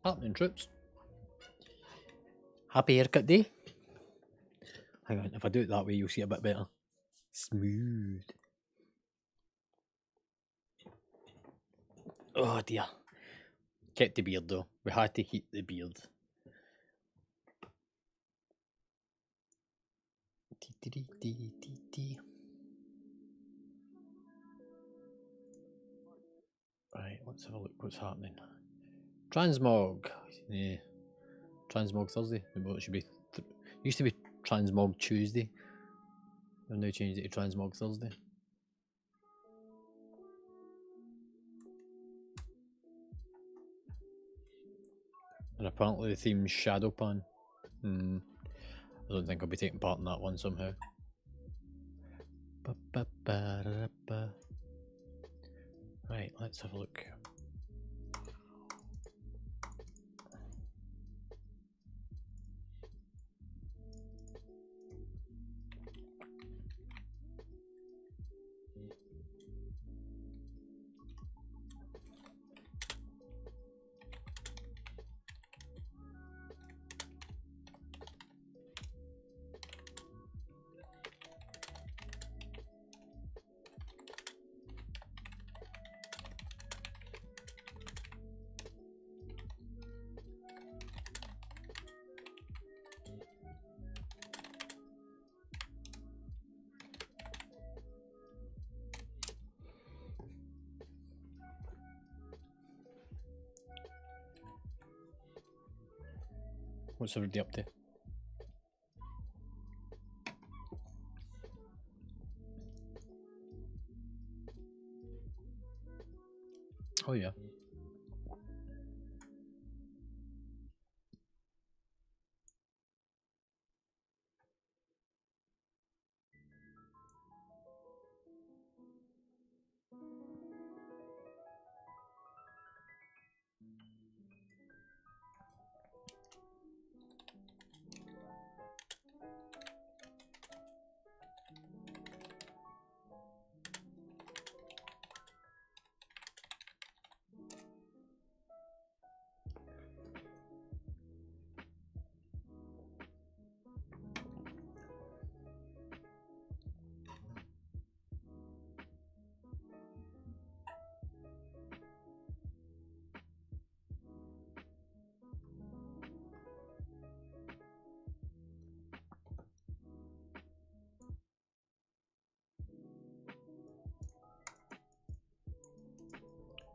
Happening, troops. Happy haircut day. Hang on, if I do it that way, you'll see it a bit better. Smooth. Oh dear. Kept the beard though. We had to keep the beard. Right, let's have a look what's happening. Transmog. Yeah. Transmog Thursday. Well, it should be. Used to be Transmog Tuesday. They've now changed it to Transmog Thursday. And apparently the theme's Shadowpan. I don't think I'll be taking part in that one somehow. Right, let's have a look. What's everybody up to? Oh yeah.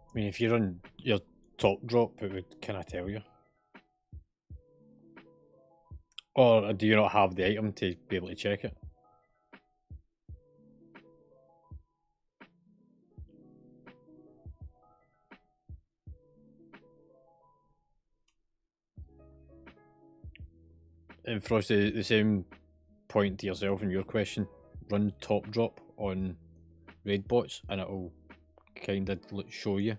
I mean, if you're on your top drop, it would kind of tell you. Or do you not have the item to be able to check it? And Frosty, the same point to yourself in your question. Run top drop on raid bots and it'll kind of show you.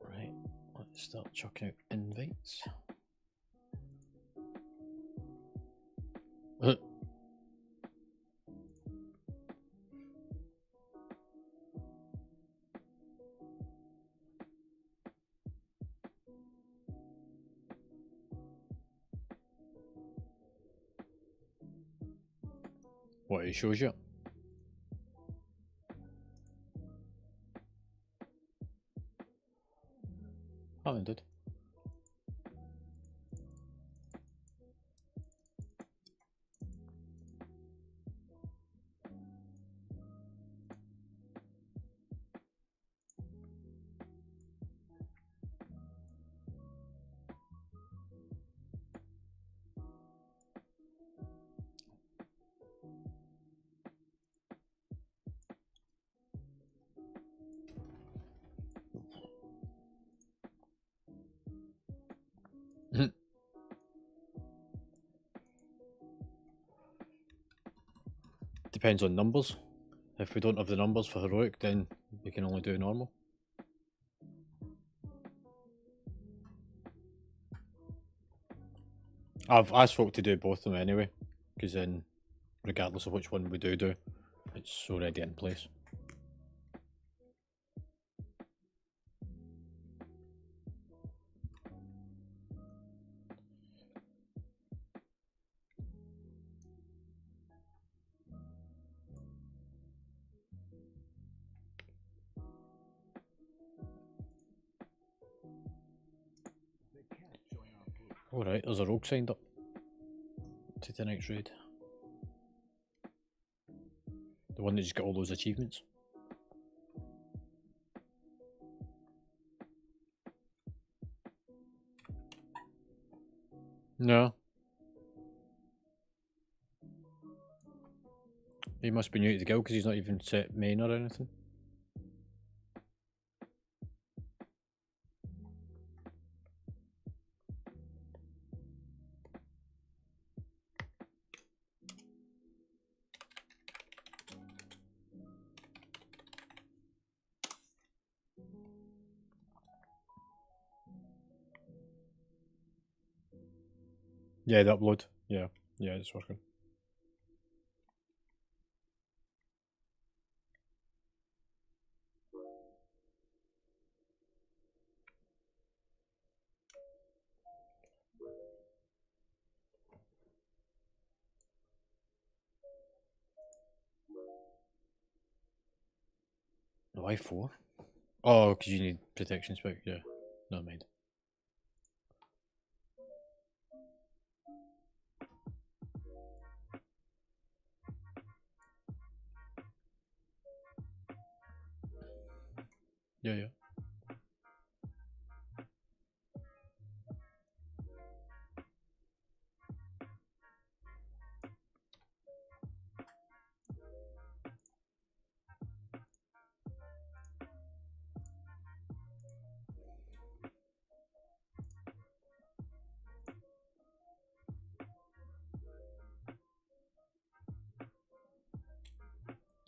Right, let's start chucking out invites. What, it shows you? happening, dude? Depends on numbers. If we don't have the numbers for heroic, then we can only do normal. I've asked folk to do both of them anyway, because then, regardless of which one we do, it's already in place. Alright, there's a rogue signed up to the next raid. The one that just got all those achievements. No. He must be new to the guild because he's not even set main or anything. Yeah, the upload. Yeah, it's working. Why 4? Oh, because you need protection spec. Yeah, never mind. Yeah.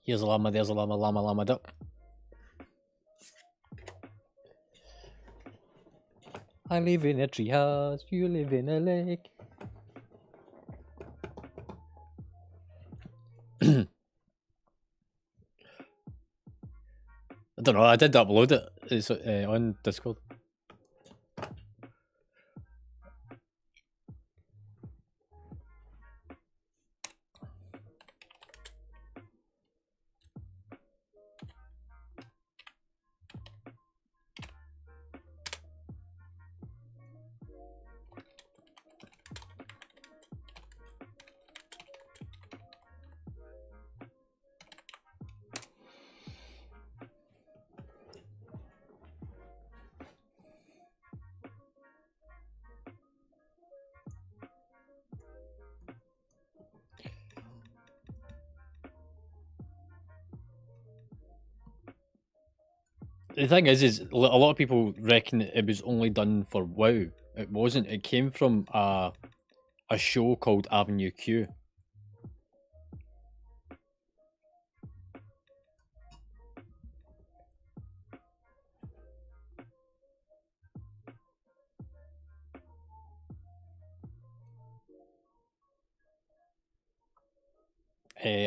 Here's a llama, there's a llama, llama duck. I live in a treehouse, you live in a lake. I don't know, I did upload it. It's on Discord. The thing is a lot of people reckon it was only done for WoW. It wasn't. It came from a show called Avenue Q.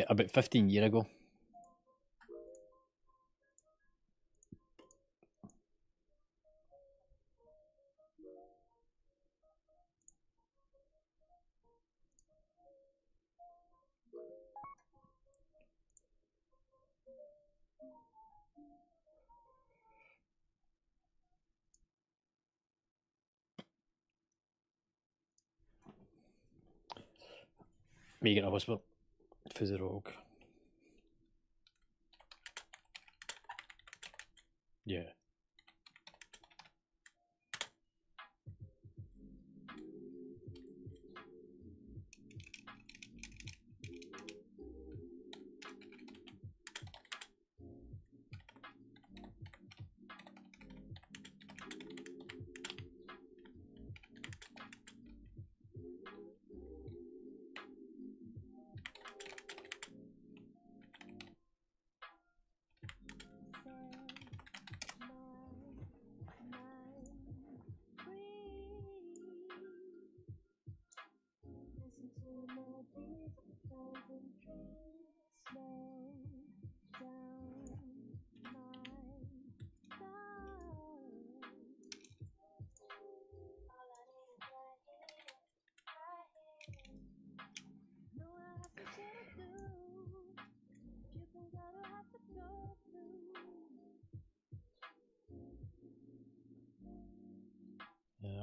About 15 years ago. Me getting a whisper for the rogue. Yeah.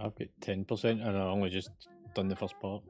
I've got 10% and I only just done the first part.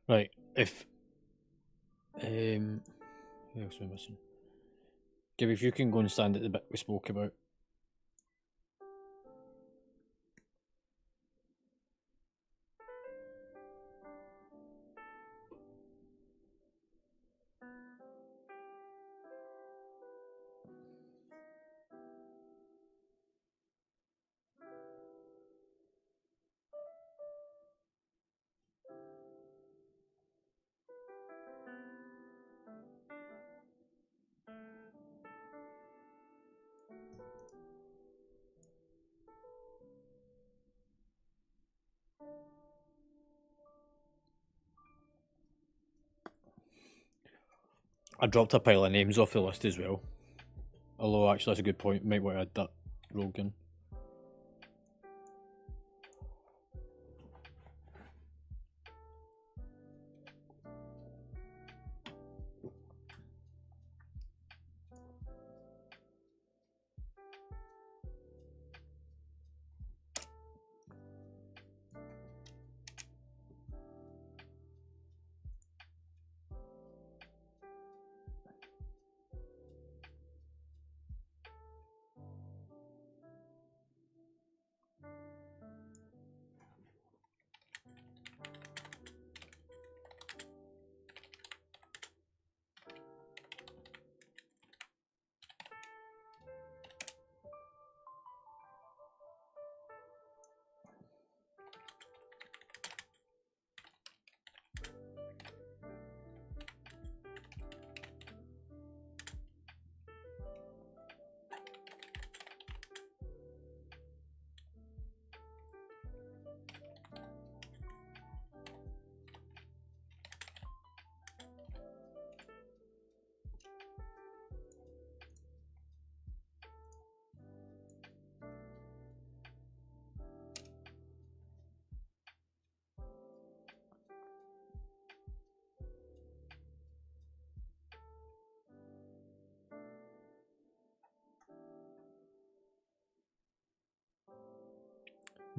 Right, if who else am I missing? Gibby, if you can go and stand at the bit we spoke about. I dropped a pile of names off the list as well. Although, actually, that's a good point. Might want to add that rogue in.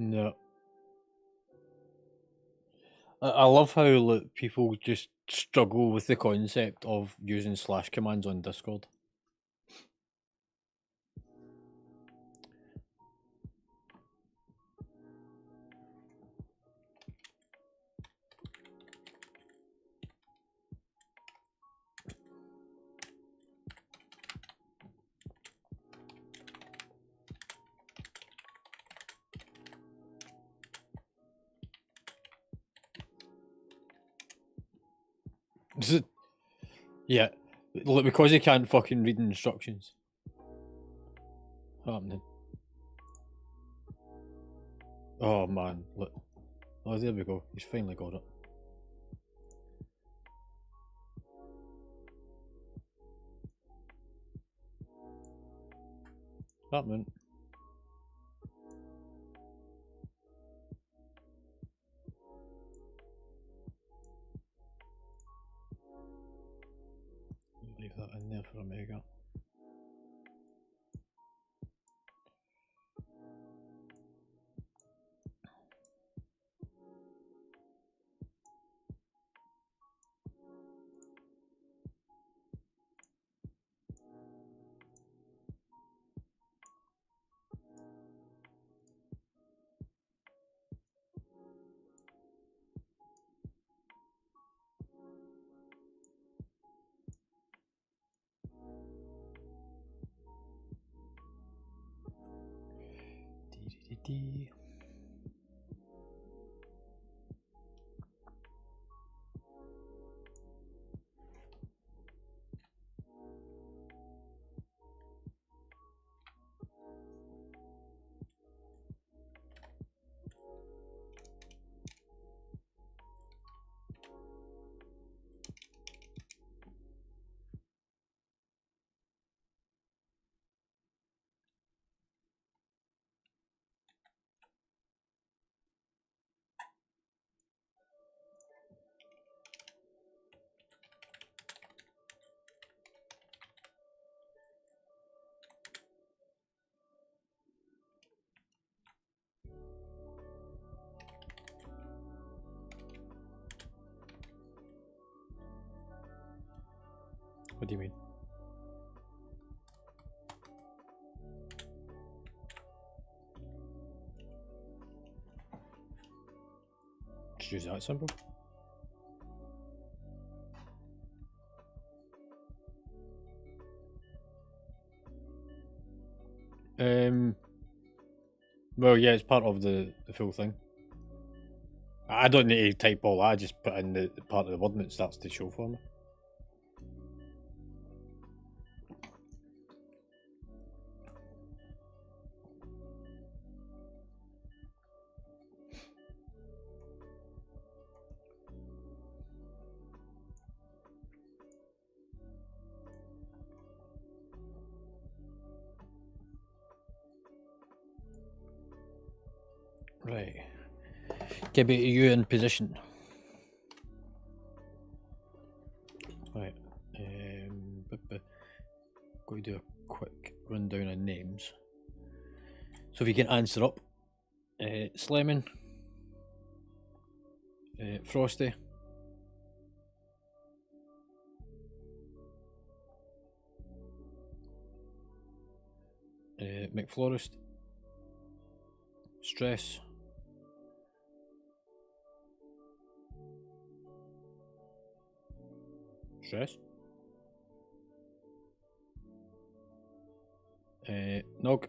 No. I love how like, people just struggle with the concept of using slash commands on Discord. Yeah, look, because he can't fucking read instructions. happening? Oh man, look. Oh, there we go. He's finally got it. Happening. Leave that in there for Omega. Dee. What do you mean? Just use that symbol. Well, yeah, it's part of the full thing. I don't need to type all that, I just put in the part of the word and it starts to show for me. Right. Gibby, are you in position? Right. Going to do a quick rundown of names. So if you can answer up. Slemon. Frosty. McFlorist. Stress. Stress. Nog.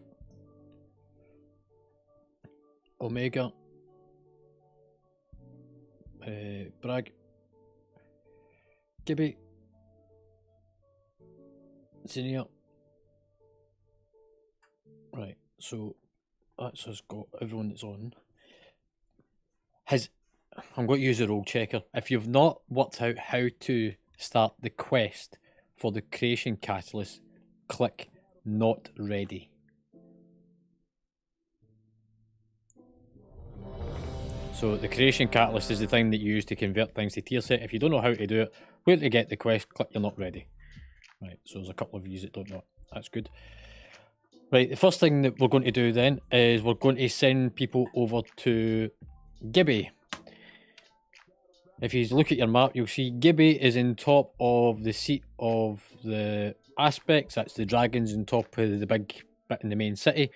Omega. Bragg. Gibby. Zinnia. Right, so that's us got everyone that's on. I'm going to use a role checker. If you've not worked out how to start the quest for the creation catalyst, click not ready. So the creation catalyst is the thing that you use to convert things to tier set. If you don't know how to do it, where to get the quest, click you're not ready. Right, so there's a couple of you that don't know. That's good. Right, the first thing that we're going to do then is we're going to send people over to Gibby. If you look at your map, you'll see Gibby is in top of the seat of the aspects. That's the dragons on top of the big bit in the main city.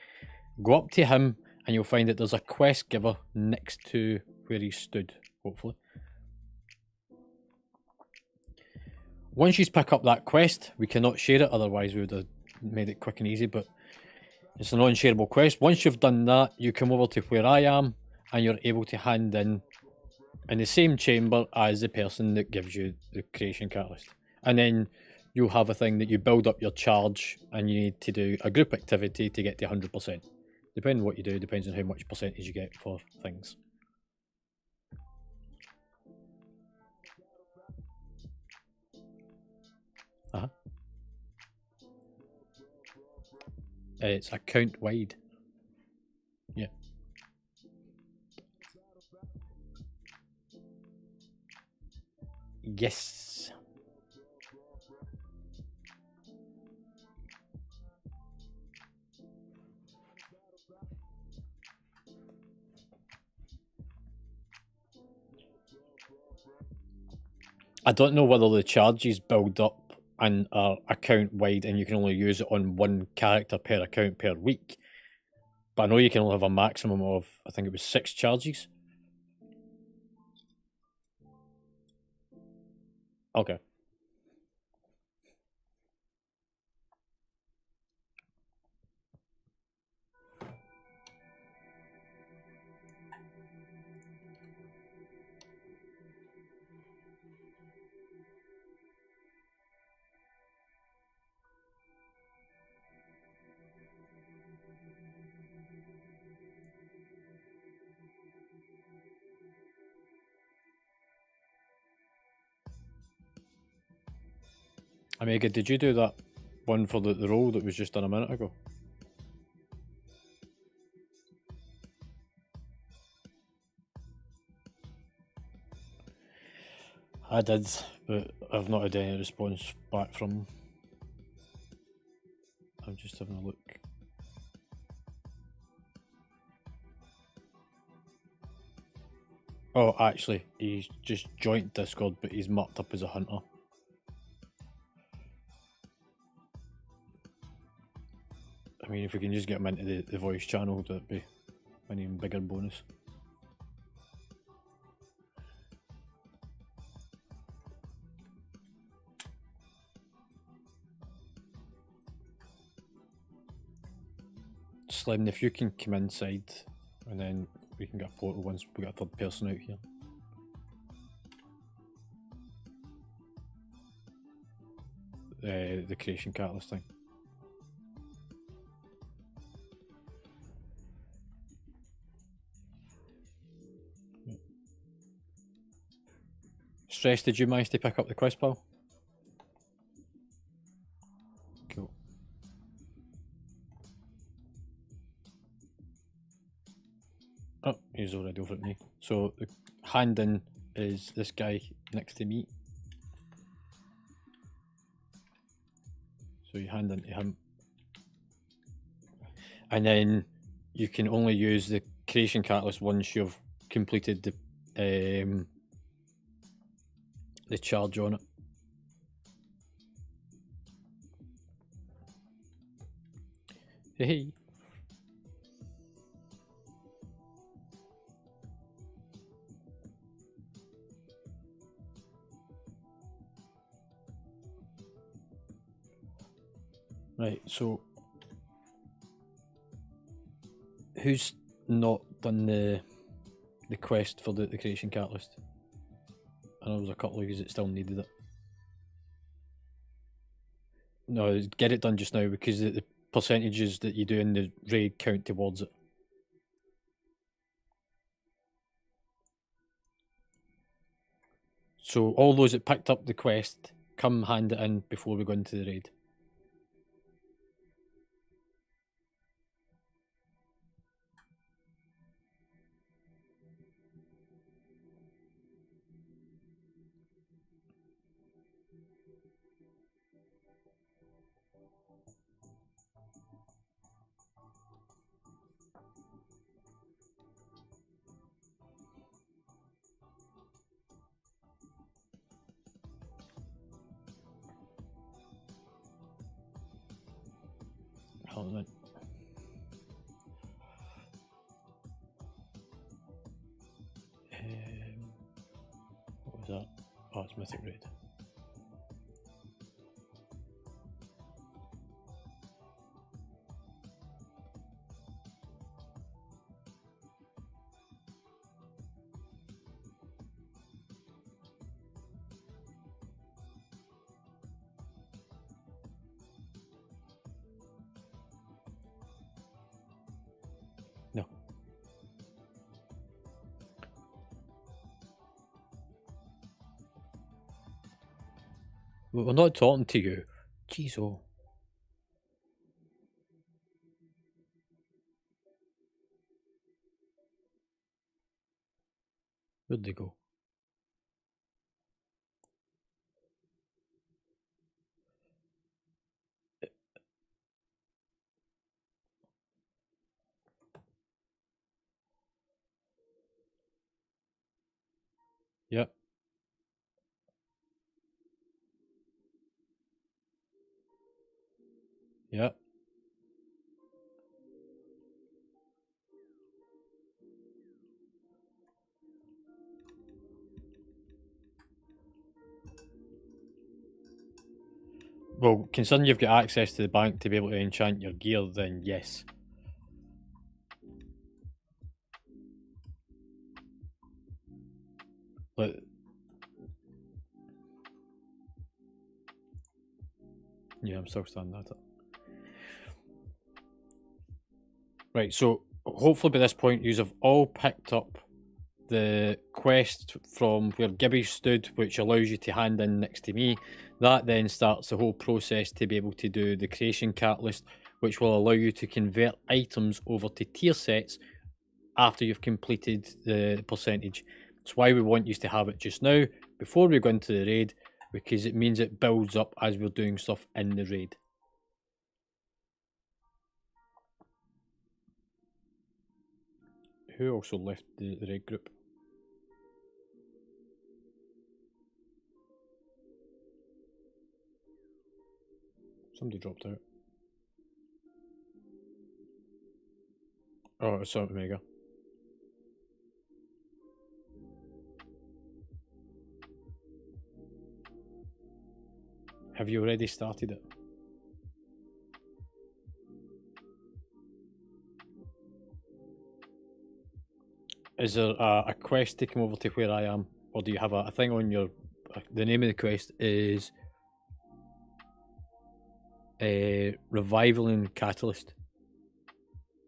Go up to him and you'll find that there's a quest giver next to where he stood, hopefully. Once you pick up that quest, we cannot share it, otherwise we would have made it quick and easy, but it's a non-shareable quest. Once you've done that, you come over to where I am and you're able to hand in the same chamber as the person that gives you the creation catalyst. And then you'll have a thing that you build up your charge and you need to do a group activity to get to 100%. Depending on what you do, depends on how much percentage you get for things. It's account wide. Yeah. Yes. I don't know whether the charges build up and are account wide and you can only use it on one character per account per week. But I know you can only have a maximum of, I think it was 6 charges. Okay. Omega, did you do that one for the role that was just done a minute ago? I did, but I've not had any response back from. I'm just having a look. Oh, actually, he's just joined Discord, but he's marked up as a hunter. I mean, if we can just get him into the voice channel, that'd be an even bigger bonus. Slim, if you can come inside, and then we can get a portal once we get a third person out here. The creation catalyst thing. Stress, did you manage to pick up the quest, pal? Cool. Oh, he's already over at me. So the hand in is this guy next to me. So you hand into him. And then you can only use the creation catalyst once you've completed the charge on it. Hey. Right, so who's not done the quest for the creation catalyst? I know there was a couple of you that still needed it. No, get it done just now because the percentages that you do in the raid count towards it. So all those that picked up the quest, come hand it in before we go into the raid. Hold on. What was that? Oh, it's Mythic Raid. We're not talking to you. Jeez, oh. Where'd they go? Yep. Yep. Well, considering you've got access to the bank to be able to enchant your gear, then yes. But yeah, I'm still standing at it. Right, so hopefully by this point you have all picked up the quest from where Gibby stood, which allows you to hand in next to me. That then starts the whole process to be able to do the creation catalyst, which will allow you to convert items over to tier sets after you've completed the percentage. That's why we want you to have it just now before we go into the raid, because it means it builds up as we're doing stuff in the raid. Who also left the raid group? Somebody dropped out. Oh, it's Omega. Have you already started it? Is there a quest to come over to where I am? Or do you have a thing on your... The name of the quest is... Revivaling Catalyst.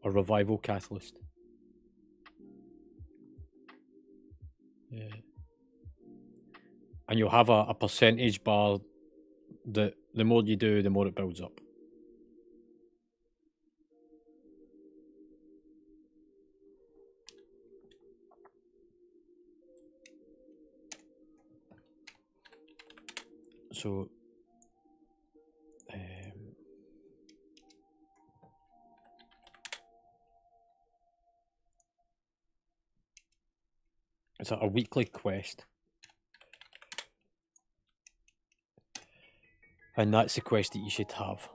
Or Revival Catalyst. Yeah. And you'll have a percentage bar that the more you do, the more it builds up. So, it's a weekly quest. And that's the quest that you should have.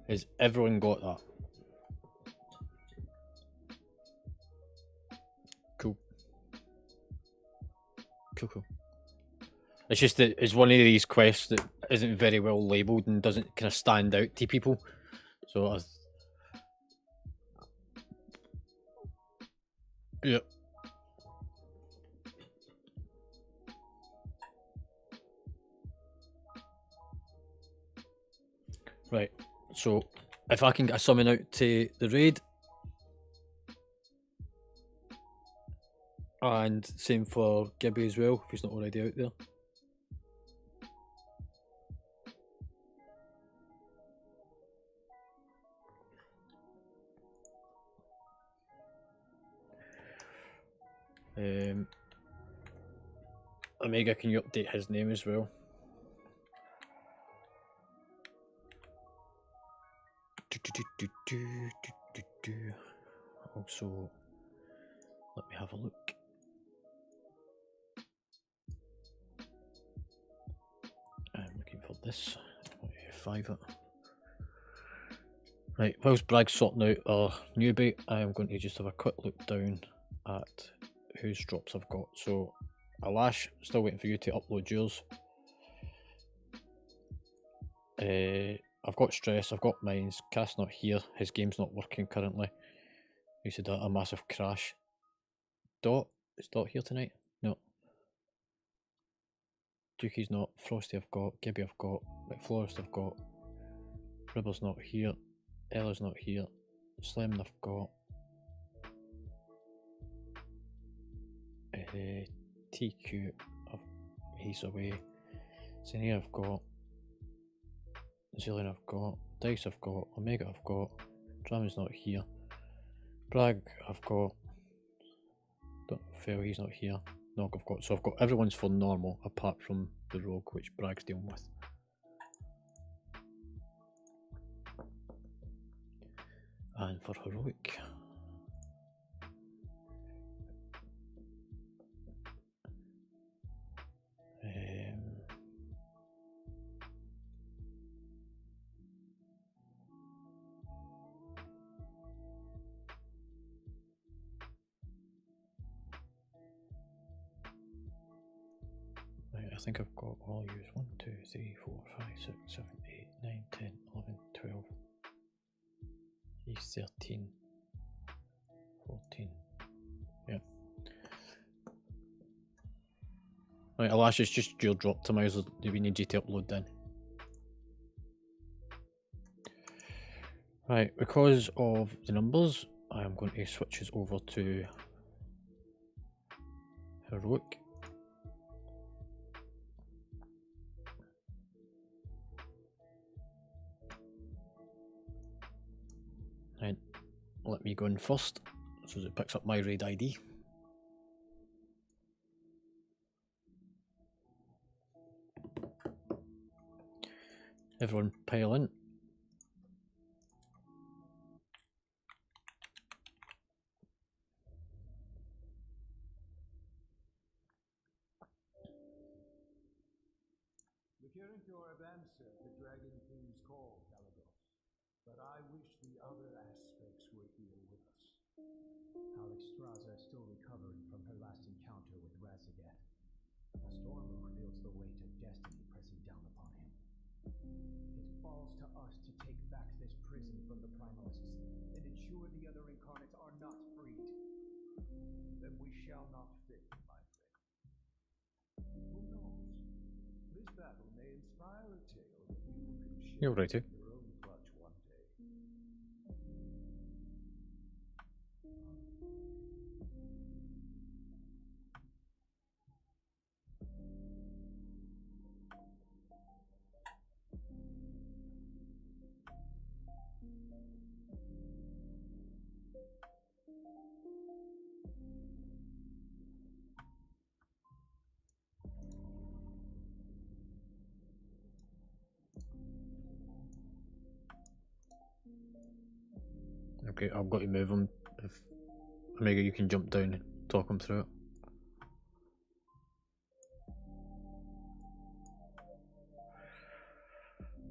Has everyone got that? Cool. Cool. It's just that it's one of these quests that isn't very well labelled and doesn't kind of stand out to people. So, yep. Right, so if I can get a summon out to the raid, and same for Gibby as well, if he's not already out there. Omega, can you update his name as well? Also, let me have a look. I'm looking for this. 5 it. Right, whilst Brag's sorting out our newbie, I am going to just have a quick look down at whose drops I've got. So, Alash, still waiting for you to upload yours. I've got Stress, I've got Mines, Cass not here, his game's not working currently. He said a massive crash. Dot, is Dot here tonight? No. Dukey's not, Frosty I've got, Gibby I've got, McFlorist I've got, Ribble's not here, Ella's not here, Slim I've got, TQ, he's away. Senior I've got. Zillion I've got. Dice I've got. Omega I've got. Drama's not here. Bragg I've got. Fail, he's not here. Nog I've got. So I've got everyone's for normal apart from the rogue, which Bragg's dealing with. And for heroic, I think I've got all use 1, 2, 3, 4, 5, 6, 7, 8, 9, 10, 11, 12. He's 13, 14. Yeah. Right, Alash, it's just your drop to Miles that we need you to upload then. Right, because of the numbers, I am going to switch us over to heroic. And let me go in first, so it picks up my raid ID. Everyone pile in. The Kirintor have answered the Dragon King's call, Galagos, but I wish the other aspects were here with us. Alexstrasza is still recovering from her last encounter with Razageth. A Stormrook feels the weight of destiny pressing down upon him. It falls to us to take back this prison from the Primalists and ensure the other incarnates are not freed. Then we shall not fail, my friend. Who knows? This battle may inspire a tale that you can share You're right, in your own clutch one day. Okay, I've got to move him. If Omega, you can jump down and talk him through it.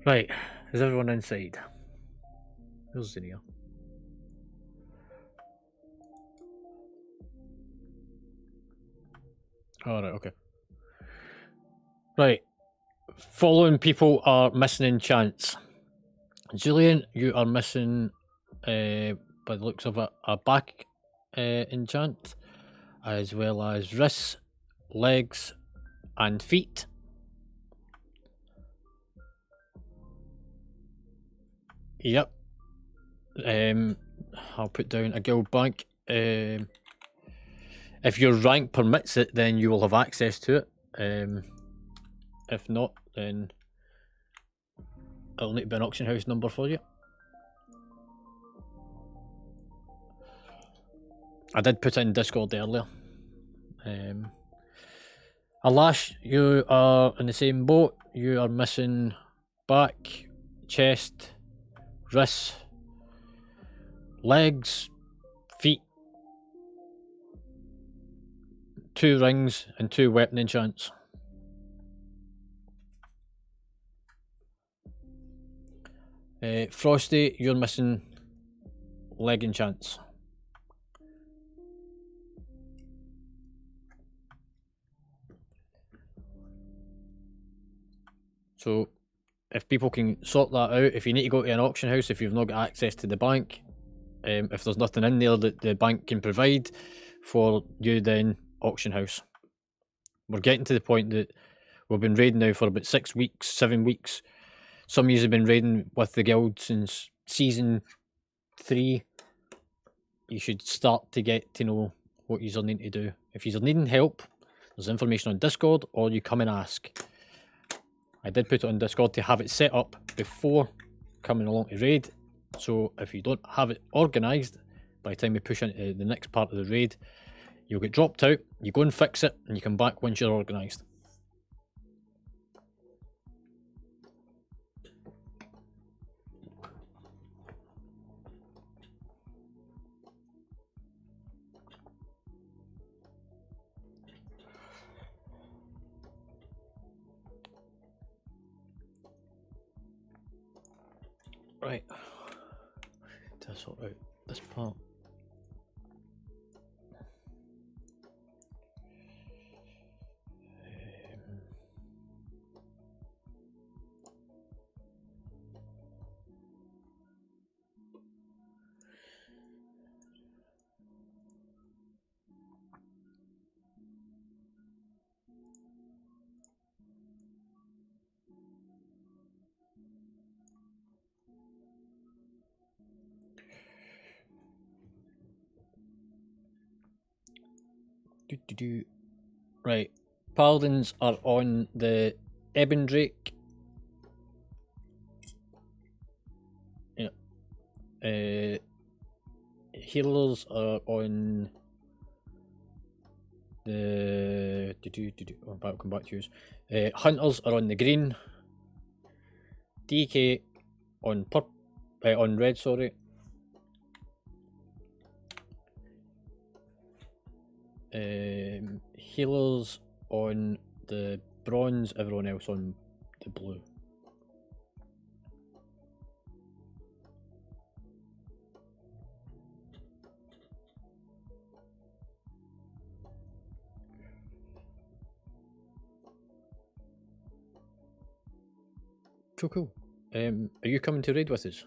Right, is everyone inside? Who's Zinnia? Alright, okay. Right, following people are missing enchants. Julian, you are missing, by the looks of it, a back enchant, as well as wrists, legs, and feet. Yep. I'll put down a guild bank. If your rank permits it, then you will have access to it. If not, then it'll need to be an auction house number for you. I did put it in Discord earlier. Alash, you are in the same boat. You are missing back, chest, wrists, legs, feet, 2 rings, and 2 weapon enchants. Frosty, you're missing leg enchants. So if people can sort that out, if you need to go to an auction house, if you've not got access to the bank, if there's nothing in there that the bank can provide for you, then auction house. We're getting to the point that we've been raiding now for about 6 weeks, 7 weeks. Some of you have been raiding with the guild since season 3. You should start to get to know what you're need to do If you're needing help, there's information on Discord, or you come and ask. I did put it on Discord to have it set up before coming along to raid, so if you don't have it organised, by the time we push into the next part of the raid, you'll get dropped out, you go and fix it, and you come back once you're organised. Right, to sort out this part. Right, paladins are on the Ebon Drake. Yeah. Healers are on the. I'll come back to you. Hunters are on the green. DK on on red. Sorry. Healers on the bronze, everyone else on the blue. Cool. Are you coming to raid with us?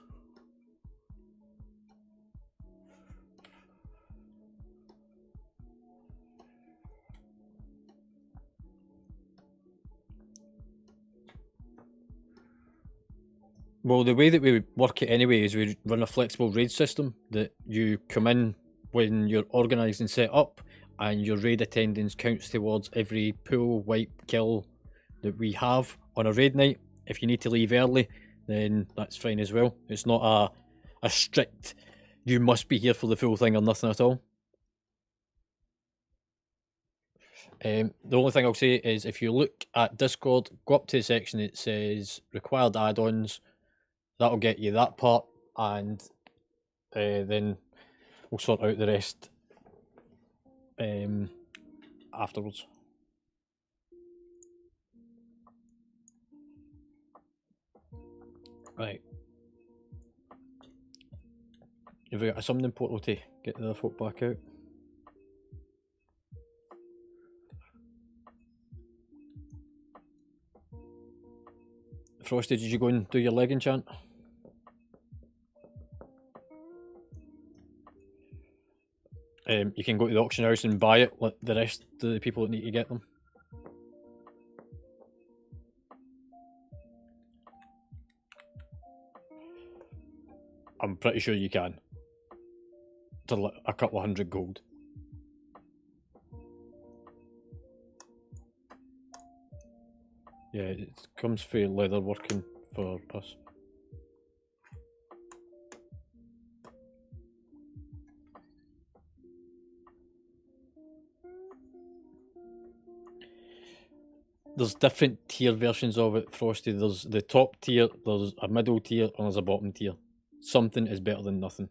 Well, the way that we work it anyway is we run a flexible raid system that you come in when you're organised and set up, and your raid attendance counts towards every pull, wipe, kill that we have on a raid night. If you need to leave early, then that's fine as well. It's not a strict, you must be here for the full thing or nothing at all. The only thing I'll say is if you look at Discord, go up to the section that says required add-ons, that'll get you that part, and then we'll sort out the rest afterwards. Right. Have we got a summoning portal to get the other folk back out? Frosty, did you go and do your leg enchant? You can go to the auction house and buy it, like the rest of the people that need to get them. I'm pretty sure you can. To a couple of 100 gold. Yeah, it comes for leather working for us. There's different tier versions of it, Frosty. There's the top tier, there's a middle tier, and there's a bottom tier. Something is better than nothing.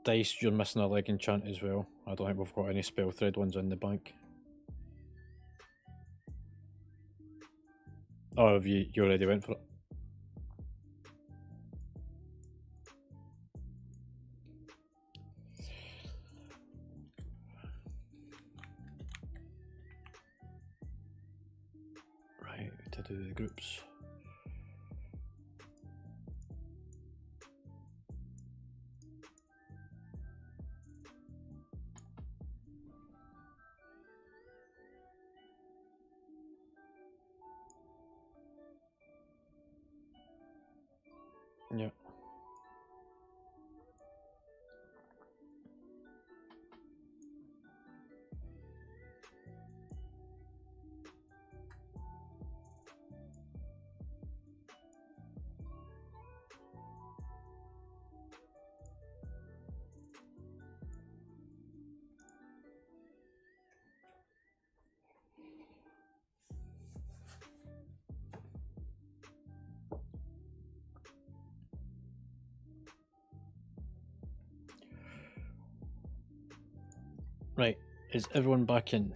Dice, you're missing a leg enchant as well. I don't think we've got any spell thread ones in the bank. Oh, have you already went for it? troops. Yeah. Right, is everyone back in?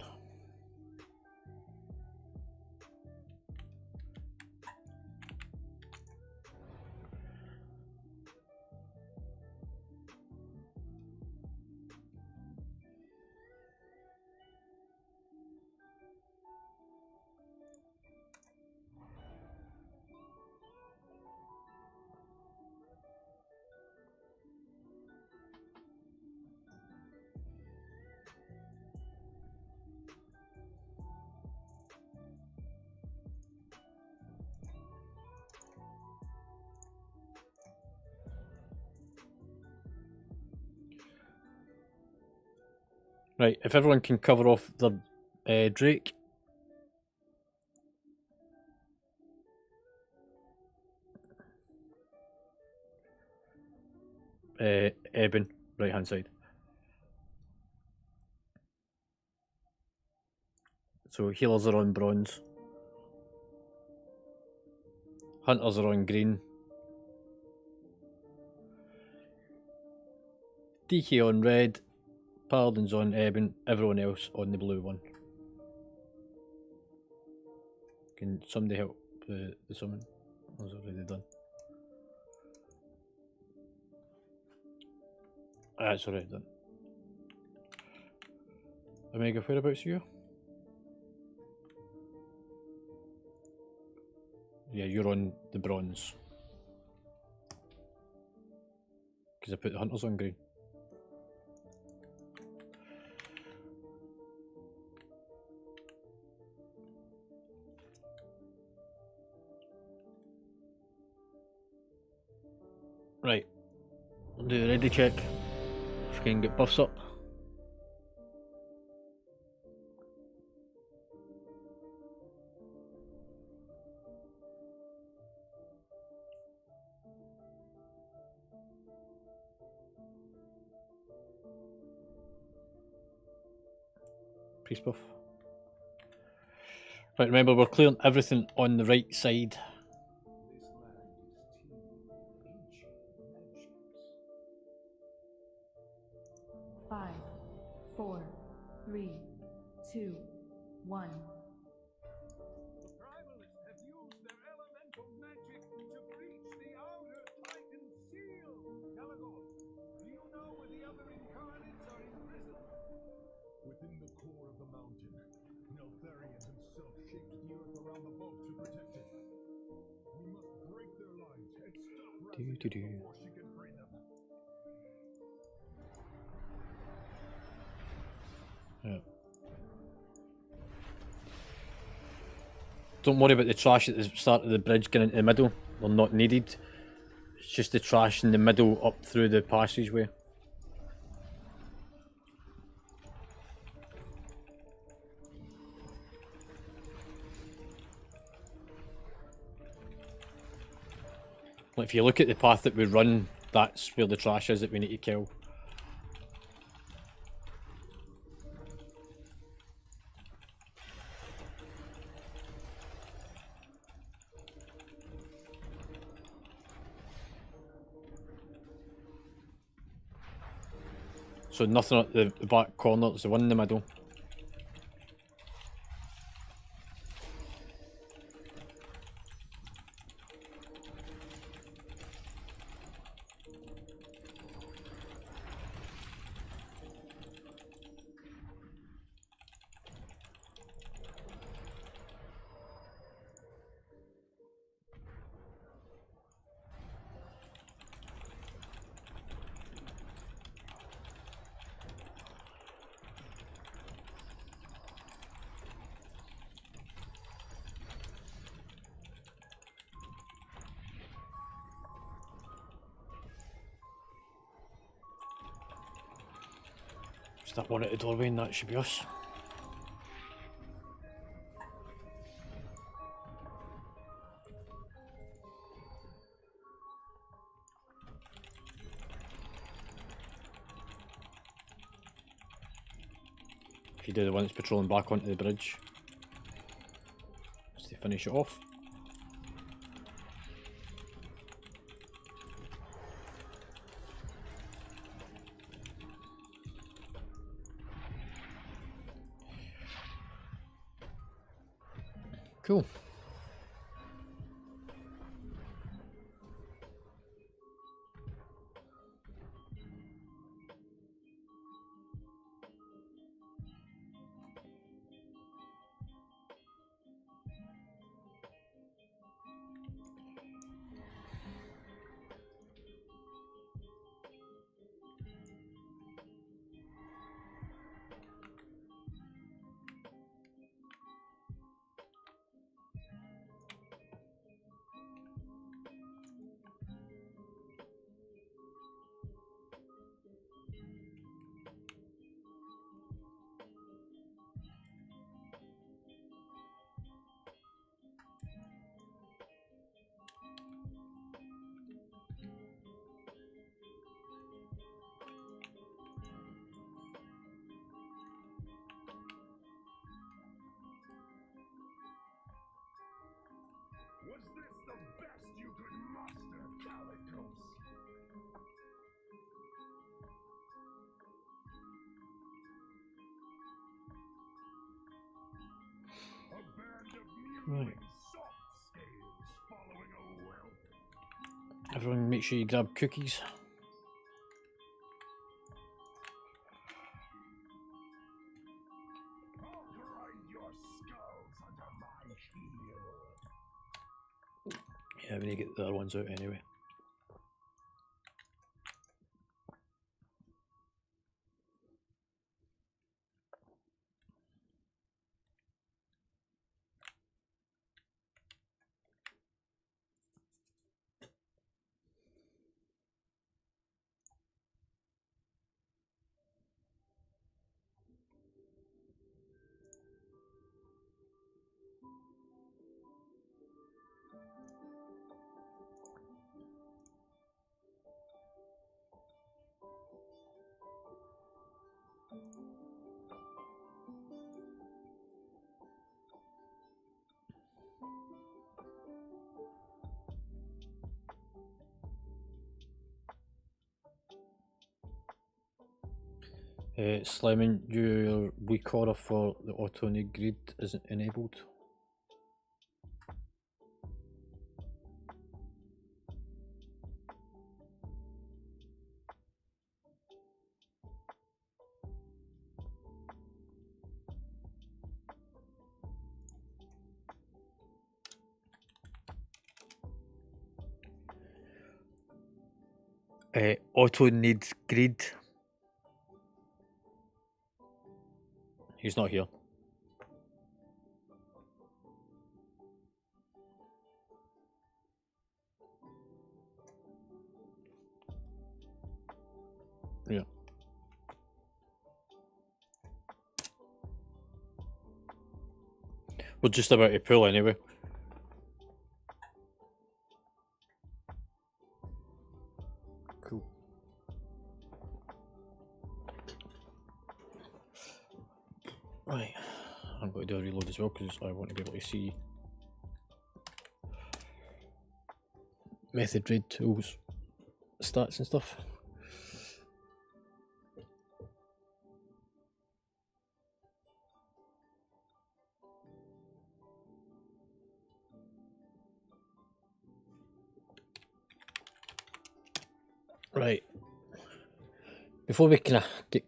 Right, if everyone can cover off the Drake. Eben, right hand side. So healers are on bronze. Hunters are on green. DK on red. Paladins on Eben. Everyone else on the blue one. Can somebody help the summon? That was already done. It's already done. Omega, whereabouts are you? Yeah, you're on the bronze. Because I put the hunters on green. Right. I'll do a ready check. If we can get buffs up. Priest buff. Right, remember we're clearing everything on the right side. This land is teeming with ancient magics. 5, 4, 3, 2, 1. The Primalists have used their elemental magic to breach the outer Titan seal. Galagor, do you know where the other incarnates are imprisoned? Within the core of the mountain, Neltharion himself shaped the earth around the vault to protect it. We must break their lines and stop Razageth before she can free them. Yeah. Don't worry about the trash at the start of the bridge getting into the middle. They're not needed. It's just the trash in the middle up through the passageway. Like if you look at the path that we run, that's where the trash is that we need to kill. So nothing at the back corner, it's the one in the middle. Step one at the doorway and that should be us. If you do the one that's patrolling back onto the bridge, just to finish it off. Cool. Was this the best you could muster, Cronhs? A band of mewling soft scales following a whelp. Everyone make sure you grab cookies. I'll grind your skulls under my heel. Yeah, we need to get the other ones out anyway. Sliming, your weak order for the auto need grid isn't enabled. Auto needs grid. He's not here. Yeah. We're just about to pull anyway. Cool. Right. I'm going to do a reload as well because I want to be able to see method raid tools, stats and stuff. Right. Before we kind of get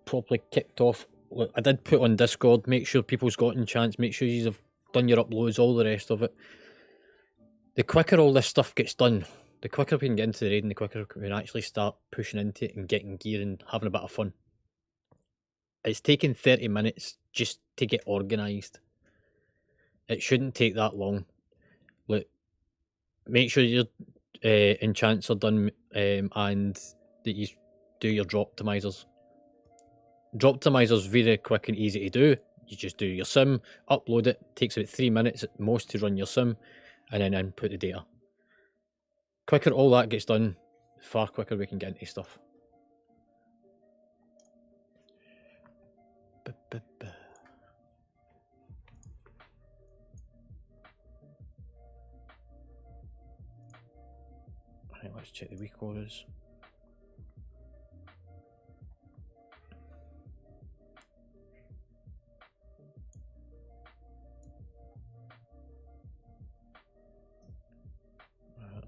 properly kicked off, look, I did put on Discord, make sure people's gotten chance, make sure you have done your uploads, all the rest of it. The quicker all this stuff gets done, the quicker we can get into the raid and the quicker we can actually start pushing into it and getting gear and having a bit of fun. It's taken 30 minutes just to get organised. It shouldn't take that long. Look, make sure your enchants are done and that you do your drop optimizers. Drop optimizer's very quick and easy to do. You just do your sim, upload it, takes about 3 minutes at most to run your sim, and then input the data. Quicker all that gets done, far quicker we can get into stuff. Right, let's check the week orders.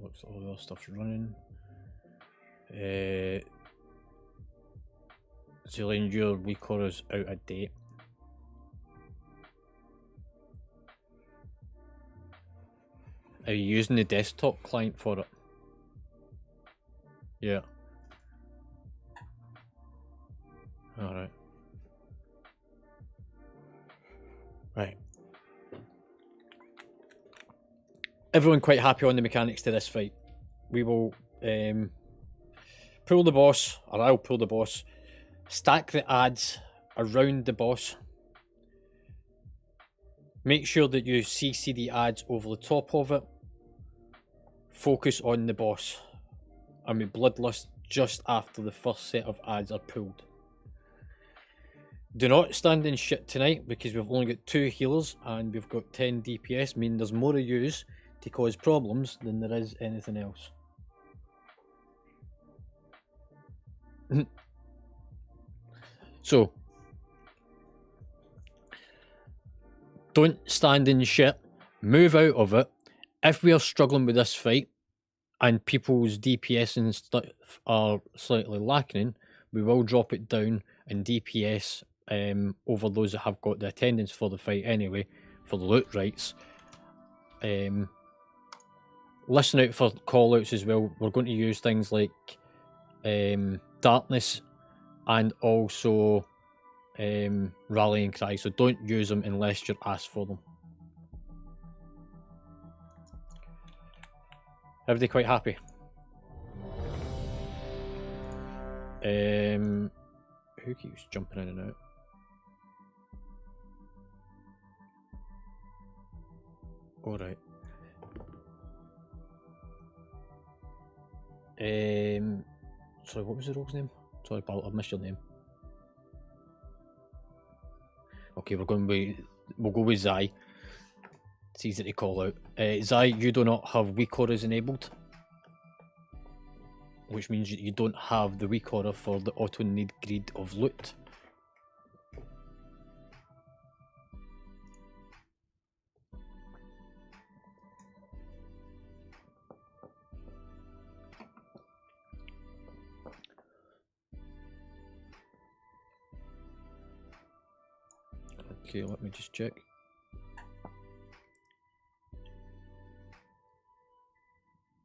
Looks like all the other stuff's running. Zillion, your week order's out of date. Are you using the desktop client for it? Yeah. Alright. Right. Everyone quite happy on the mechanics to this fight. We will pull the boss, or I'll pull the boss, stack the adds around the boss. Make sure that you CC the adds over the top of it. Focus on the boss. And we bloodlust just after the first set of adds are pulled. Do not stand in shit tonight because we've only got 2 healers and we've got 10 DPS, meaning there's more of yous to cause problems than there is anything else. So, don't stand in shit, move out of it. If we are struggling with this fight and people's DPS and stuff are slightly lacking, we will drop it down and DPS over those that have got the attendance for the fight anyway, for the loot rights. Listen out for callouts as well. We're going to use things like darkness and also rallying cry, so don't use them unless you're asked for them. Everybody quite happy? Who keeps jumping in and out? Alright. Sorry, what was the rogue's name? Sorry, pal, I've missed your name. Okay, we'll go with Zai. It's easy to call out. Zai, you do not have weak orders enabled, which means you don't have the weak order for the auto need greed of loot. Okay, let me just check.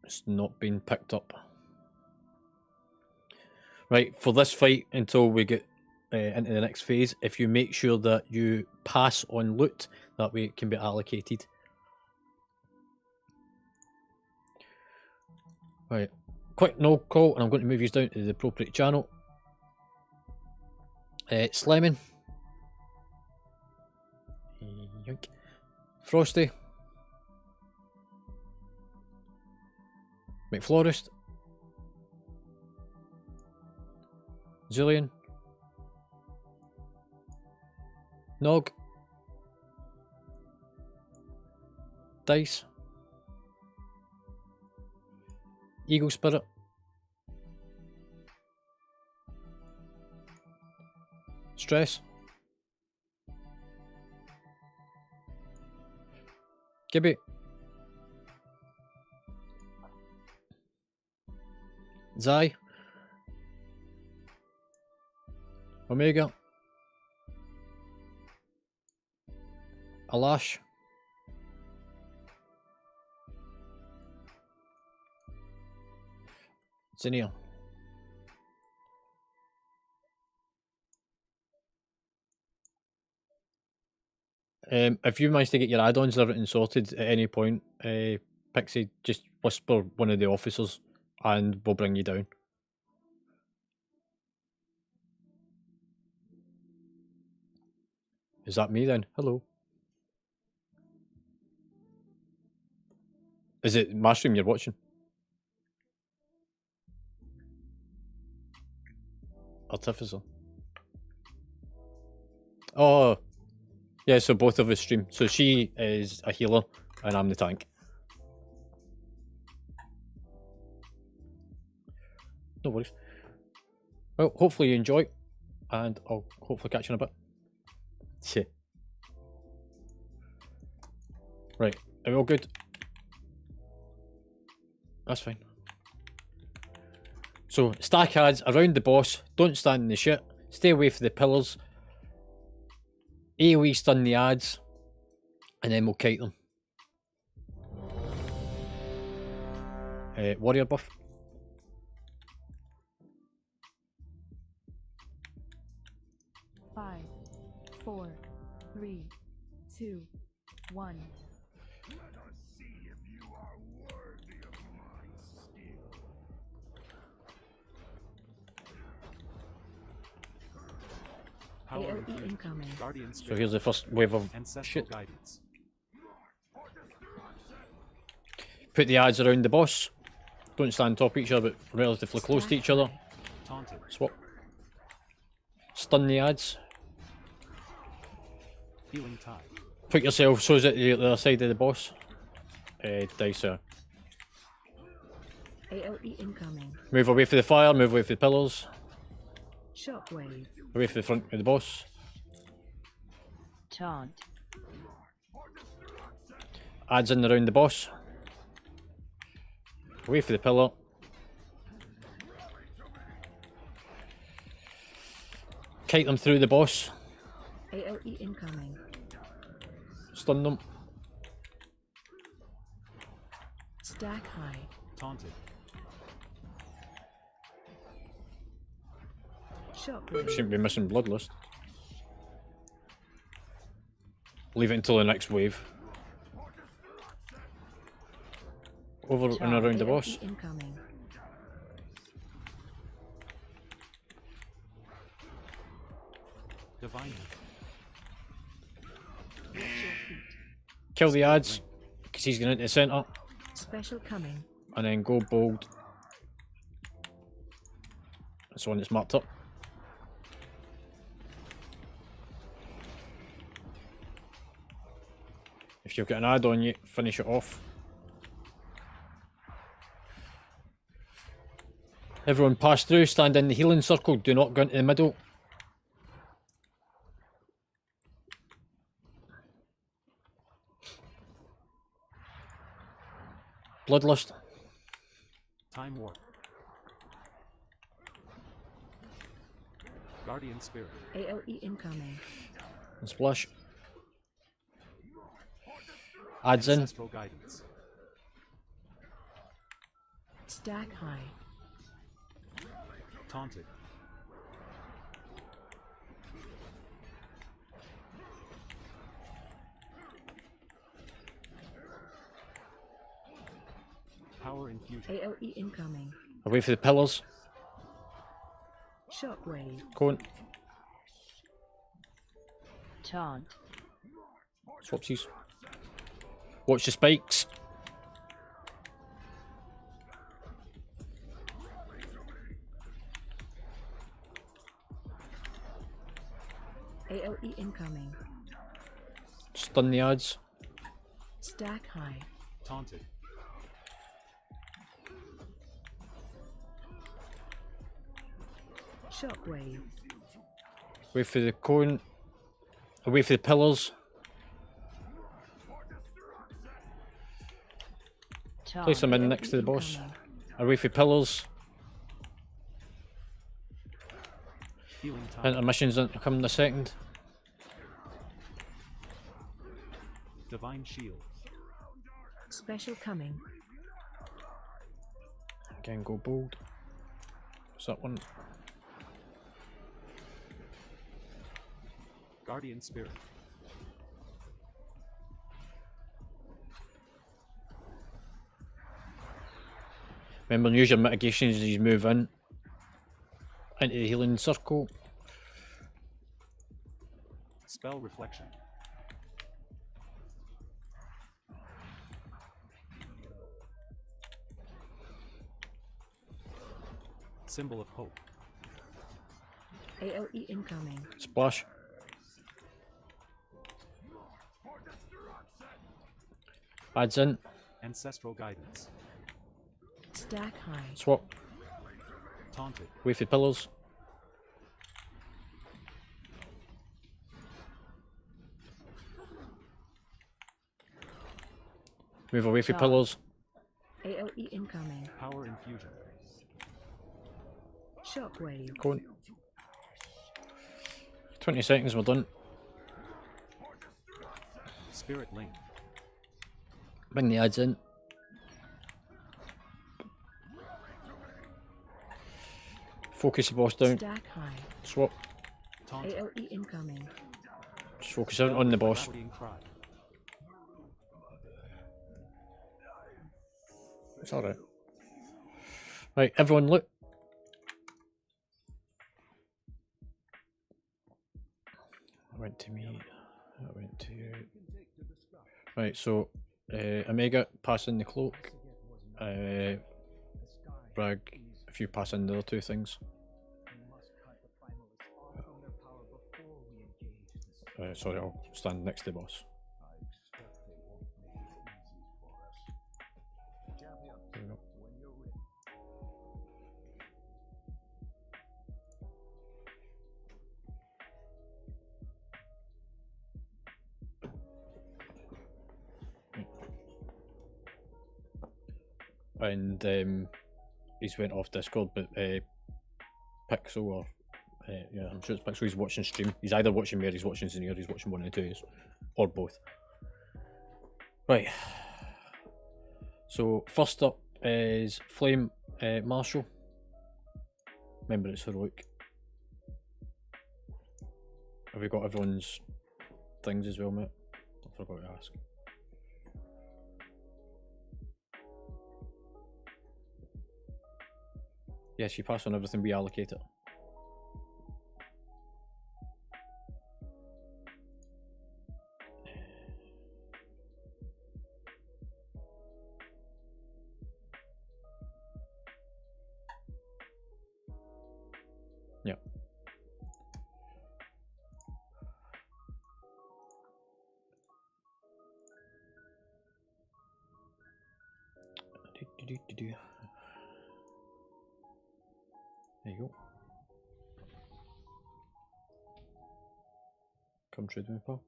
It's not been picked up. Right, for this fight, until we get into the next phase, if you make sure that you pass on loot, that way it can be allocated. Right, quick no call, and I'm going to move you down to the appropriate channel. Slemon. Yoink. Frosty. McFlorist. Zillion. Nog. Dice. Eagle Spirit. Stress. Gibby. Zai. Omega. Alash. Zinnia. If you manage to get your add-ons and everything sorted at any point, Pixie, just whisper one of the officers and we'll bring you down. Is that me then? Hello. Is it my stream you're watching? Artificer. Oh, yeah, so both of us stream. So she is a healer and I'm the tank. No worries. Well, hopefully you enjoy and I'll hopefully catch you in a bit. Yeah. Right, are we all good? That's fine. So, stack ads around the boss, don't stand in the shit, stay away from the pillars, AoE stun the ads, and then we'll kite them. Warrior buff. Five, 4, 3, 2, 1. AoE incoming. So here's the first wave of shit. Guidance. Put the ads around the boss. Don't stand on top of each other, but relatively close to each other. Taunted. Swap. Stun the ads. Healing tide. Put yourself so at the other side of the boss. Dicer. AoE incoming. Move away from the fire, move away from the pillars. Shockwave. Away from the front of the boss. Taunt. Ads in around the boss. Away from the pillar. Kite them through the boss. AoE incoming. Stun them. Stack high. Taunted. Shockwave. Shouldn't be missing Bloodlust. Leave it until the next wave. Over and around the boss. Incoming. Divine. Watch your feet. Kill the ads, because he's going into the centre. Special coming. And then go bold. That's the one that's marked up. If you've got an ad on you, finish it off. Everyone pass through, stand in the healing circle, do not go into the middle. Bloodlust. Time warp. Guardian spirit. AoE incoming. And splash. Adds in. Ancestral guidance. Stack high. Taunted. Power infusion. AoE incoming. Away from the pillars. Shockwave. Cone. Taunt. Swapsies. Watch the spikes. AoE incoming. Stun the ads. Stack high. Taunted. Shockwave. Away for the cone. Away for the pillars. Place them in next to the boss. Away for pillars. Healing tide. Intermissions are coming in a second. Divine shield. Special coming. Again, go bold. What's that one? Guardian spirit. Remember, use your mitigations as you move in into the healing circle. Spell reflection. Symbol of hope. AOE incoming. Splash. Adds in. Ancestral guidance. Stack high. Swap. Taunted. Wait for pillars. Move away for Dodge. pillars. AOE incoming. Power infusion. Shockwave. Go on. 20 seconds, we're done. Spirit link. Bring the ads in. Focus the boss down. Stack high. Swap. Taunted. AOE incoming. Just focus out on the boss. Rallying cry. It's alright. Right, everyone look. I went to me. I went to you. Right, so Omega, pass in the cloak. Bragg, if you pass in the other two things. Sorry, I'll stand next to the boss. There we go. And he's went off Discord, but Pixel or yeah, I'm sure it's Pixel. He's watching stream. He's either watching me or he's watching Zinnia. He's watching one of the two, or both. Right. So first up is Flame Marshal. Remember, it's heroic. Have we got everyone's things as well, mate? I forgot to ask. Yes, you pass on everything, we allocate it. Yeah. There you go. Come trade me, pal.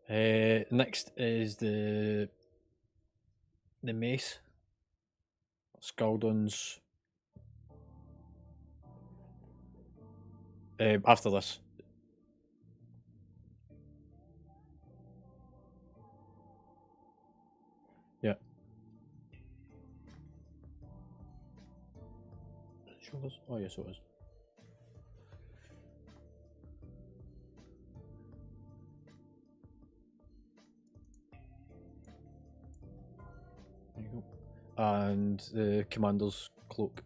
Next is the mace. Scaldons. After this. Yeah. Shoulders? Oh yes, it is. There you go. And the commander's cloak.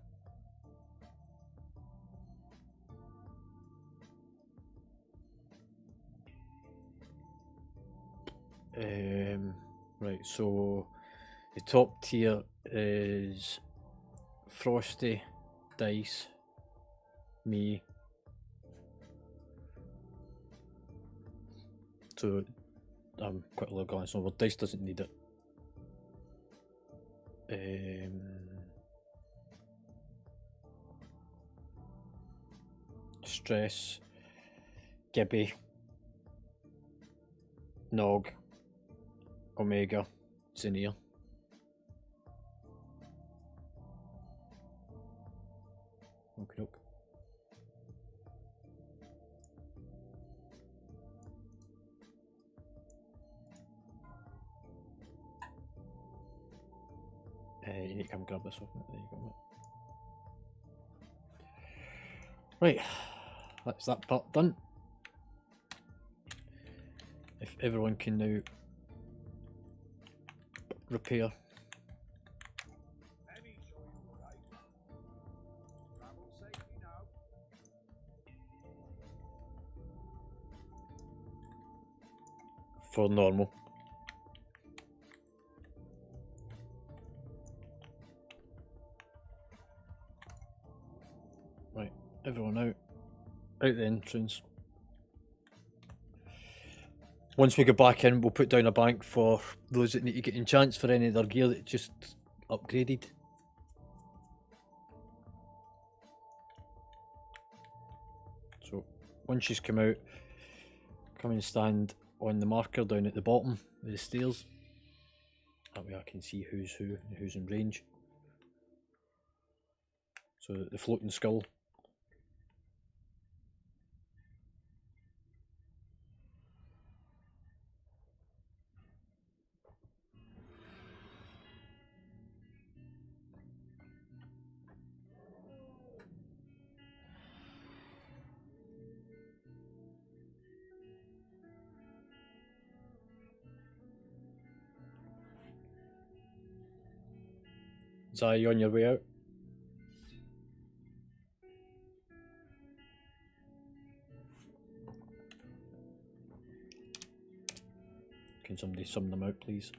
Right, so the top tier is Frosty, Dice, me. So I'm quickly glancing over. Dice doesn't need it. Stress, Gibby, Nog, Omega, Zinnia. Okay, okay. You need to come grab this off me. There you go, mate. Right, that's that part done. If everyone can now repair. Let me show you what I do. Travel safely now. for normal. Right, everyone out the entrance. Once we go back in, we'll put down a bank for those that need to get enchants for any of their gear that just upgraded. So once she's come out, come and stand on the marker down at the bottom of the stairs. That way I can see who's who and who's in range. So the floating skull. Zai, you on your way out? Can somebody sum them out, please?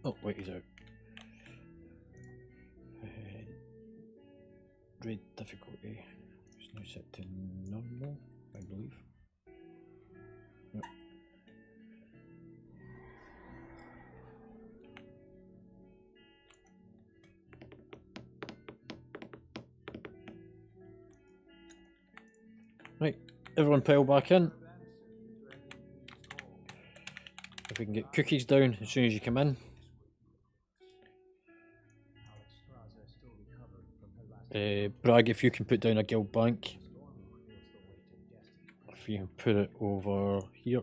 Oh, wait, he's out. Raid difficulty. It's now set to normal, I believe. Yep. Right, everyone pile back in. If we can get cookies down as soon as you come in. Bragg, if you can put down a guild bank. If you can put it over here.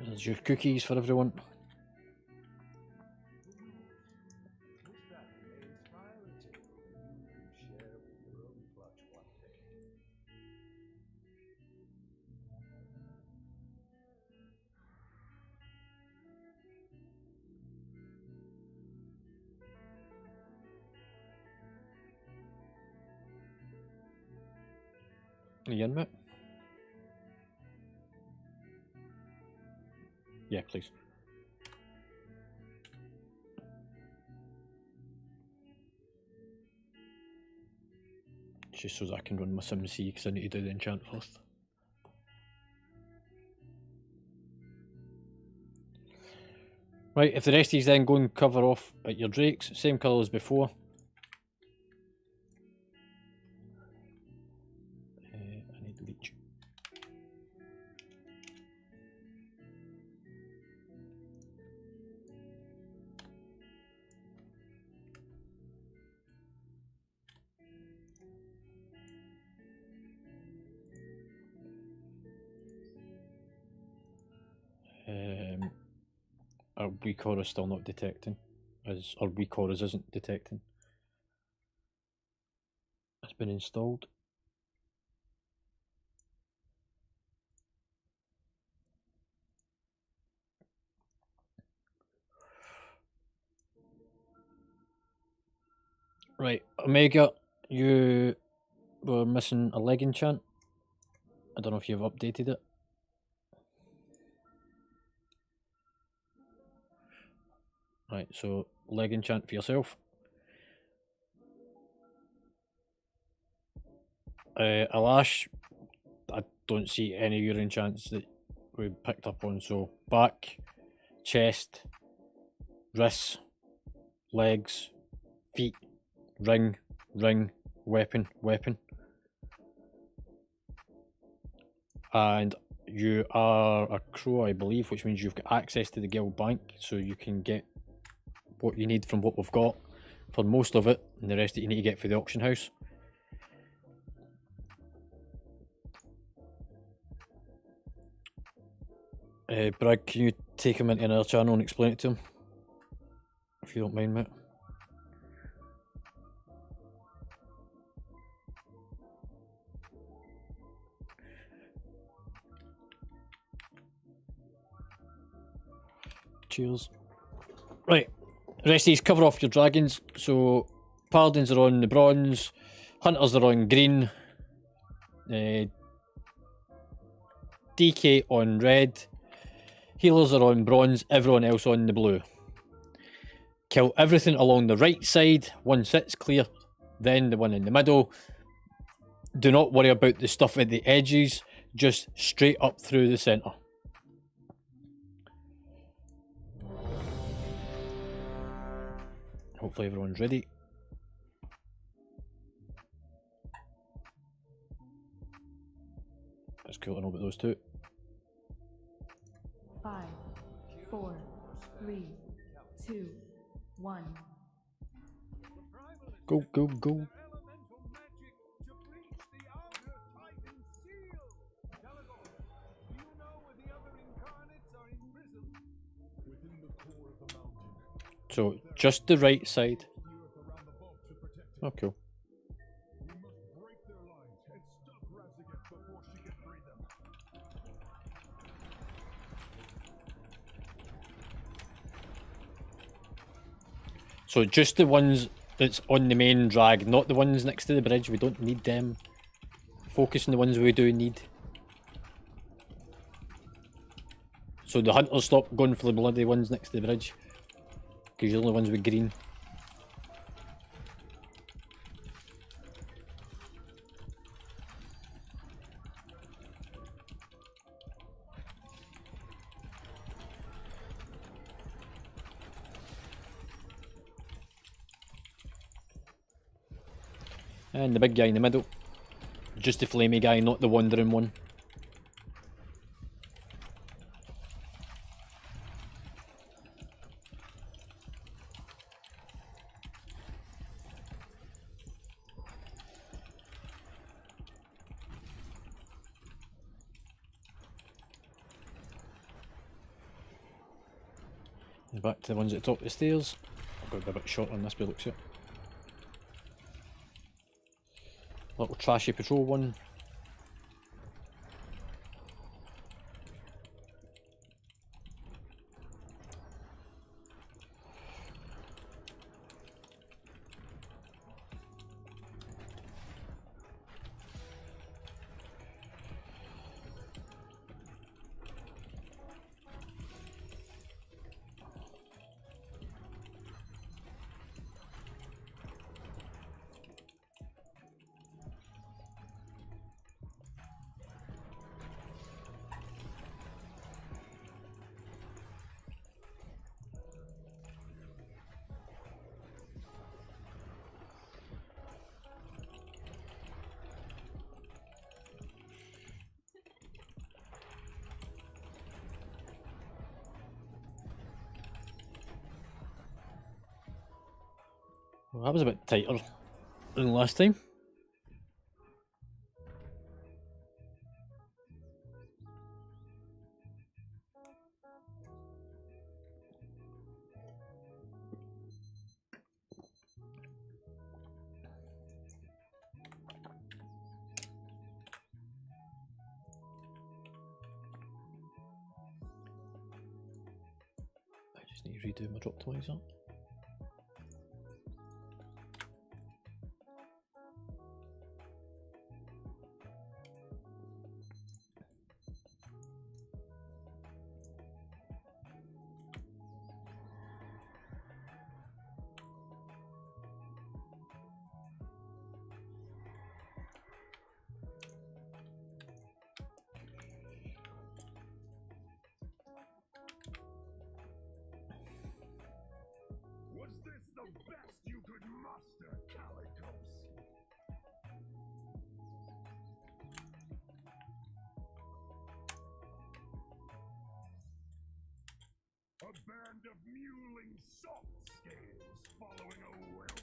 There's your cookies for everyone. Are you in, mate? Yeah, please. Just so that I can run my SimC because I need to do the enchant first. Right, if the rest of you then go and cover off at your drakes, same colour as before. I need leech. Our weak aura is still not detecting, as our weak auras isn't detecting. It's been installed. Right, Omega, you were missing a leg enchant. I don't know if you've updated it. Right, so leg enchant for yourself. Alash, I don't see any of your enchants that we picked up on. So back, chest, wrists, legs, feet, ring, weapon. And you are a crow, I believe, which means you've got access to the guild bank, so you can get what you need from what we've got for most of it, and the rest that you need to get for the auction house. Bragg, can you take him into another channel and explain it to him? If you don't mind, mate. Cheers. Right, the rest of these cover off your dragons, so Paladins are on the bronze. Hunters are on green. DK on red. Healers are on bronze. Everyone else on the blue. Kill everything along the right side once it's clear. Then the one in the middle. Do not worry about the stuff at the edges. Just straight up through the centre. Hopefully everyone's ready. It's cool to know about those two. 5, 4, 3, 2, 1. Go, go, go. Elemental magic to breach the outer Titan seal. Caligon, do you know where the other incarnates are imprisoned? Within the core of the mountain. So, just the right side. The earth around the vault to protect it. Oh, cool. We must break their lines and stop Razageth before she can free them. So, just the ones that's on the main drag, not the ones next to the bridge. We don't need them. Focus on the ones we do need. So the hunters stop going for the bloody ones next to the bridge. Because you're the only ones with green. And the big guy in the middle. Just the flamey guy, not the wandering one. And back to the ones at the top of the stairs. I've got to be a bit short on this by the looks of it. Little trashy patrol one. Well, that was a bit tighter than last time. I just need to redo my drop optimizer. Was this the best you could muster, Calicos? A band of mewling salt scales following a whelp.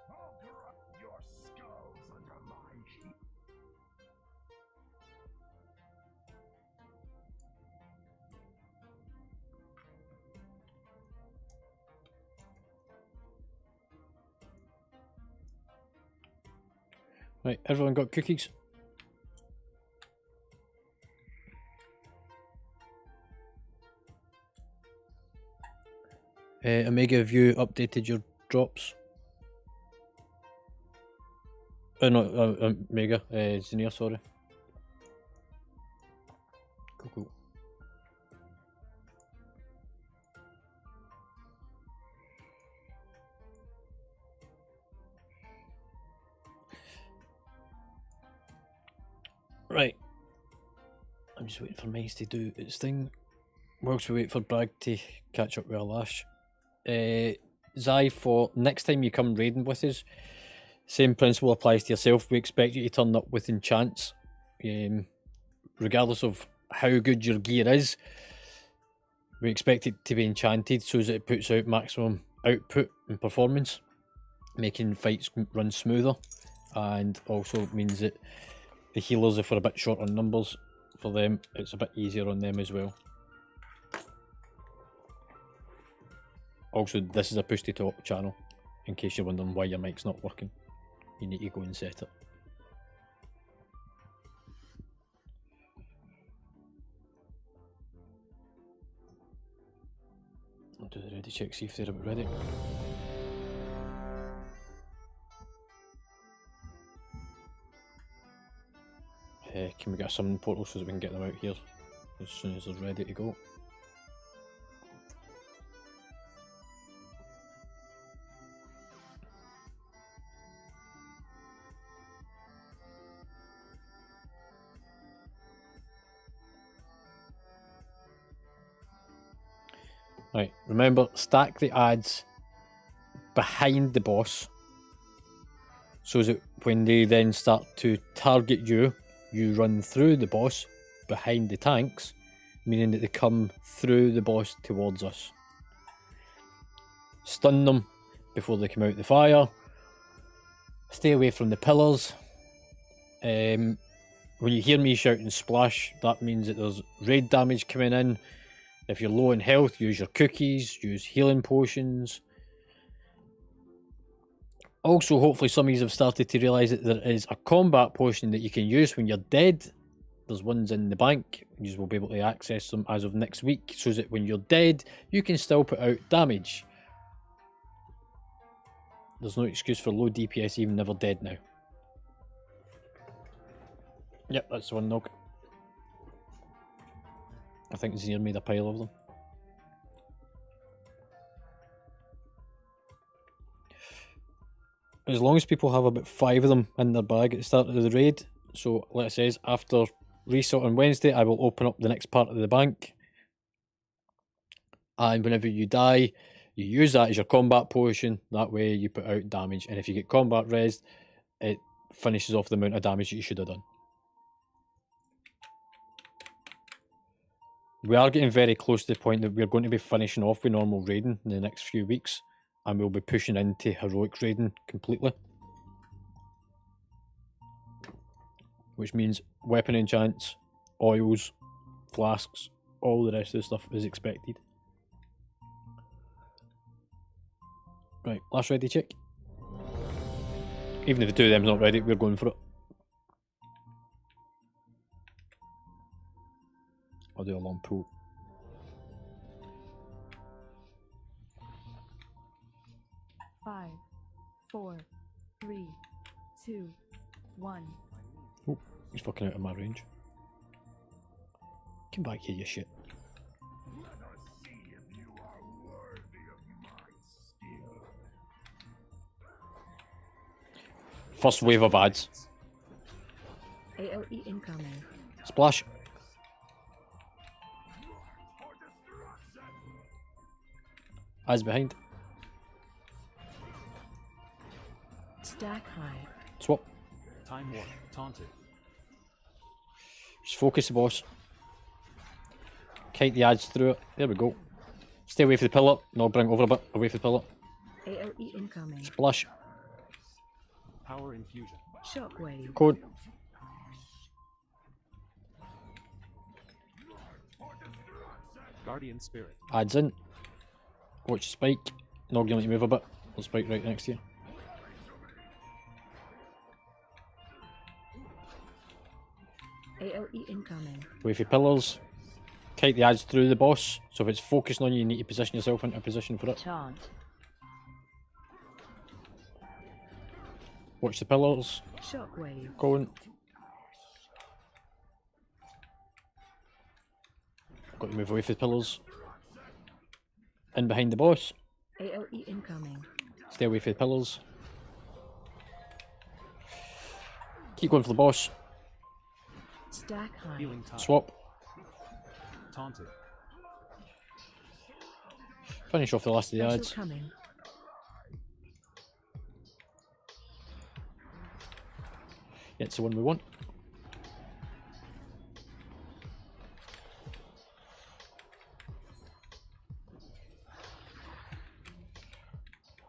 I'll corrupt your skulls under my heat. Right, everyone got cookies? Omega, have you updated your drops? No, Omega, Zinnia, sorry. Cool. Right. I'm just waiting for Mice to do its thing. Whilst we wait for Bragg to catch up with our lash. Zai, for next time you come raiding with us, same principle applies to yourself. We expect you to turn up with enchants. Regardless of how good your gear is, we expect it to be enchanted so that it puts out maximum output and performance, making fights run smoother, and also means that the healers, if we're a bit short on numbers, for them it's a bit easier on them as well. Also, this is a push to talk channel, in case you're wondering why your mic's not working. You need to go and set it. I'll do the ready check, see if they're about ready. Can we get a summon portal so that we can get them out here as soon as they're ready to go? Right, remember, stack the ads behind the boss so that when they then start to target you, you run through the boss behind the tanks, meaning that they come through the boss towards us. Stun them before they come out the fire. Stay away from the pillars. When you hear me shouting splash, that means that there's raid damage coming in. If you're low in health, use your cookies, use healing potions. Also, hopefully some of you have started to realise that there is a combat potion that you can use when you're dead. There's ones in the bank. You will be able to access them as of next week, so that when you're dead, you can still put out damage. There's no excuse for low DPS even never dead now. Yep, that's the one knock. I think Zir made a pile of them. As long as people have about 5 of them in their bag at the start of the raid, so like I says, after reset on Wednesday, I will open up the next part of the bank. And whenever you die, you use that as your combat potion. That way you put out damage. And if you get combat res, it finishes off the amount of damage that you should have done. We are getting very close to the point that we're going to be finishing off with normal raiding in the next few weeks, and we'll be pushing into heroic raiding completely. Which means weapon enchants, oils, flasks, all the rest of the stuff is expected. Right, last ready check. Even if the two of them's not ready, we're going for it. I'll do a long pull. Five, 4, 3, 2, 1. Oh, he's fucking out of my range. Come back here, you shit. Let us see if you are worthy of my skill. First wave of ads. AOE incoming. Splash. Ads behind. Stack high. Swap. Time warp. Taunted. Just focus the boss. Kite the ads through it. There we go. Stay away from the pillar. No, bring it over a bit. Away from the pillar. AOE incoming. Splash. Power infusion. Shockwave. Code. Guardian spirit. Ads in. Watch the spike. Nog, you need to move a bit. There's a spike right next to you. AOE incoming. Away from pillars. Kite the ads through the boss, so if it's focusing on you, you need to position yourself into a position for it. Taunt. Watch the pillars. Shockwave. Going. Got to move away from the pillars. In behind the boss. AOE incoming. Stay away from the pillars. Keep going for the boss. Stack high. Healing tide. Swap. Taunted. Finish off the last of the Special ads. coming. Yeah, it's the one we want.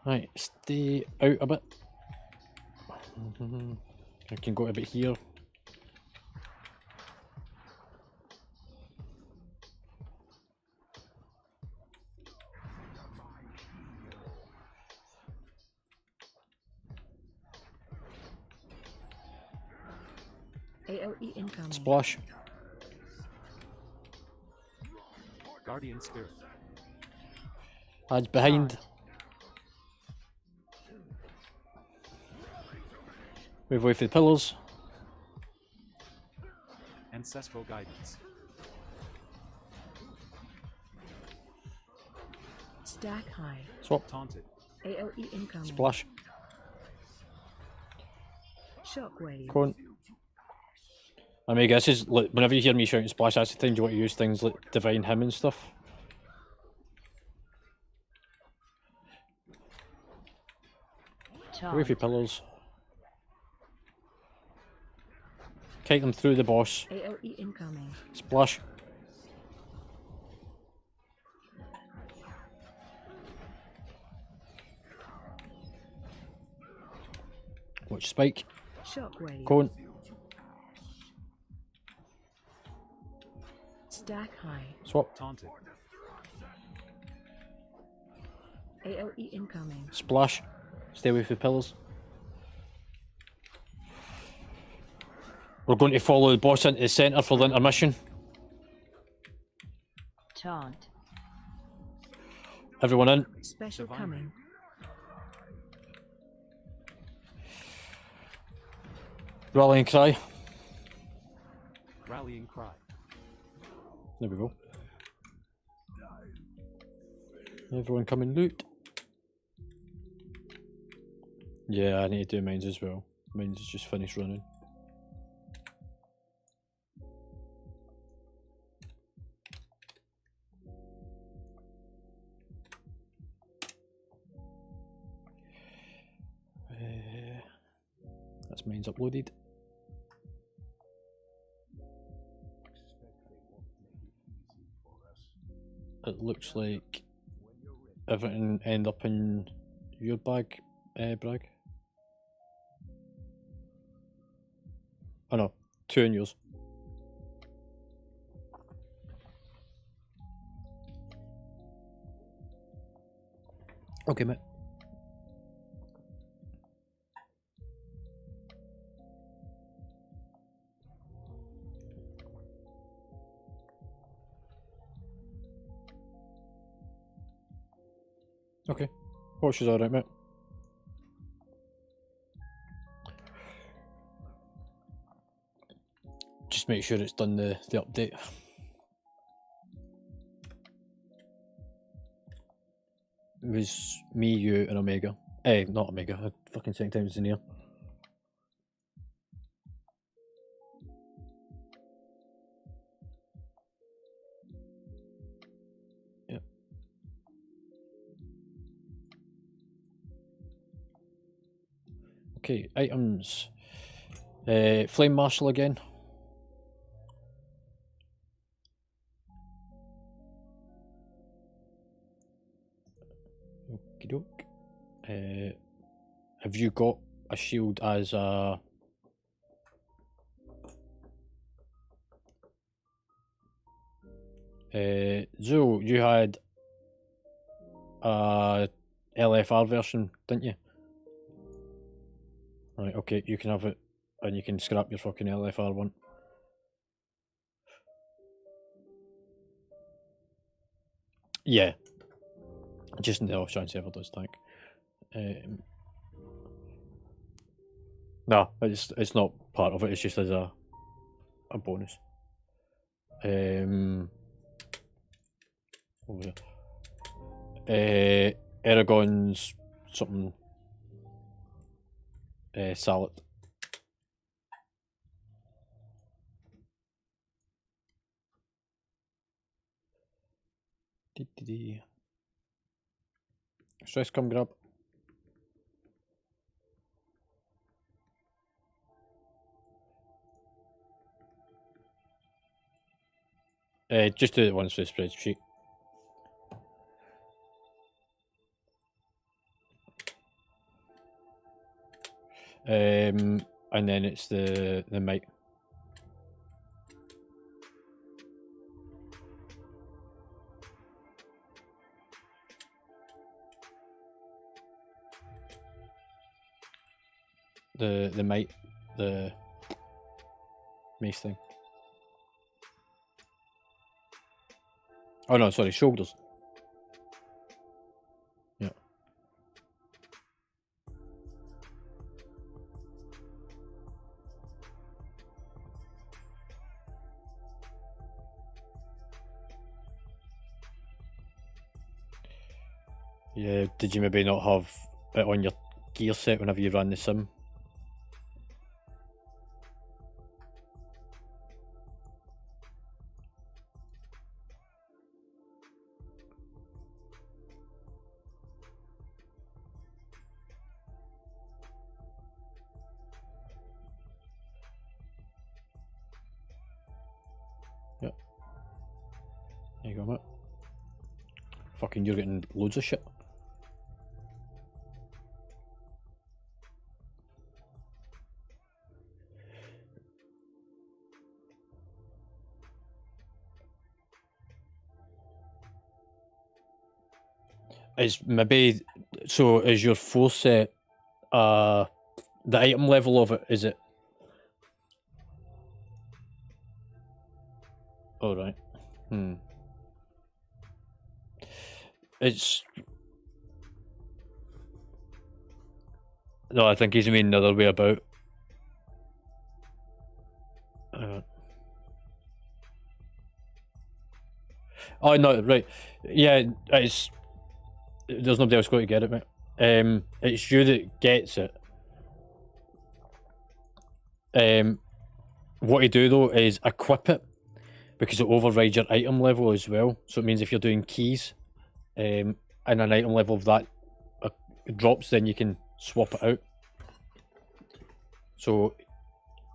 Right, stay out a bit. I can go a bit here. AOE incoming. Splash. Guardian Spirit. Ads behind. Move away from the pillars. Ancestral Guidance. Stack high. Swap. Taunted. AOE incoming. Splash. Shockwave. Cone. Omega, this is like, whenever you hear me shouting splash, that's the time you want to use things like Divine Hymn and stuff. Away from your pillars. Kite them through the boss. AOE incoming. Splash. Watch spike. Shockwave. Cone. Stack high. Swap. Taunted. AOE incoming. Splash. Stay away from the pillars. We're going to follow the boss into the centre for the intermission. Taunt. Everyone in. Special Divine coming. Rallying cry. Rallying Cry. There we go. Everyone come and loot. Yeah, I need to do mines as well. Mines is just finished running. That's mines uploaded. It looks like everything end up in your bag, Bragg. Oh no, 2 in yours. Okay, mate. Okay, watch is alright, mate. Just make sure it's done the update. It was me, you, and Omega. Not Omega. I fucking second time it's in here. Yep. Okay, items. Flame Marshal again. Okie doke. Have you got a shield as a... Zoo, you had a LFR version, didn't you? Right, okay, you can have it, and you can scrap your fucking LFR one. Yeah. Just in the off chance he ever does tank. No, it's not part of it. It's just as a bonus. Over here. Aragon's something. Salad. Stress, come grab. Just do it once for the spreadsheet. And then it's the might. The might, the mace thing. Oh no, sorry, shoulders. Yeah. Yeah, did you maybe not have it on your gear set whenever you ran the sim? Yep. There you go, mate. Fucking, you're getting loads of shit. Is maybe so? Is your force set? The item level of it, is it? All right. It's no. I think he's meaning the other way about. Oh no! Right. Yeah. It's. There's nobody else going to get it, mate. It's you that gets it. What you do though is equip it, because it overrides your item level as well. So it means if you're doing keys, and an item level of that drops, then you can swap it out. So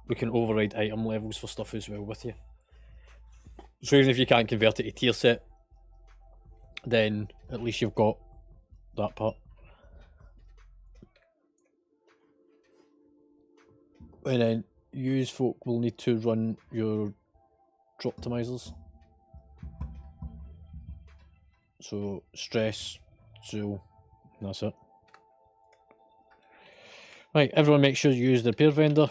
we can override item levels for stuff as well with you. So even if you can't convert it to tier set, then at least you've got that part. And then use folk will need to run your drop optimizers. So stress, Zool, and that's it. Right, everyone make sure you use the repair vendor.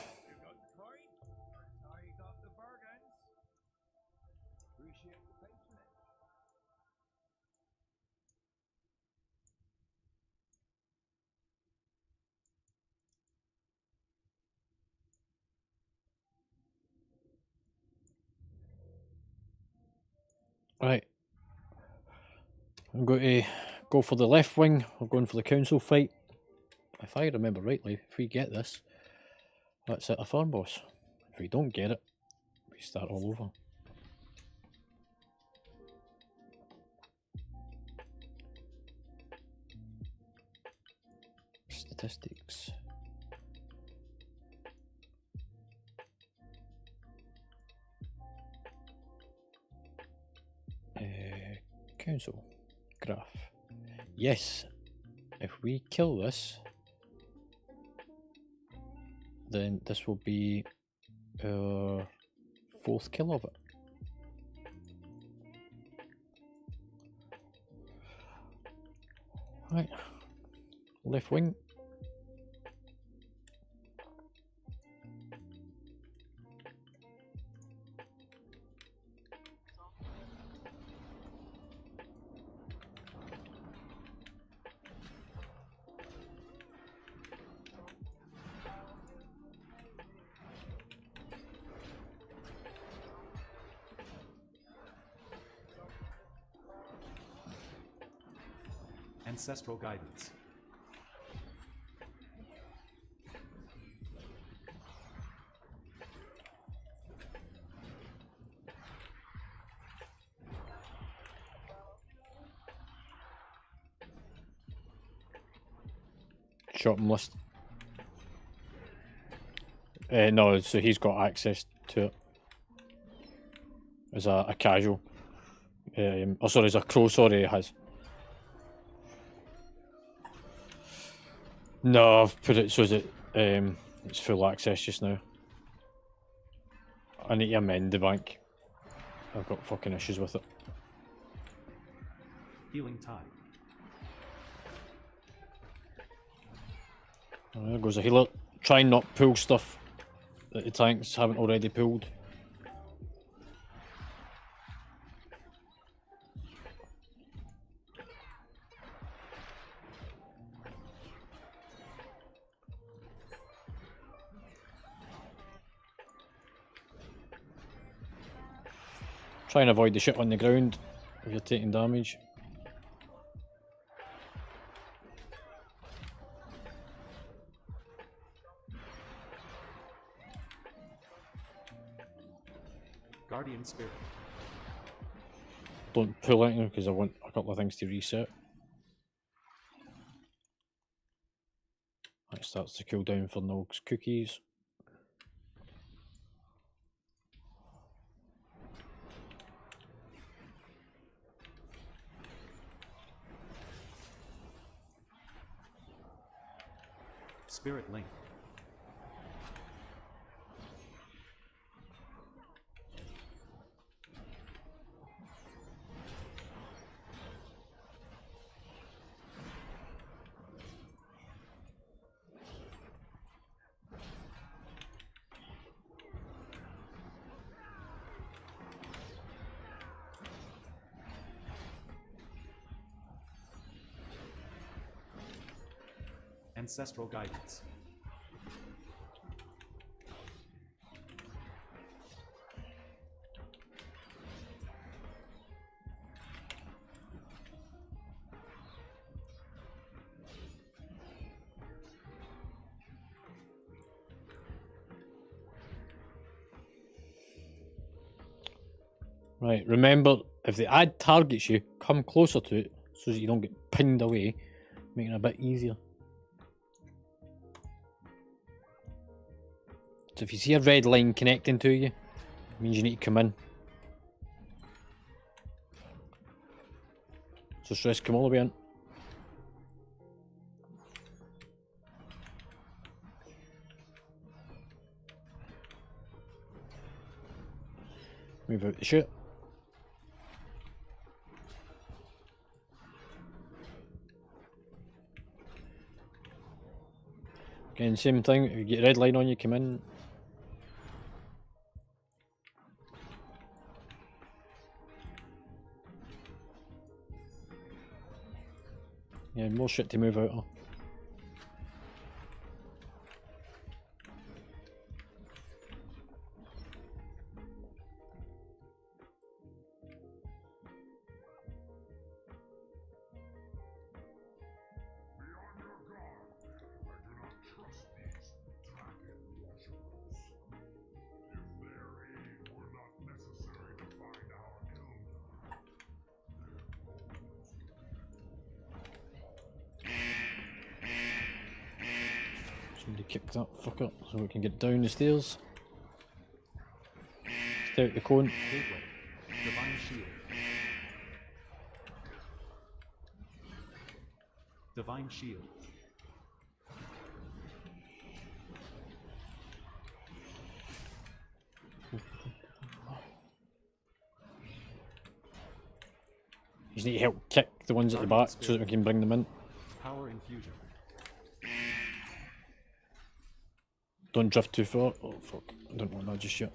Right, I'm going to go for the left wing. We're going for the council fight. If I remember rightly, if we get this, that's it, a farm boss. If we don't get it, we start all over. Statistics. Council graph. Yes, if we kill this, then this will be our 4th kill of it. Right, left wing. Ancestral guidance. Shopping list. No, so he's got access to it as a casual. Oh, sorry, as a crow. Sorry, it has. No, I've put it so that it's full access just now. I need to amend the bank. I've got fucking issues with it. Healing tide. Oh, there goes a healer. Try and not pull stuff that the tanks haven't already pulled. Try and avoid the shit on the ground if you're taking damage. Guardian spirit. Don't pull anything because I want a couple of things to reset. That starts to cool down for Nog's cookies. Spirit link. Ancestral guidance. Right, remember, if the ad targets you, come closer to it so that you don't get pinned away, making it a bit easier. So if you see a red line connecting to you, it means you need to come in. So stress, come all the way in. Move out the shit. Again, same thing, if you get a red line on you, come in. Yeah, more shit to move out of. Somebody kick that fucker so we can get down the stairs. Stay out the cone. Gateway. Divine shield. Divine shield. You just need to help kick the ones at the back so that we can bring them in. Power infusion. Don't drift too far. Oh fuck, I don't want that just yet.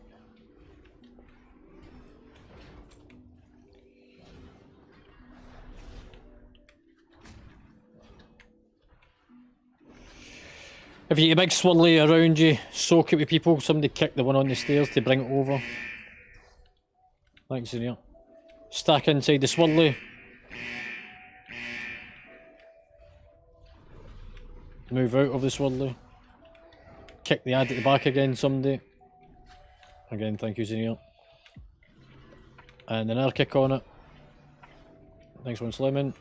If you get a big swirly around you, soak it with people. Somebody kick the one on the stairs to bring it over. Thanks, Ian. Stack inside the swirly. Move out of the swirly. Kick the ad at the back again, somebody. Again, thank you, Zenil. And another kick on it. Next one, slamming.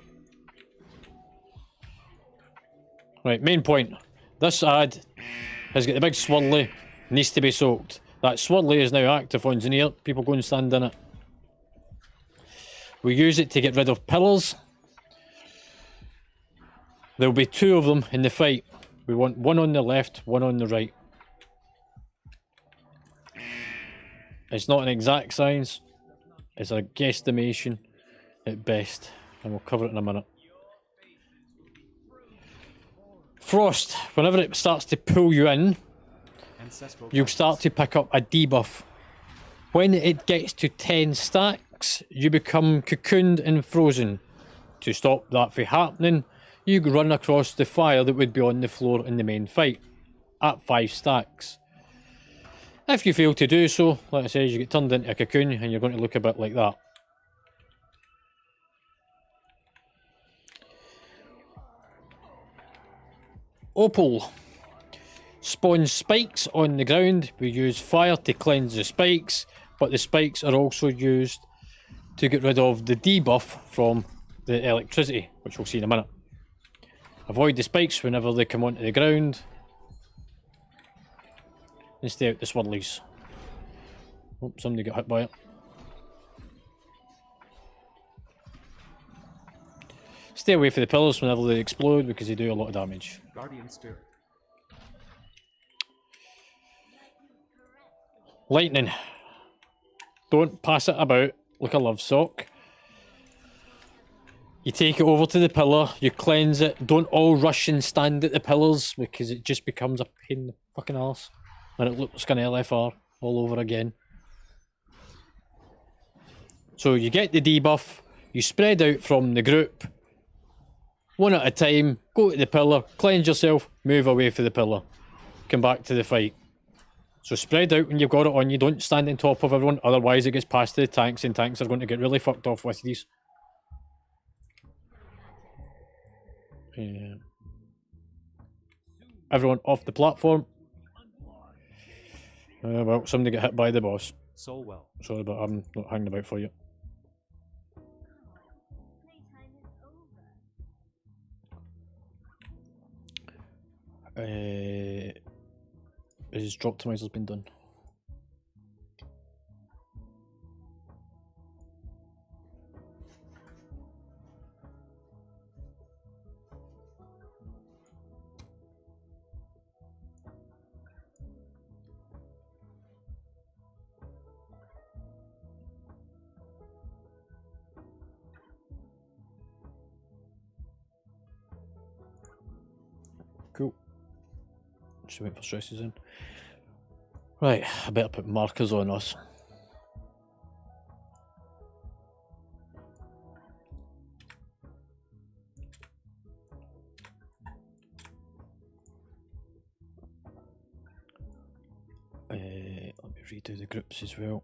Right, main point. This ad has got the big swirly, needs to be soaked. That swirly is now active on Zenir. People go and stand in it. We use it to get rid of pillars. There'll be 2 of them in the fight. We want one on the left, one on the right. It's not an exact science. It's a guesstimation at best. And we'll cover it in a minute. Frost. Whenever it starts to pull you in, you'll start to pick up a debuff. When it gets to 10 stacks, you become cocooned and frozen. To stop that from happening, you run across the fire that would be on the floor in the main fight at 5 stacks. If you fail to do so, like I said, you get turned into a cocoon and you're going to look a bit like that. Opal. Spawns spikes on the ground. We use fire to cleanse the spikes, but the spikes are also used to get rid of the debuff from the electricity, which we'll see in a minute. Avoid the spikes whenever they come onto the ground. And stay out the swirlies. Oh, somebody got hit by it. Stay away from the pillars whenever they explode because they do a lot of damage. Guardian Spirit. Lightning. Don't pass it about like a love sock. You take it over to the pillar, you cleanse it. Don't all rush and stand at the pillars because it just becomes a pain in the fucking arse. And it looks like an LFR all over again. So you get the debuff, you spread out from the group, one at a time, go to the pillar, cleanse yourself, move away from the pillar. Come back to the fight. So spread out when you've got it on you, don't stand on top of everyone, otherwise it gets past the tanks and tanks are going to get really fucked off with these. Yeah. Everyone off the platform. Well, somebody got hit by the boss. Soul Well. Sorry, but I'm not hanging about for you. His drop optimizer's been done. Cool. Just wait for stresses in. Right, I better put markers on us. Let me redo the groups as well.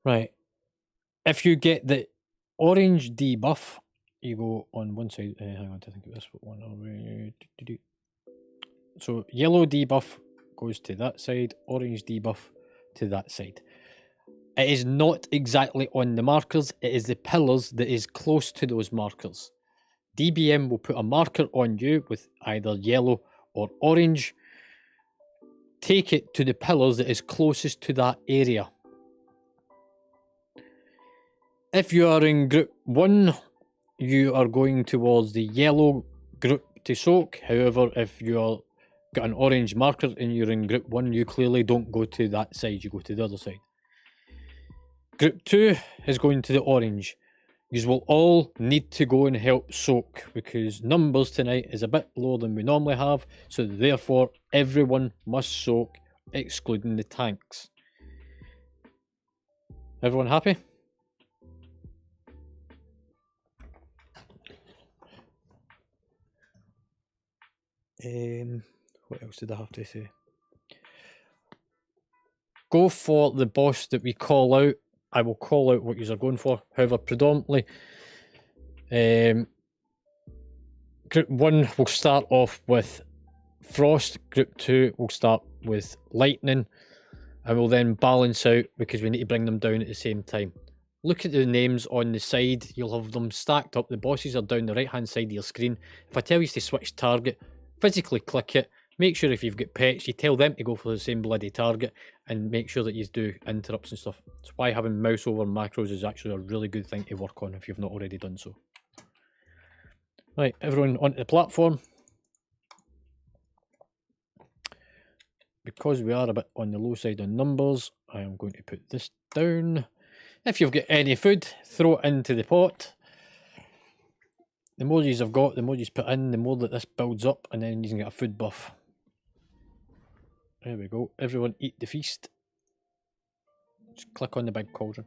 Right. If you get the orange debuff, you go on one side. Hang on to think of this one. So yellow debuff goes to that side, orange debuff to that side. It is not exactly on the markers, it is the pillars that is close to those markers. DBM will put a marker on you with either yellow or orange. Take it to the pillars that is closest to that area. If you are in group 1, you are going towards the yellow group to soak. However, if you're got an orange marker and you're in group 1, you clearly don't go to that side, you go to the other side. Group 2 is going to the orange. You will all need to go and help soak because numbers tonight is a bit lower than we normally have, so therefore everyone must soak, excluding the tanks. Everyone happy? What else did I have to say? Go for the boss that we call out. I will call out what you are going for. However, predominantly, Group 1 will start off with Frost. Group 2 will start with Lightning. And we'll then balance out because we need to bring them down at the same time. Look at the names on the side. You'll have them stacked up. The bosses are down the right-hand side of your screen. If I tell you to switch target, physically click it. Make sure if you've got pets, you tell them to go for the same bloody target and make sure that you do interrupts and stuff. That's why having mouse over macros is actually a really good thing to work on if you've not already done so. Right, everyone onto the platform. Because we are a bit on the low side on numbers, I am going to put this down. If you've got any food, throw it into the pot. The more yous have got, the more yous put in, the more that this builds up, and then you can get a food buff. There we go. Everyone eat the feast. Just click on the big cauldron.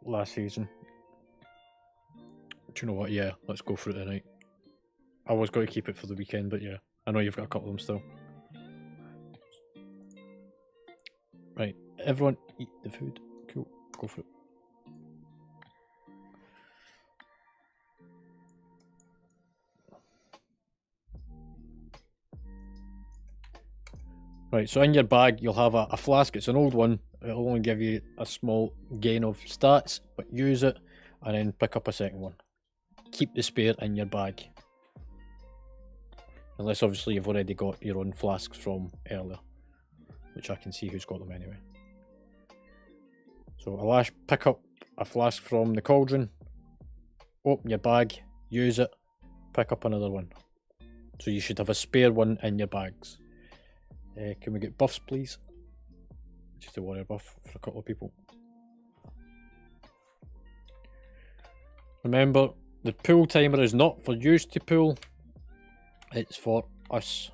Last season. Do you know what? Yeah, let's go for it tonight. I was going to keep it for the weekend, but yeah. I know you've got a couple of them still. Right, everyone eat the food. Cool, go for it. Right, so in your bag you'll have a flask. It's an old one. It'll only give you a small gain of stats, but use it and then pick up a second one. Keep the spare in your bag. Unless obviously you've already got your own flasks from earlier, which I can see who's got them anyway. So Alash, pick up a flask from the cauldron, open your bag, use it, pick up another one. So you should have a spare one in your bags. Can we get buffs please? Just a warrior buff for a couple of people. Remember, the pool timer is not for you to pull. It's for us.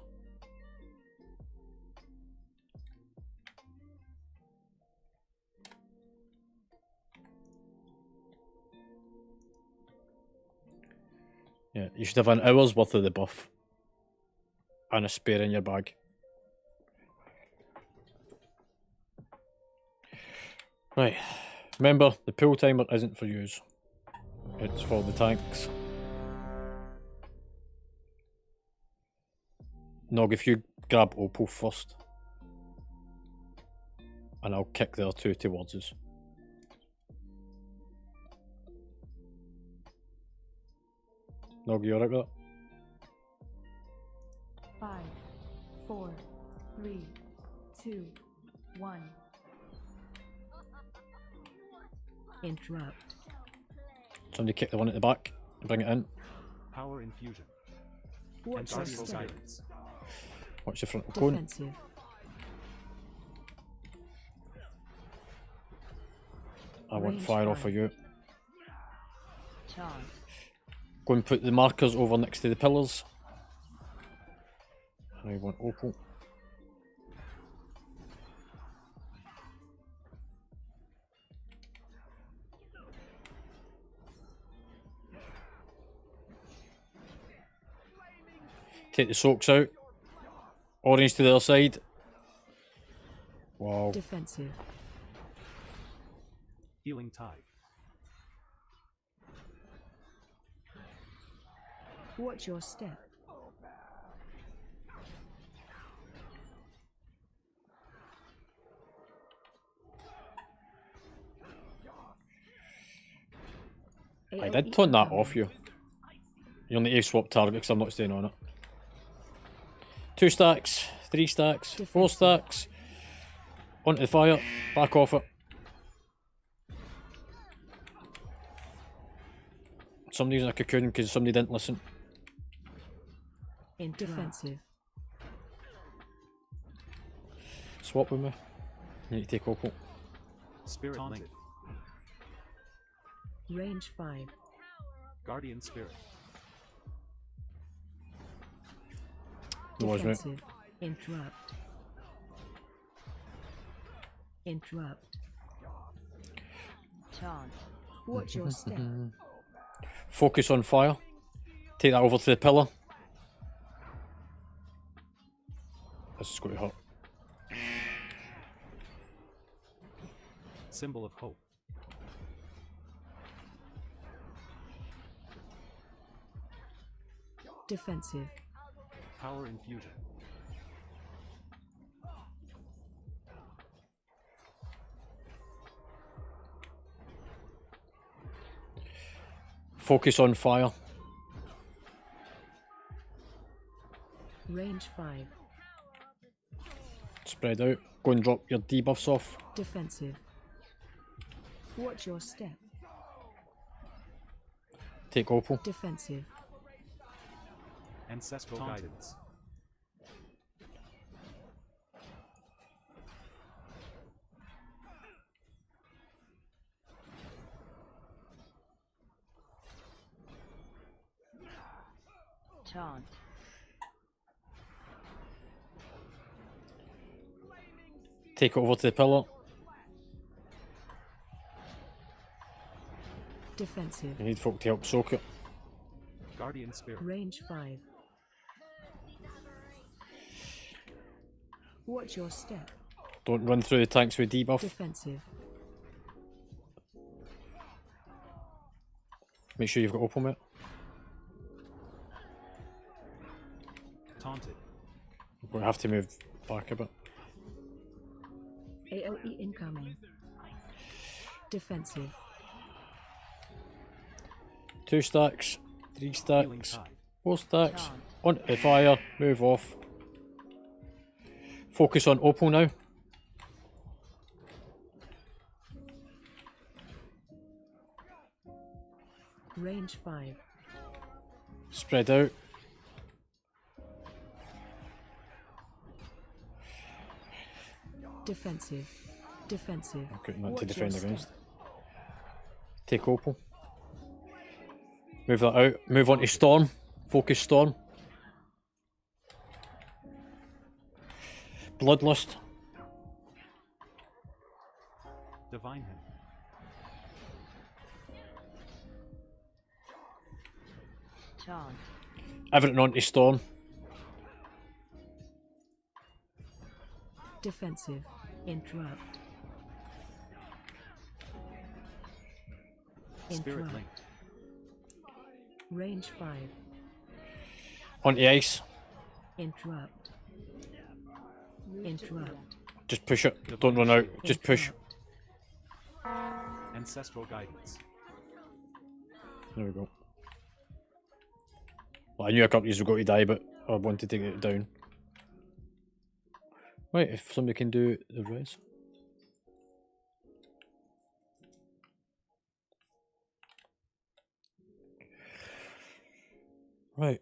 Yeah, you should have an hour's worth of the buff. And a spare in your bag. Right. Remember, the pool timer isn't for use. It's for the tanks. Nog, if you grab Opal first. And I'll kick the other two towards us. Nog, you alright with that? 5, 4, 3, 2, 1. Interrupt. Somebody kick the one at the back and bring it in. Power infusion. Watch your Environmental step. guidance. Watch the front cone. Defensive. I want Range fire off fire. of you. Charge. Go and put the markers over next to the pillars. I want Opal. Take the soaks out. Orange to the other side. Wow. Defensive. Healing tide. Watch your step. I did turn that off you. You'll need to swap target because I'm not staying on it. 2 stacks, 3 stacks, 4 stacks. Onto the fire, back off it. Somebody's in a cocoon because somebody didn't listen. Defensive. Swap with me. You need to take Opal. Spirit Taunted. Link. Range 5. Guardian Spirit. No worries, mate. Defensive. Interrupt. Interrupt. Taunt. Watch your step. Focus on fire. Take that over to the pillar. This is going to hurt. Symbol of hope. Defensive. Power infusion. Focus on fire. Range 5. Spread out. Go and drop your debuffs off. Defensive. Watch your step. Take Opal. Defensive. Ancestral Taunted. guidance. Taunt. Take it over to the pillar. Defensive. You need folk to help soak it. Guardian Spirit. Range 5. Watch your step. Don't run through the tanks with debuff. Defensive. Make sure you've got Opal, mate. Taunted. We're going to have to move back a bit. AOE incoming. Defensive. 2 stacks. 3 Healing stacks. tide. 4 stacks. On to fire. Move off. Focus on Opal now. Range 5. Spread out. Defensive. Defensive. I've got nothing to Watch defend your against. step. Take Opal. Move that out. Move on to Storm. Focus Storm. Bloodlust. Divine him. Taunt. Everything on to Storm. Defensive. Interrupt. Spirit Interrupt. linked. Range 5. On to Ice. Interrupt. Interrupt. Just push it. Don't run out. Just push. Interrupt. Ancestral guidance. There we go. Well, I knew a couple of these were going to die, but I wanted to get it down. Right, if somebody can do the res. Right.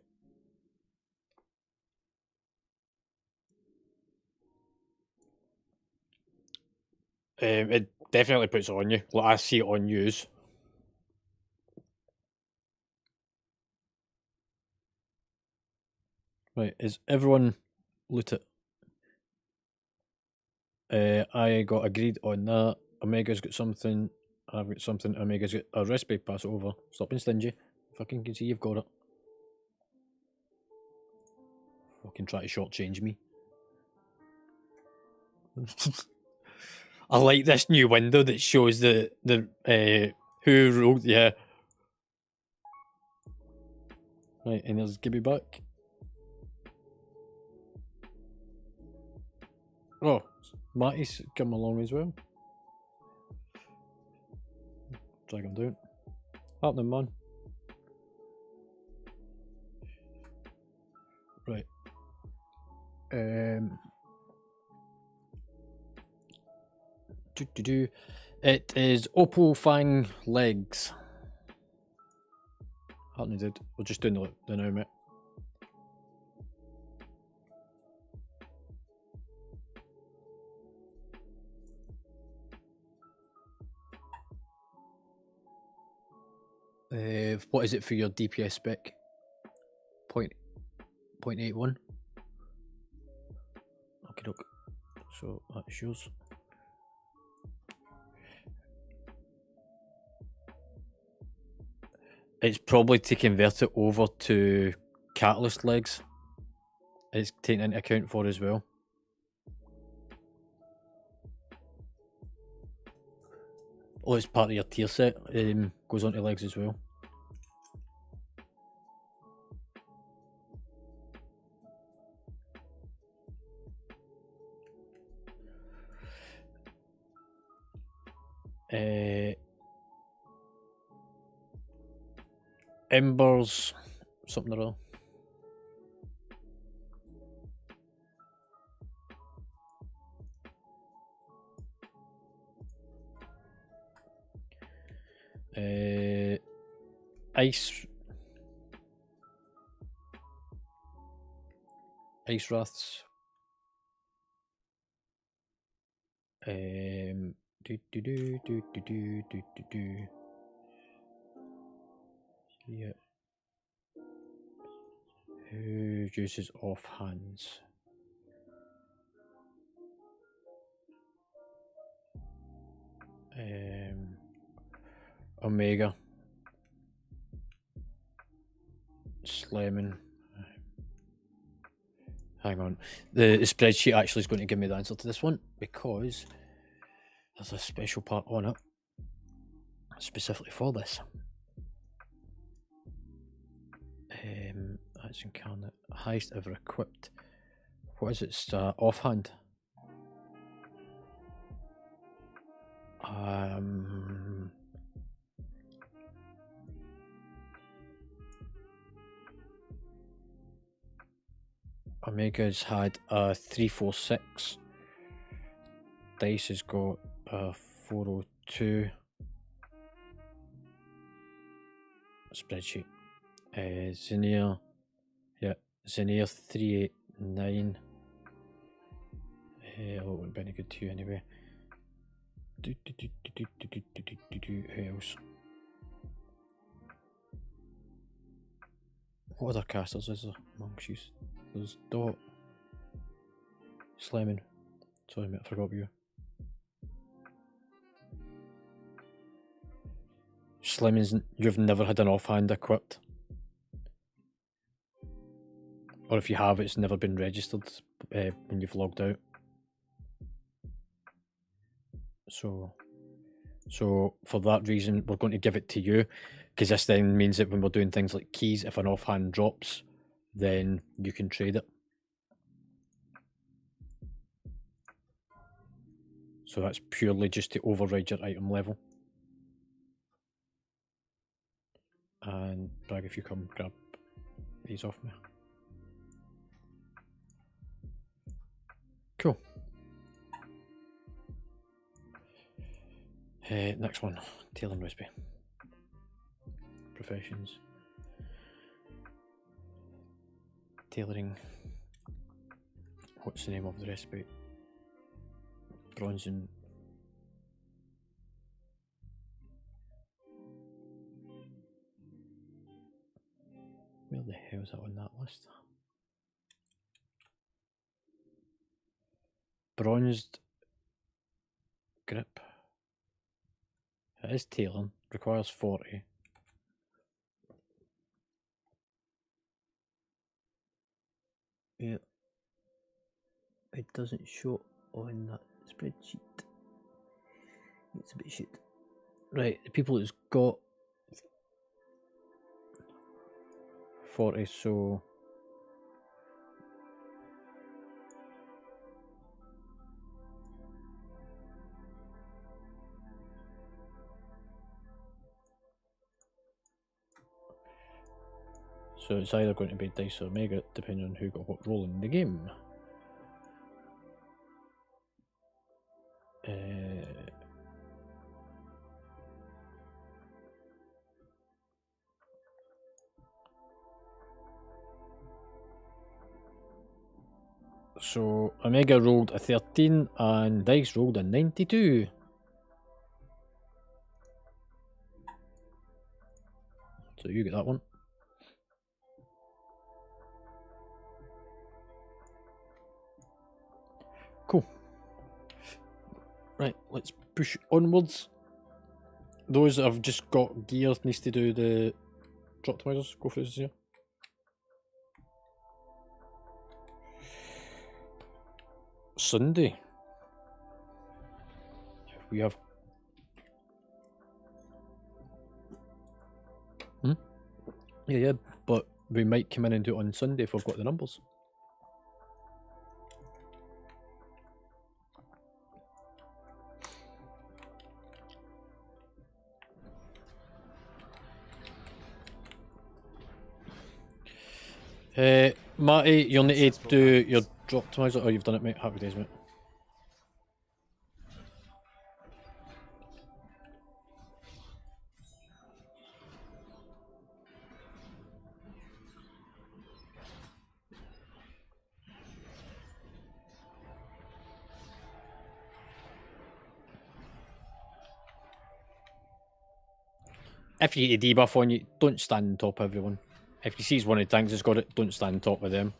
It definitely puts it on you. Like I see it on yous. Right, is everyone looted? I got agreed on that. Omega's got something. I've got something. Omega's got a recipe. Pass it over. Stop being stingy. Fucking can see you've got it. Fucking try to shortchange me. I like this new window that shows the who wrote, yeah. Right, and there's Gibby back. Oh, Matty's come along as well. Drag him down. Happening, man. Right. It is Opal Fang legs. Partner dude. We're just doing the now, mate. What is it for your DPS spec? 0.81. Okay, doke. So that's yours. It's probably to convert it over to catalyst legs. It's taken into account for as well. Oh, it's part of your tier set. Goes onto legs as well. Embers, something or other. Ice Wraths. Yeah. Who uses offhands? Omega. Slamming. Hang on. The spreadsheet actually is going to give me the answer to this one because there's a special part on it specifically for this. That's incarnate. Highest ever equipped. What is it? It's offhand. Omega's had a 346. Dice has got a 402. Spreadsheet. Xenia. Yeah, Xenia 389. It wouldn't be any good to you anyway. Who else? What other casters is there amongst you? There's Dot. Slamming. Sorry mate, I forgot you. Slamming's, you've never had an offhand equipped. Or if you have, it's never been registered when you've logged out. So for that reason, we're going to give it to you, because this then means that when we're doing things like keys, if an offhand drops, then you can trade it. So that's purely just to override your item level. And Bragg, if you come grab these off me. Cool. Next one, Tail and Risby. Professions. Tailoring. What's the name of the recipe? Bronze and... Where the hell is that on that list? Bronzed grip. It is tailoring. Requires 40. Yeah. It doesn't show on that spreadsheet. It's a bit shit. Right, the people that's got 40, so it's either going to be Dice or Omega, depending on who got what role in the game. So Omega rolled a 13 and Dice rolled a 92. So you get that one. Cool. Right, let's push onwards. Those that have just got gear needs to do the drop tomatoes. Go for this here. Sunday. We have. Yeah, but we might come in and do it on Sunday if we've got the numbers. Matty, you'll need to do your drop tomatoes. Oh, you've done it, mate. Happy days, mate. If you get a debuff on you, don't stand on top of everyone. If you see one of the tanks that's got it, don't stand on top of them.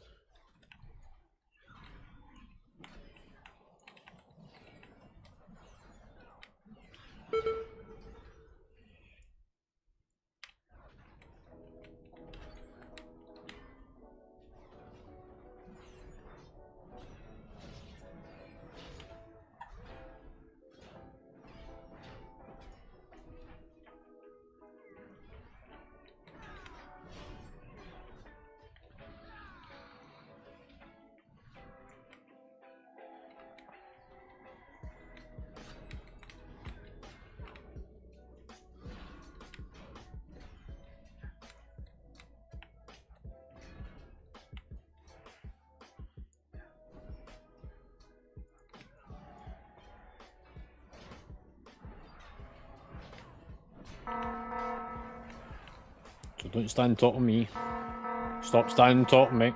So don't stand on top of me. Stop standing on top of me.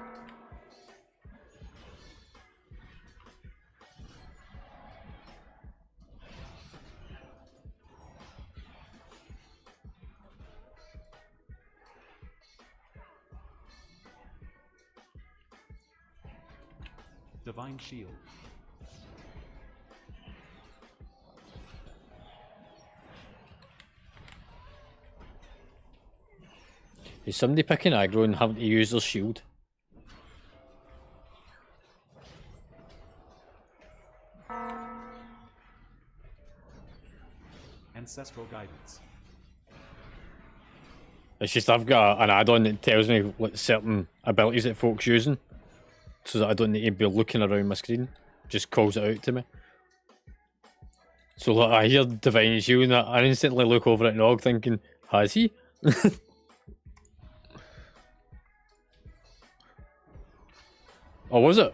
Divine Shield. Is somebody picking aggro and having to use their shield? Ancestral Guidance. It's just I've got an add-on that tells me what certain abilities that folks using, so that I don't need to be looking around my screen. Just calls it out to me. So like, I hear Divine Shield and I instantly look over at Nog thinking, has he? Or was it?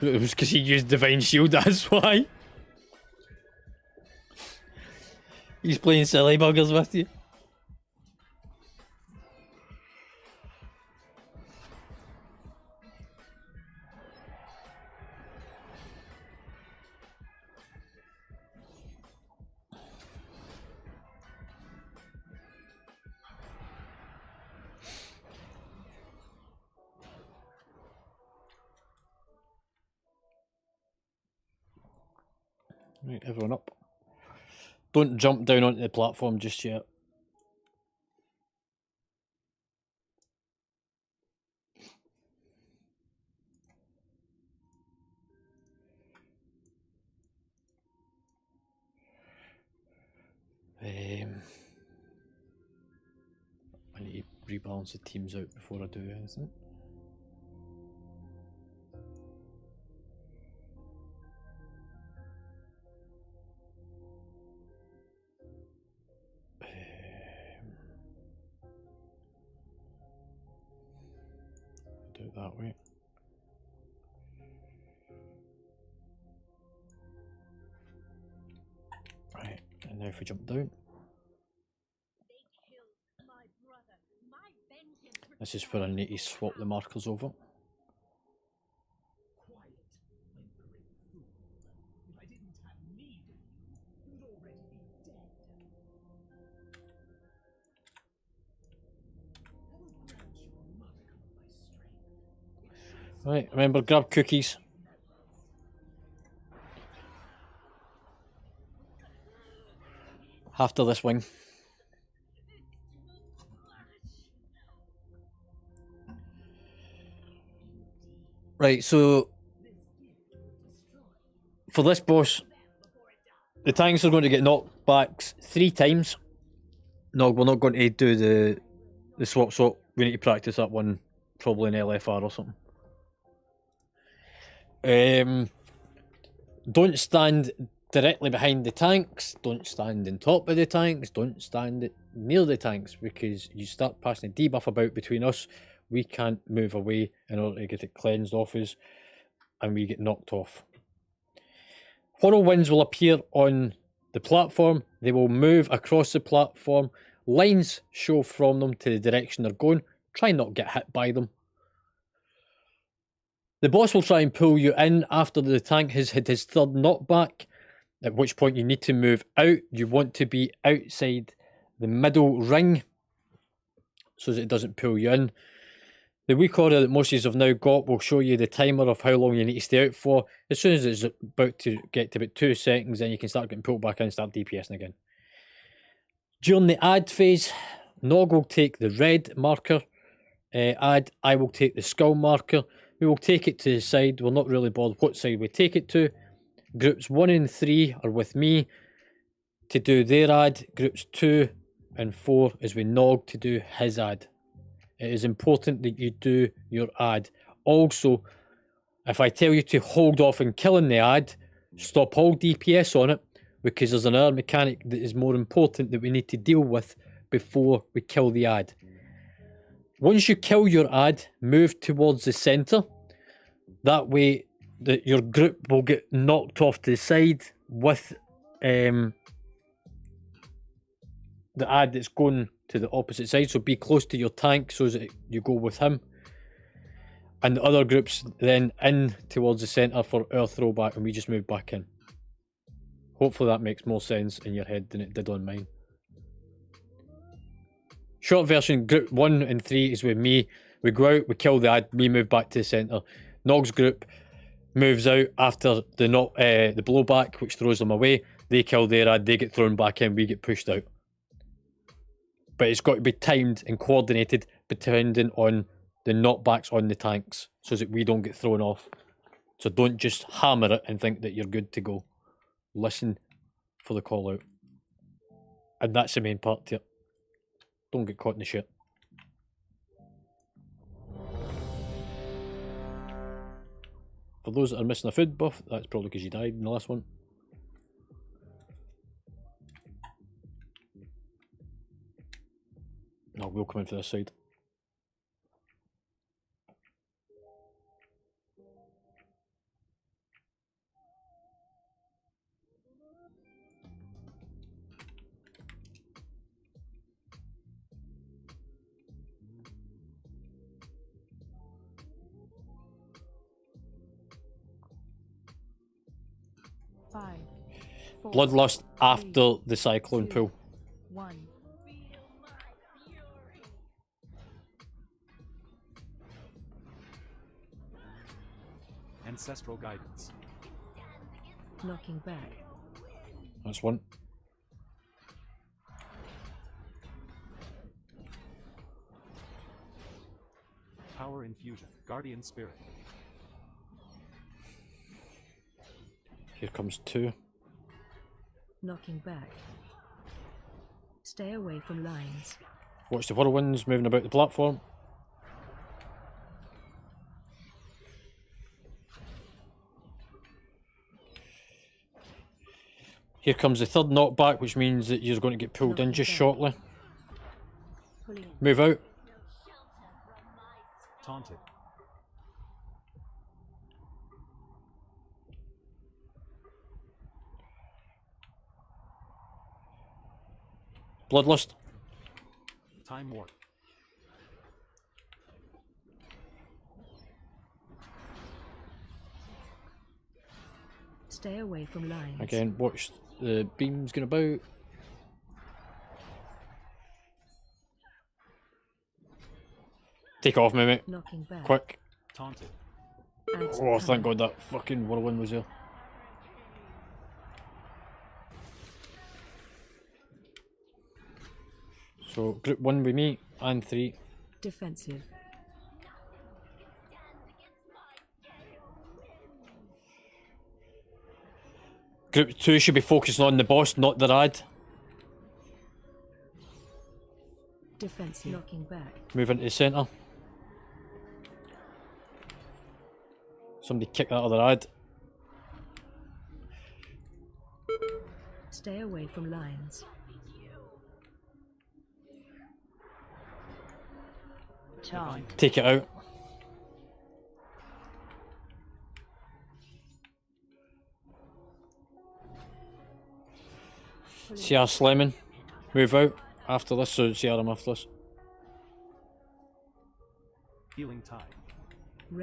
It was because he used Divine Shield, that's why. He's playing silly buggers with you. Right, everyone up. Don't jump down onto the platform just yet. I need to rebalance the teams out before I do anything. Do it that way. Right, and now if we jump down. This is where I need to swap the markers over. Right, remember, grab cookies. After this wing. Right, so for this boss, the tanks are going to get knocked back 3 times. No, we're not going to do the swap. We need to practice that one probably in LFR or something. Don't stand directly behind the tanks. Don't stand on top of the tanks. Don't stand near the tanks, because you start passing a debuff about between us. We can't move away in order to get it cleansed off us, and we get knocked off. Whirlwinds will appear on the platform. They will move across the platform. Lines show from them to the direction they're going. Try not get hit by them. The boss will try and pull you in after the tank has hit his 3rd knockback, at which point you need to move out. You want to be outside the middle ring so that it doesn't pull you in. The weak order that most of you have now got will show you the timer of how long you need to stay out for. As soon as it's about to get to about 2 seconds, then you can start getting pulled back in and start DPSing again. During the add phase, Nog will take the red marker add. I will take the skull marker. We will take it to the side. We're not really bothered what side we take it to. Groups 1 and 3 are with me to do their add. Groups 2 and 4 is with Nog to do his add. It is important that you do your add. Also, if I tell you to hold off and killing the add, stop all DPS on it, because there's another mechanic that is more important that we need to deal with before we kill the add. Once you kill your add, move towards the centre. That way, your group will get knocked off to the side with the add that's going to the opposite side. So be close to your tank so that you go with him. And the other groups then in towards the centre for our throwback, and we just move back in. Hopefully that makes more sense in your head than it did on mine. Short version, group 1 and 3 is with me. We go out, we kill the ad, we move back to the centre. Nog's group moves out after the blowback, which throws them away. They kill their ad, they get thrown back in, we get pushed out. But it's got to be timed and coordinated depending on the knockbacks on the tanks, so that we don't get thrown off. So don't just hammer it and think that you're good to go. Listen for the call out. And that's the main part to it. Don't get caught in the shit. For those that are missing a food buff, that's probably because you died in the last one. No, we'll come in for this side. Five, four, Bloodlust after three, the cyclone 2, pool. 1. Ancestral guidance. Knocking back. That's one. Power infusion. Guardian spirit. Here comes 2. Knocking back. Stay away from lines. Watch the whirlwinds moving about the platform. Here comes the 3rd knockback, which means that you're going to get pulled in just shortly. Move out. Taunted. Bloodlust. Time warp. Stay away from lines. Again, watch the beams going about. Take off, me, mate. Knocking back. Quick. Taunted. Adds Oh, thank cover. God that fucking whirlwind was there. So, group 1 with me, and 3. Defensive. Group 2 should be focusing on the boss, not the rad. Defensive. Knocking back. Move into the centre. Somebody kick that other rad. Stay away from lines. Charm. Take it out. CR slamming. Move out after this, so CR after this. Healing tide.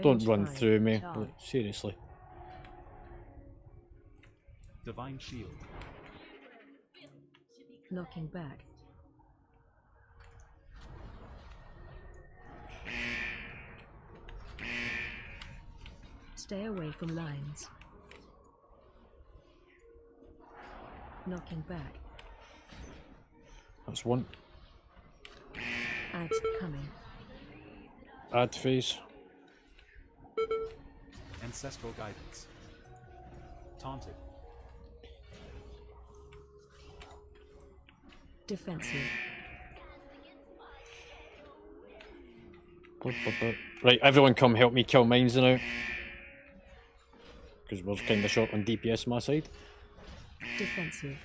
Don't Range run 5. through me, Charge. like, seriously. Divine shield. Knocking back. Stay away from lines. Knocking back. That's one. Adds coming. Add phase. Ancestral guidance. Taunted. Defensive. Right, everyone come help me kill mines now. Because we're kind of short on DPS on my side. Defensive.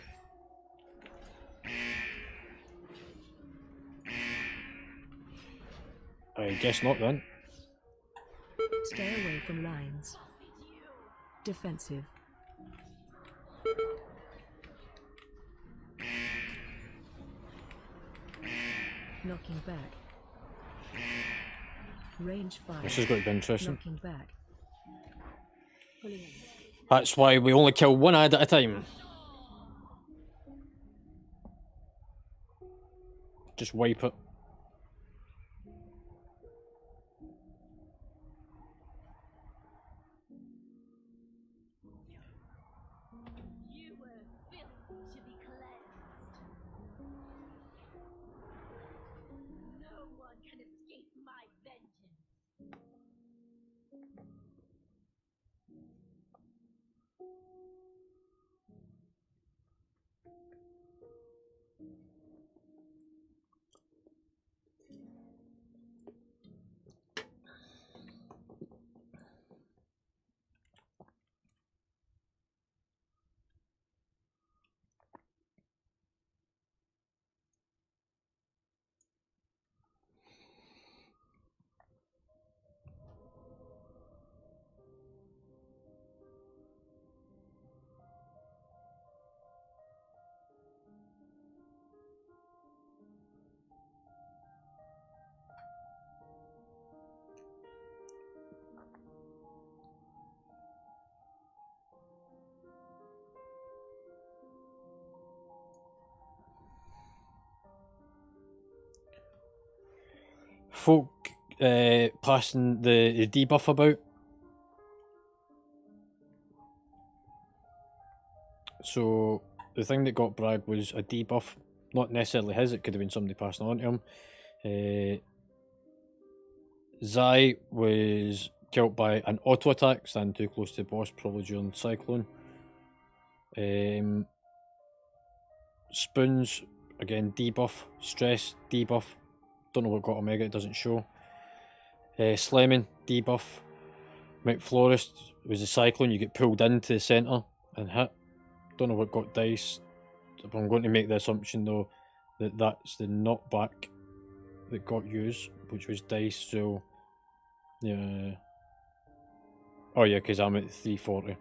I guess not then. Stay away from lines. Defensive. Knocking back. Range 5. This is going to be interesting. Knocking back. Pulling in. That's why we only kill one ad at a time. Just wipe it. You were built to be cleansed. No one can escape my vengeance. Folk passing the debuff about. So the thing that got Bragg was a debuff, not necessarily his, it could have been somebody passing on to him. Zai was killed by an auto attack, standing too close to the boss, probably during Cyclone. Spoons, again, debuff. Stress, debuff. Don't know what got Omega, it doesn't show. Slamming, debuff. Mount Florist was a Cyclone, you get pulled into the centre and hit. Don't know what got Dice. I'm going to make the assumption though that that's the knockback that got used, which was Dice, so yeah. Oh yeah, because I'm at 340.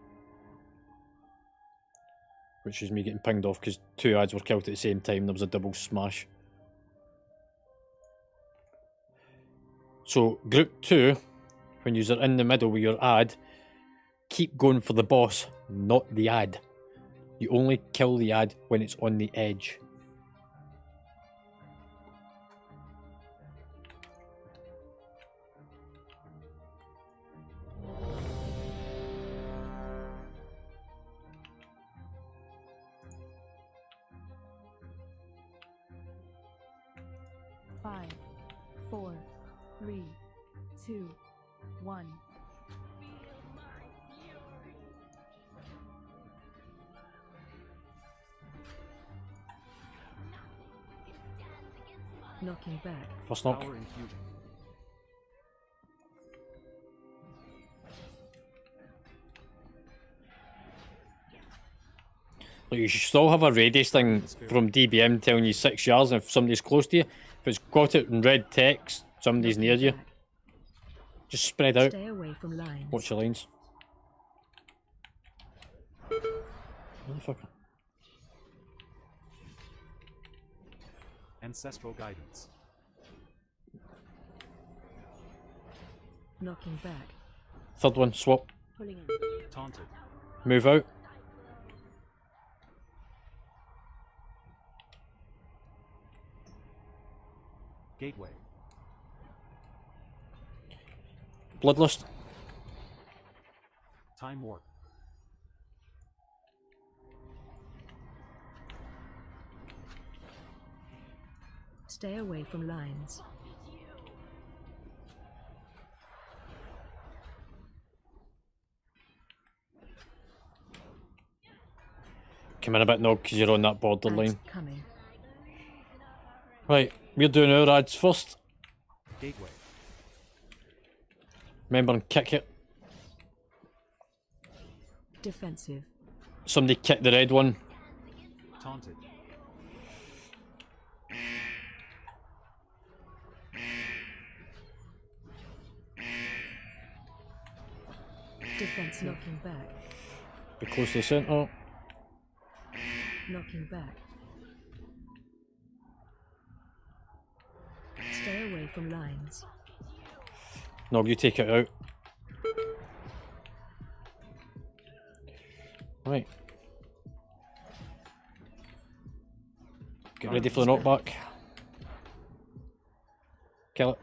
Which is me getting pinged off because two ads were killed at the same time, there was a double smash. So group 2, when you're in the middle with your ad, keep going for the boss. not the ad. You only kill the ad when it's on the edge. Five, 4, 3, 2, 1. Knocking back. First knock. Power infusion. Like, you should still have a radius thing from DBM telling you 6 yards, and if somebody's close to you, if it's got it in red text, somebody's near you. Back. Just spread out. Stay away from lines. Watch your lines. Motherfucker. Ancestral guidance. Knocking back. Third one, swap. Pulling in. Taunted. Move out. Gateway. Bloodlust. Time warp. Stay away from lines. Come in a bit now because you're on that borderline. Ads coming. Right, we're doing our ads first. Gateway. Remember and kick it. Defensive. Somebody kick the red one. Taunted. Defensive. Knocking back. Be close to the centre. Knocking back. Stay away from lines. No, you take it out. Right. Get ready for the knockback. Kill it.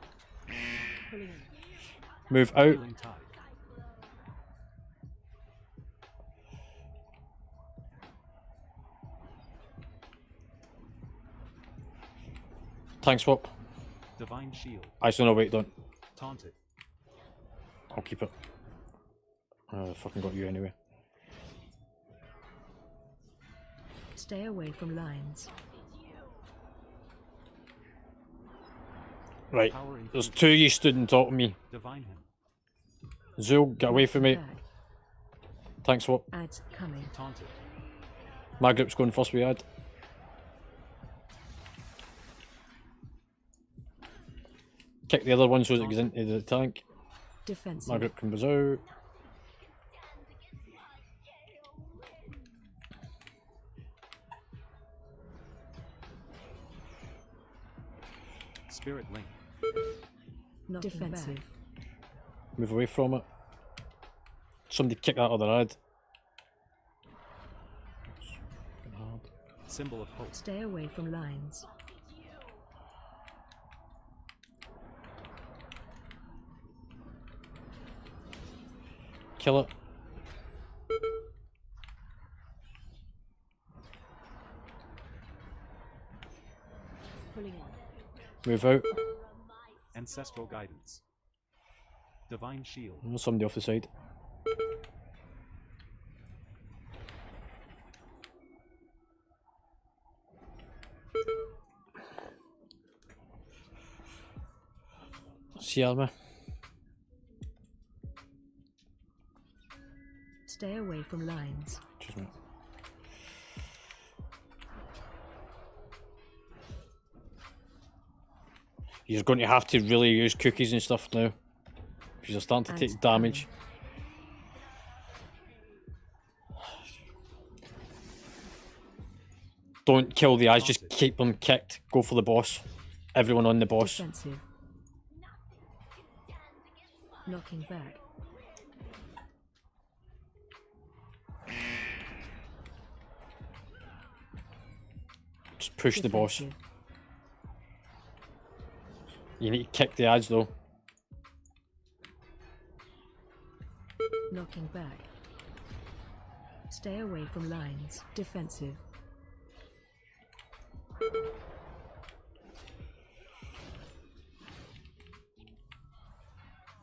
Pulling in. Move out. Healing tide. Tank swap. Divine shield. Actually, no, wait, don't. Taunted. I'll keep it. I fucking got you anyway. Stay away from lines. Right. Power There's infusion. two of you stood on top of me. Divine him. Zul, get away from me. Back. Tank swap. Ads coming. Taunted. My group's going first, we had. Kick the other one so it goes into the tank. Defensive. My group comes out. Spirit link. Knocking defensive. back. Move away from it. Somebody kick that other ad. Fucking hard. Symbol of hope. Stay away from lines. Kill it. Pulling in. Move out. Ancestral guidance. Divine shield. There's somebody off the side. See armor. Stay away from lines. Excuse me. You're going to have to really use cookies and stuff now. If you're starting to take damage. Don't kill the eyes, just keep them kicked. Go for the boss. Everyone on the boss. Defensive. Knocking back. push the boss. Defensive. You need to kick the ads though. Knocking back. Stay away from lines. Defensive.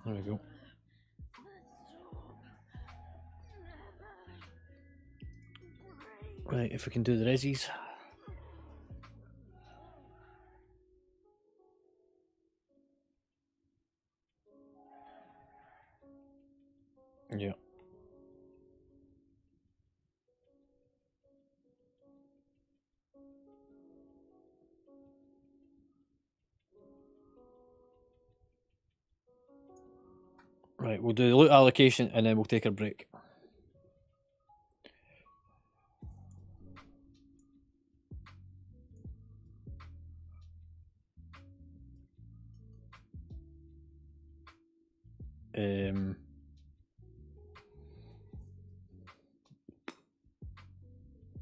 There we go. Right, if we can do the resis. Yeah. Right, we'll do the loot allocation and then we'll take a break.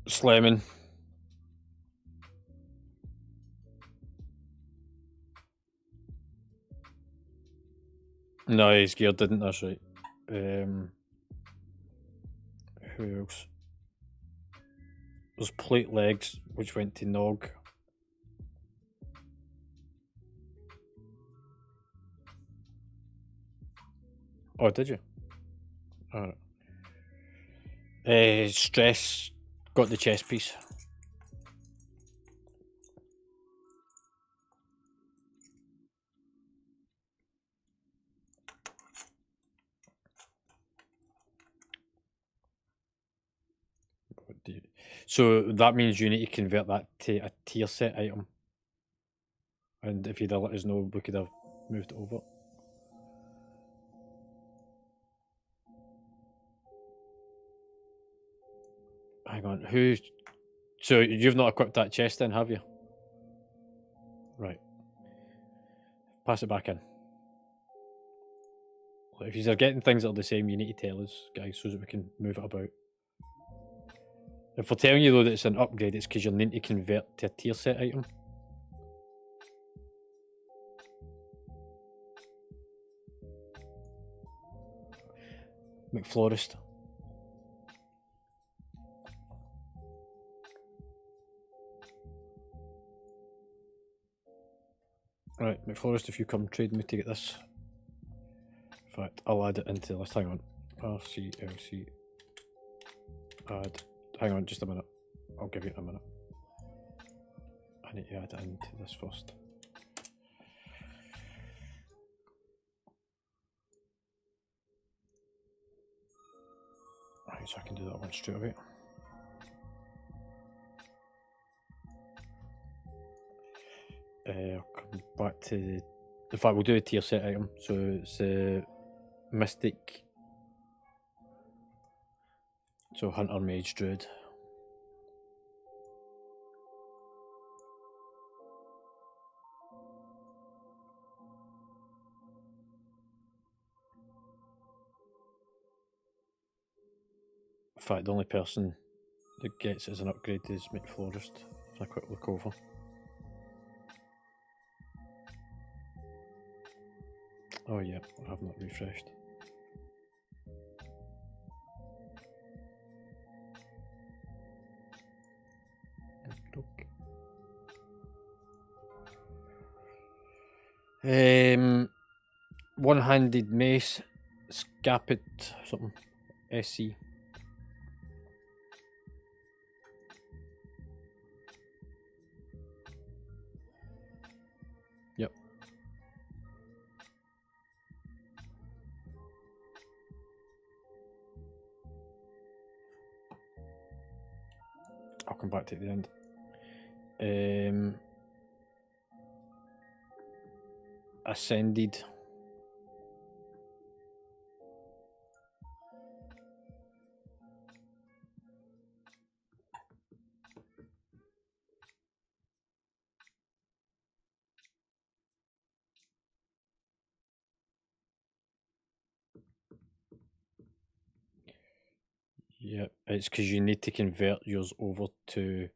Slamming. No, he's geared didn't, that's right. Who else? There's plate legs, which went to Nog. Oh, did you? Alright. Stress got the chest piece. So that means you need to convert that to a tier set item. And if you'd have let us know, we could have moved it over. Hang on, who? So you've not equipped that chest then, have you? Right. Pass it back in. If you're getting things that are the same, you need to tell us, guys, so that we can move it about. If we're telling you though that it's an upgrade, it's because you'll need to convert to a tier set item. McFlorist. Right, McFlorist, if you come trade me to get this. In fact, I'll add it into the list. Hang on. RCLC. Add. Hang on, just a minute. I'll give you a minute. I need to add it into this first. Right, so I can do that one straight away. I'll come back to the... In fact, we'll do a tier set item. So it's a Mystic. So Hunter, Mage, Druid. In fact, the only person that gets it as an upgrade is McFlorist. If I quick look over. Oh yeah, I have not refreshed. One-handed mace, Scapit something, SC. Yep. I'll come back to it at the end. Ascended. Yeah, it's because you need to convert yours over to...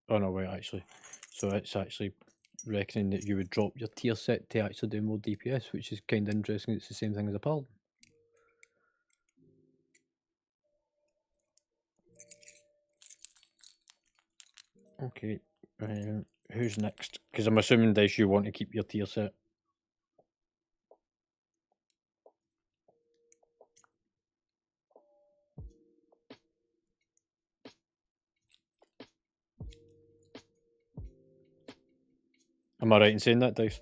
Oh no, wait, actually. So it's actually reckoning that you would drop your tier set to actually do more DPS, which is kind of interesting. It's the same thing as a paladin. Okay, who's next? Because I'm assuming, Dice, you want to keep your tier set. Am I right in saying that, Dice?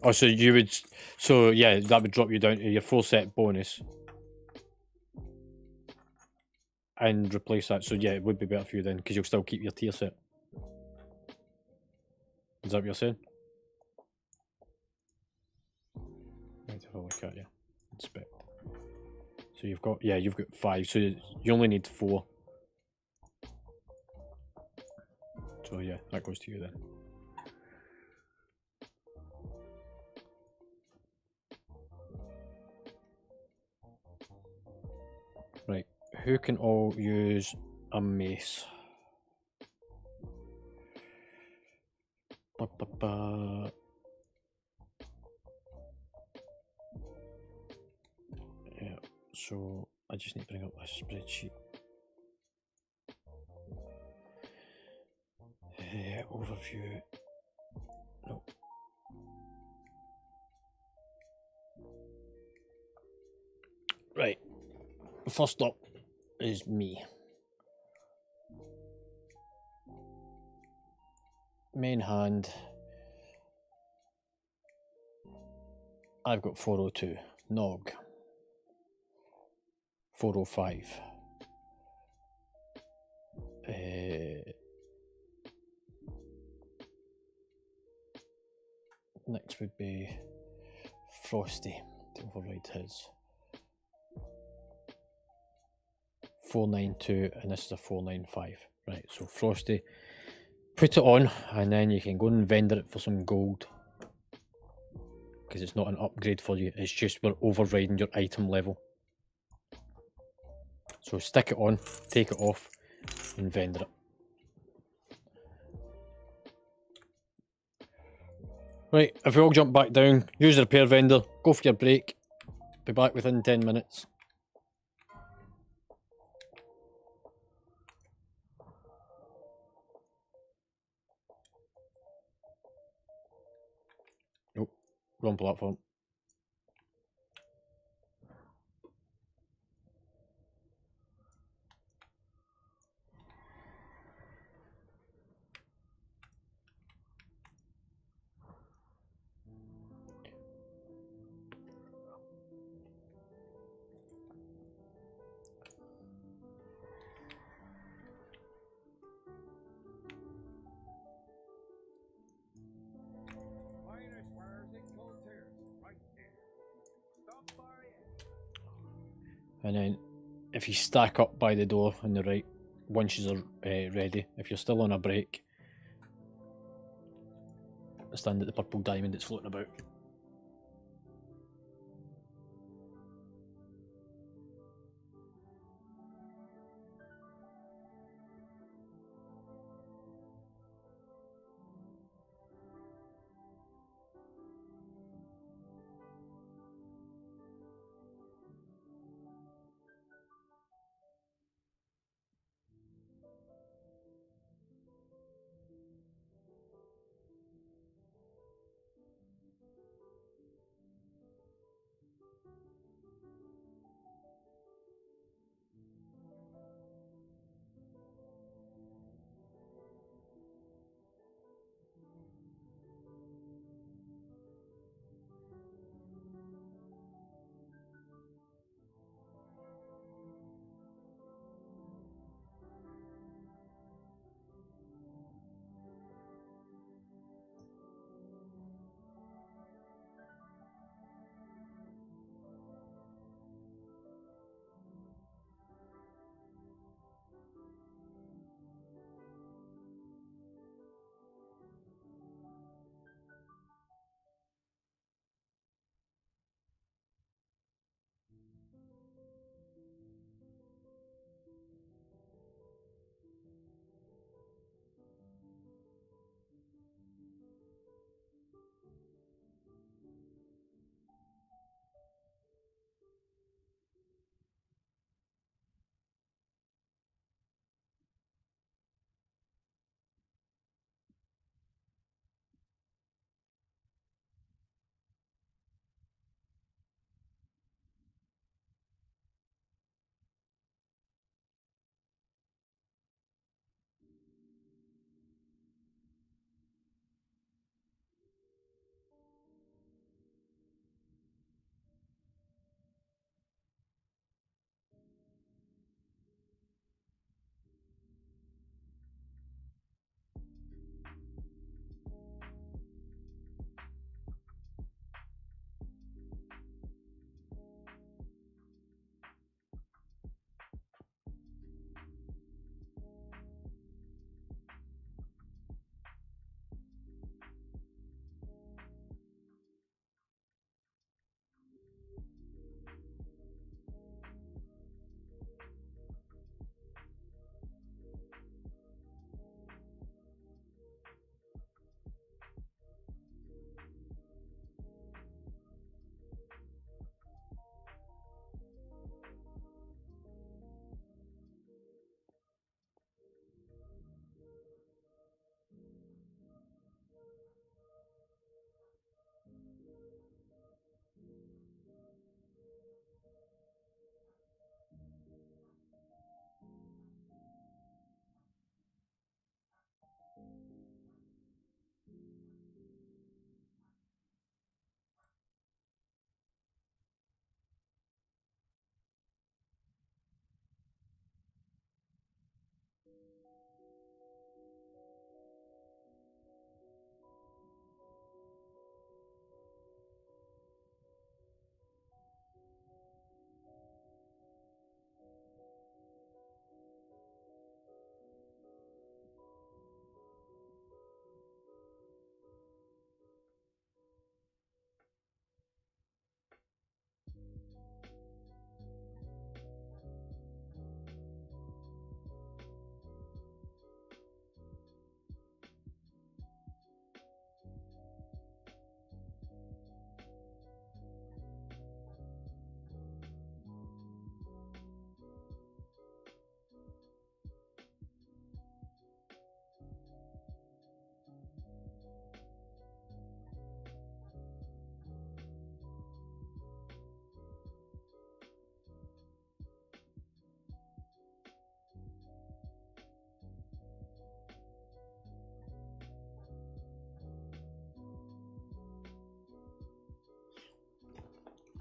Oh, so you would, so yeah, that would drop you down to your full set bonus and replace that. So yeah, it would be better for you then, because you'll still keep your tier set. Is that what you're saying? Let's have a look at you. Inspect. So you've got, yeah, you've got 5. So you only need 4. So yeah, that goes to you then. Right, who can all use a mace? Yeah, so I just need to bring up this spreadsheet. Overview. No. Right. First up is me. Main hand. I've got 402. Nog. 405. Next would be Frosty to override his. 492, and this is a 495. Right, so Frosty, put it on, and then you can go and vendor it for some gold. Because it's not an upgrade for you, it's just we're overriding your item level. So stick it on, take it off, and vendor it. Right, if we all jump back down, use the repair vendor, go for your break. Be back within 10 minutes. Nope, wrong platform. Finest wares in Cronhs, right there. Stop by it. And then if you stack up by the door on the right, once you're ready, if you're still on a break, stand at the purple diamond that's floating about.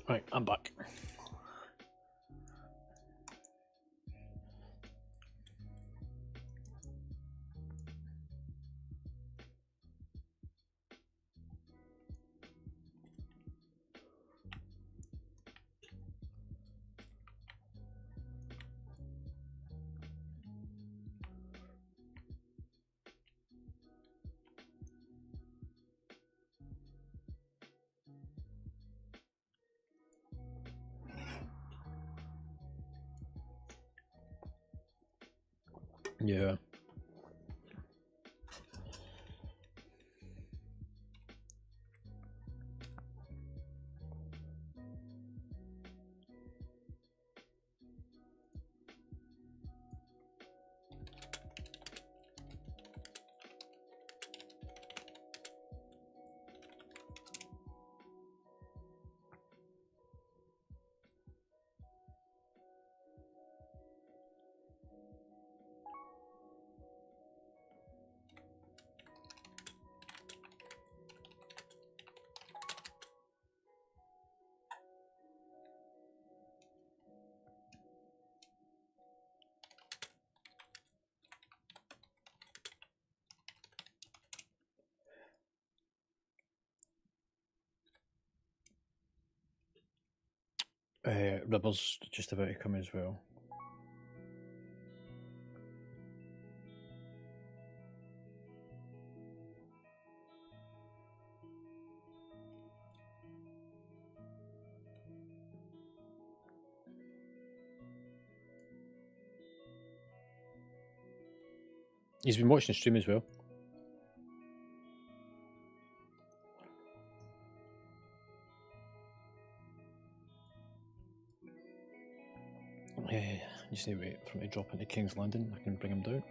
Right, I'm back. Yeah. Ribble's just about to come as well. He's been watching the stream as well. Yeah, just need to wait for him to drop into King's Landing. I can bring him down.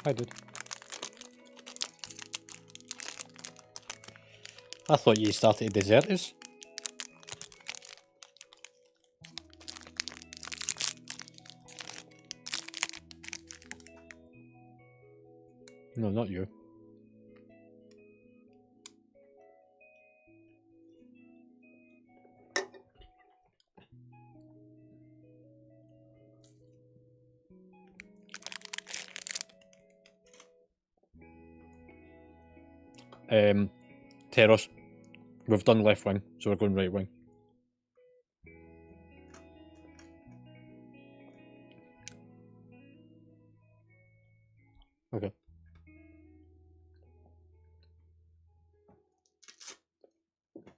Hi, dude. I thought you started to desert us. No, not you. Terrace. We've done left wing, so we're going right wing. Okay.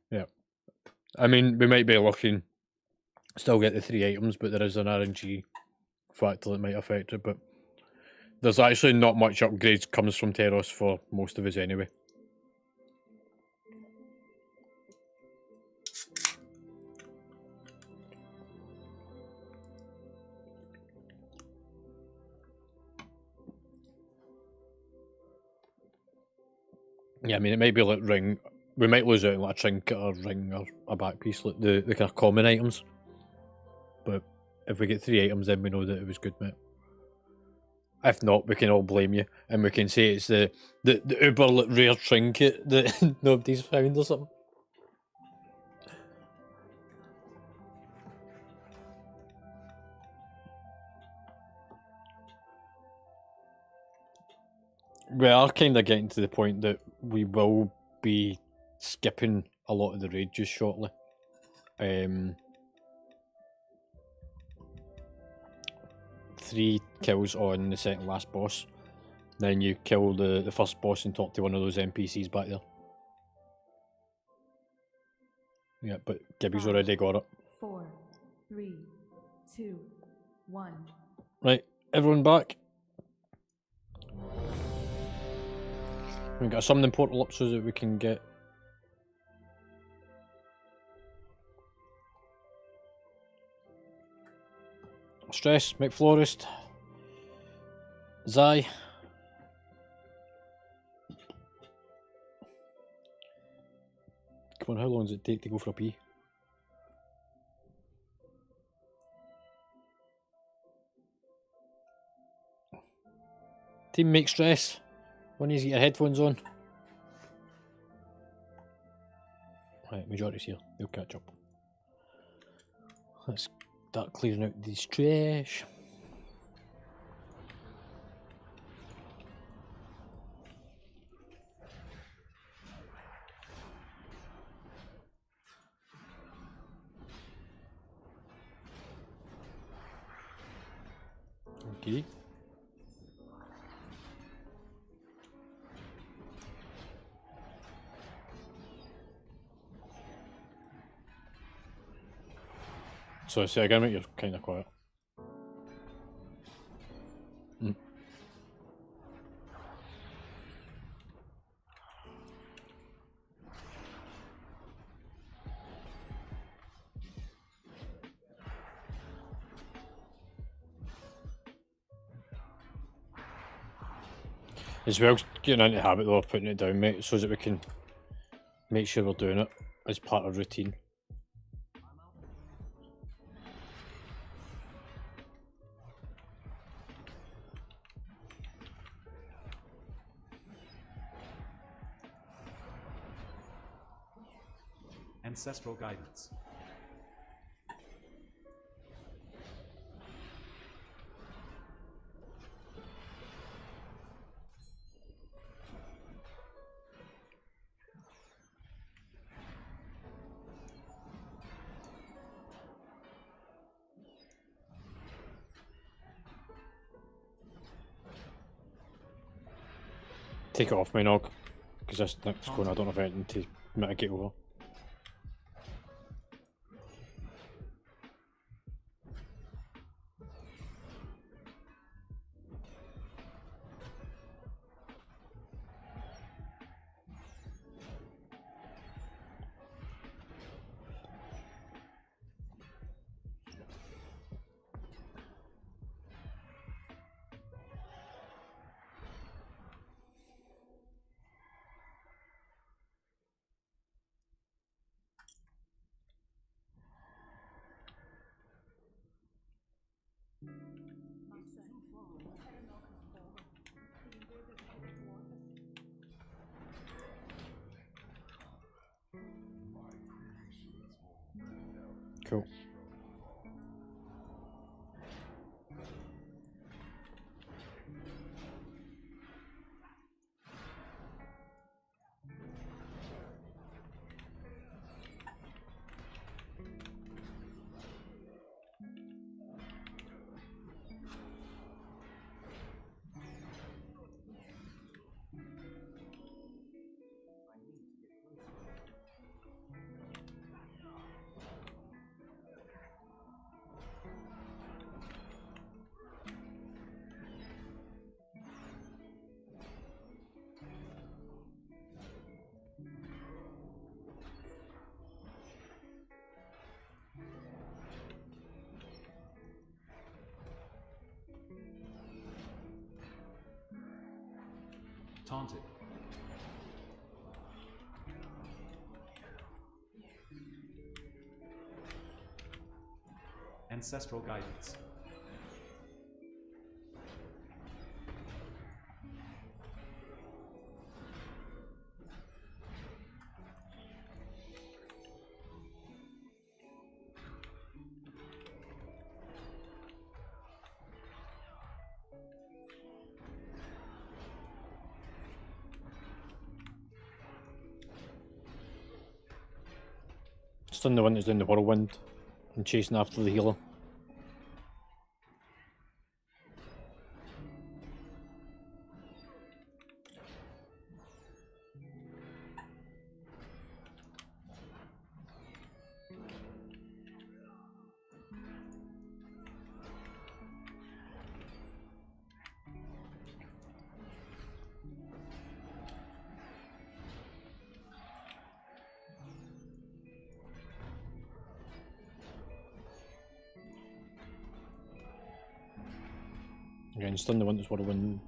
Yeah. I mean, we might be looking, still get the 3 items, but there is an RNG factor that might affect it, but there's actually not much upgrades comes from Terrace for most of us anyway. Yeah, I mean, it might be like ring. We might lose out on like a trinket or ring or a back piece, like the kind of common items. But if we get 3 items, then we know that it was good, mate. If not, we can all blame you, and we can say it's the uber like, rare trinket that nobody's found or something. We are kind of getting to the point that we will be skipping a lot of the rages shortly. 3 kills on the second last boss. Then you kill the first boss and talk to one of those NPCs back there. Yeah, but Gibby's already got it. 4, 3, 2, 1. Right, everyone back. We've got a summoning portal up so that we can get... Stress, McFlorist, Zai. Come on, how long does it take to go for a pee? Team make stress. One needs to get your headphones on. Right, majority's here. They'll catch up. Let's start clearing out these trash. Okay. So say again, mate, you're kind of quiet. As well, getting into the habit though of putting it down, mate, so that we can make sure we're doing it as part of routine. Ancestral guidance. Take it off my nog, because this next corner I don't have anything to mitigate over. Cool. Taunted. Ancestral guidance. Stun the one that's doing the whirlwind and chasing after the healer. Again, stun the one that's whirlwind.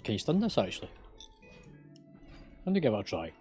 Can you stun this actually? I'm gonna give it a try.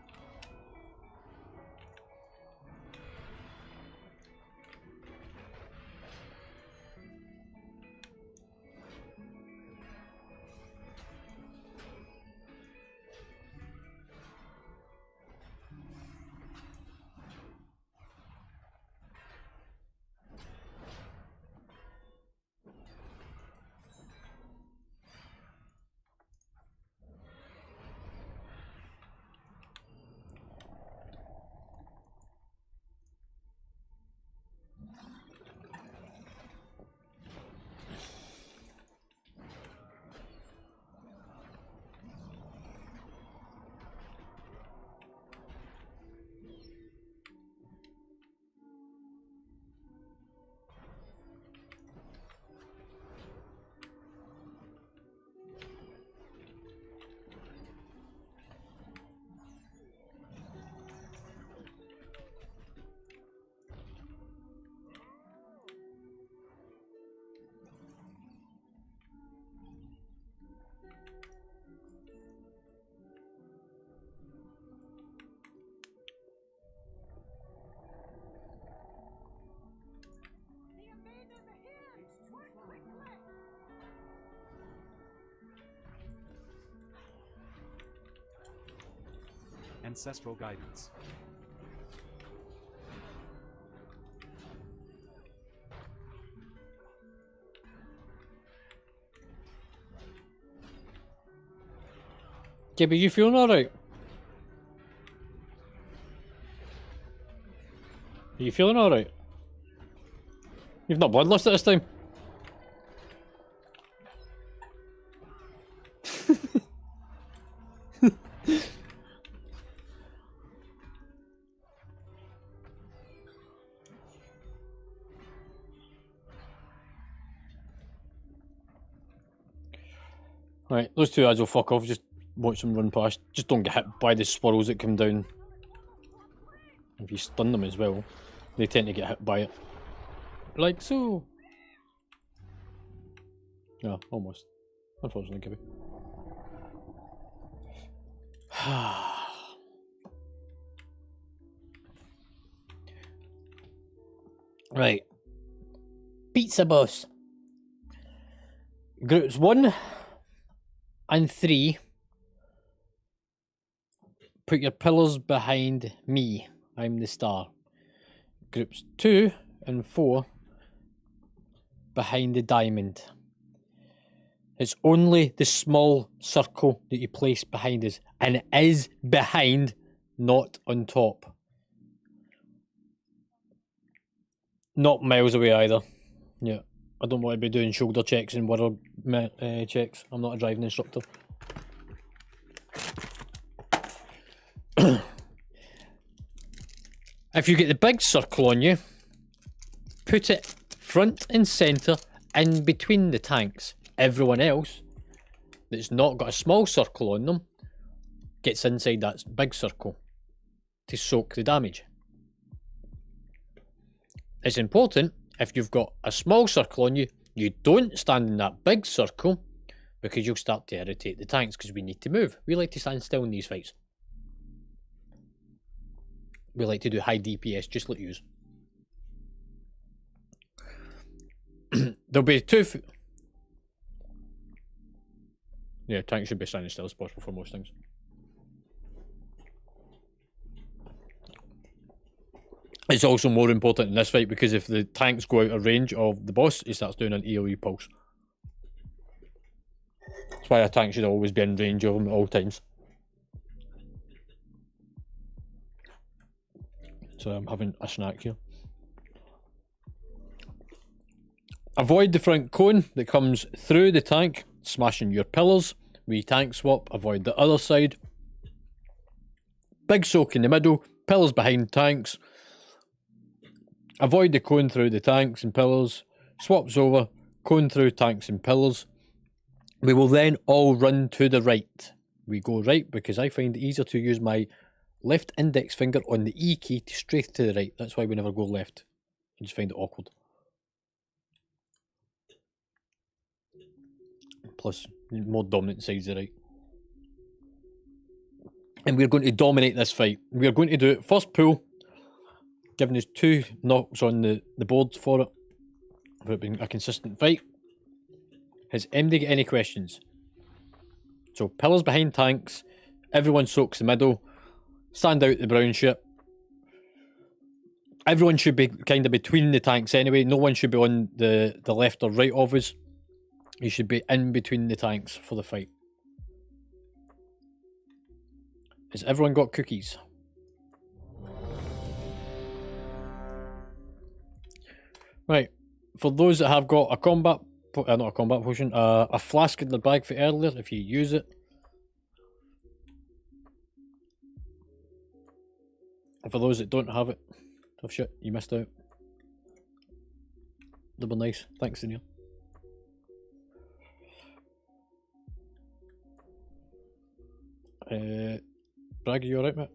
Ancestral guidance. Gibby, you feeling alright? Are you feeling alright? You've not bloodlust at this time. Right, those two ads will fuck off, just watch them run past. Just don't get hit by the swirls that come down. If you stun them as well, they tend to get hit by it. Like so. Yeah, almost. Unfortunately, Gibby. Right. Pizza Boss. Groups 1 and 3. Put your pillars behind me. I'm the star. Groups 2 and 4 behind the diamond. It's only the small circle that you place behind us, and it is behind, not on top. Not miles away either. Yeah, I don't want to be doing shoulder checks and water checks. I'm not a driving instructor. If you get the big circle on you, put it front and centre in between the tanks. Everyone else that's not got a small circle on them gets inside that big circle to soak the damage. It's important, if you've got a small circle on you, you don't stand in that big circle, because you'll start to irritate the tanks, because we need to move. We like to stand still in these fights. We like to do high DPS, just like yous. There'll be two... Yeah, tanks should be standing still as possible for most things. It's also more important in this fight, because if the tanks go out of range of the boss, he starts doing an AoE pulse. That's why a tank should always be in range of him at all times. So I'm having a snack here. Avoid the front cone that comes through the tank, smashing your pillars. We tank swap, avoid the other side. Big soak in the middle, pillars behind tanks. Avoid the cone through the tanks and pillars. Swaps over, cone through tanks and pillars. We will then all run to the right. We go right because I find it easier to use my left index finger on the E key to straight to the right. That's why we never go left. I just find it awkward. Plus, more dominant sides the right. and we're going to dominate this fight. We're going to do it first pull, giving us 2 knocks on the board for it, for it being a consistent fight. Has MD got any questions? So pillars behind tanks, everyone soaks the middle, stand out the brown shit. Everyone should be kind of between the tanks anyway. No one should be on the left or right of us. You should be in between the tanks for the fight. Has everyone got cookies? Right. For those that have got a combat, not a combat potion, a flask in the bag for earlier, if you use it. And for those that don't have it, oh shit, you missed out. That'd be nice. Thanks, Daniel. Bragg, you alright, mate?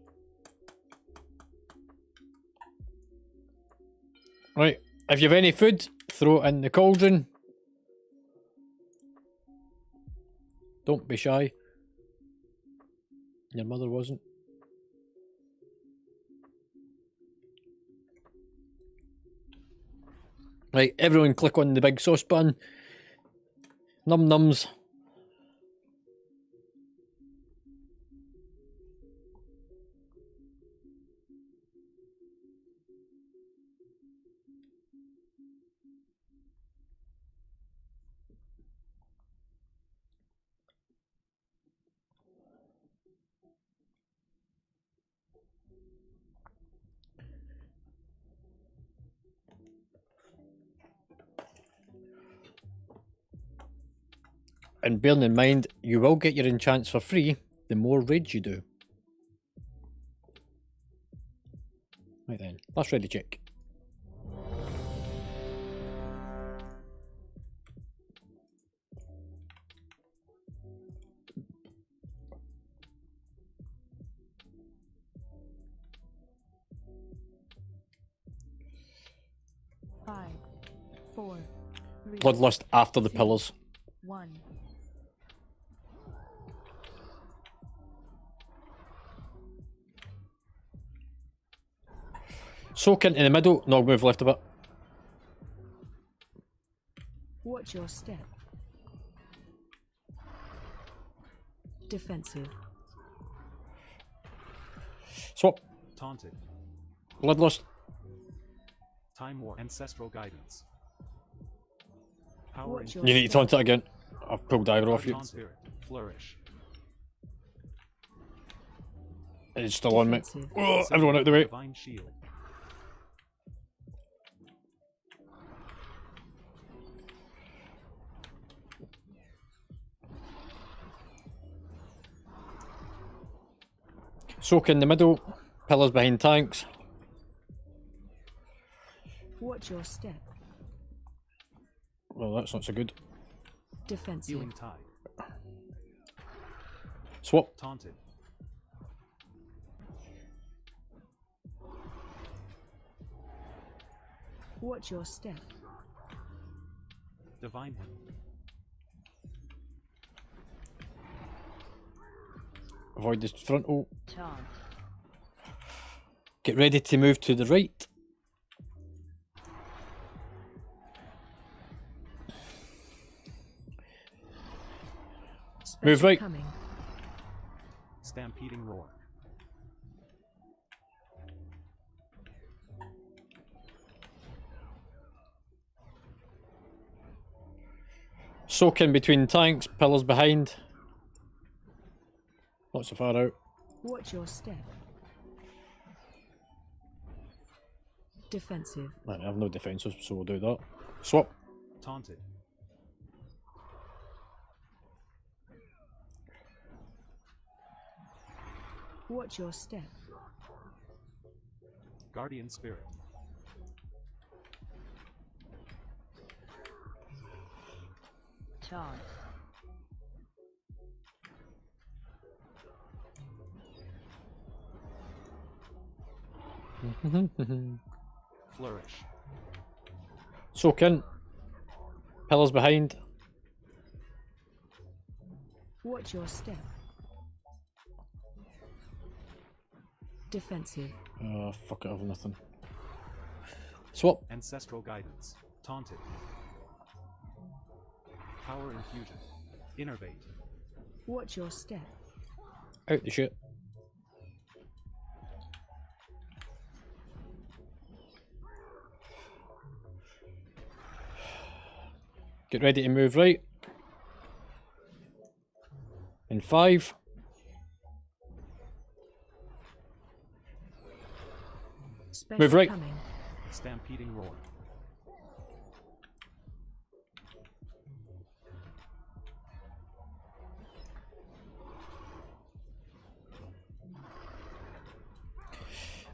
Right, if you have any food, throw it in the cauldron. Don't be shy. Your mother wasn't. Right, everyone click on the big saucepan. Num nums. And bearing in mind, you will get your enchants for free the more raids you do. Right then, that's ready check. Five, four, three, Bloodlust after the two, pillars. 1. Soak into the middle, nog move left a bit. Watch your step. Defensive. Swap. Taunted. Bloodlust. Time War. Ancestral Guidance. Power Watch and You need to taunt it again. I've pulled dagger off you. Taunt Spirit. Flourish. It's still on me. Defensive. Oh, everyone out the way. Divine Shield. Soak in the middle. Pillars behind tanks. Watch your step. Well, that's not so good. Defensive. Healing Tide. Swap. Taunted. Watch your step. Divine Hymn. Avoid this frontal. Taunt. Get ready to move to the right. Move Special right. Coming. Stampeding Roar. Soak in between tanks. Pillars behind. Not so far out. Watch your step. Defensive. Right, I have no defences, so we'll do that. Swap. Taunted. Watch your step. Guardian Spirit. Taunt. Flourish. Soak in. Pillars behind. Watch your step. Defensive. Oh, fuck it, I've nothing. Swap. Ancestral guidance. Taunted. Power infusion. Innervate. Watch your step. Out the shit. Get ready to move right. In 5. Special Move right. coming. Stampeding roar.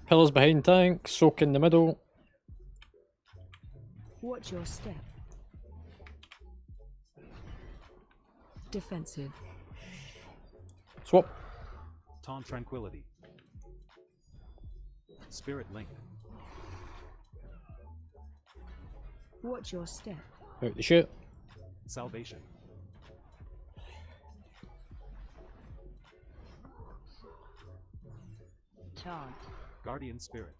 Pillars behind tank, soak in the middle. Watch your step. Defensive. Swap. Taunt tranquility. Spirit link. Watch your step. Out the shit. Salvation. Taunt. Guardian spirit.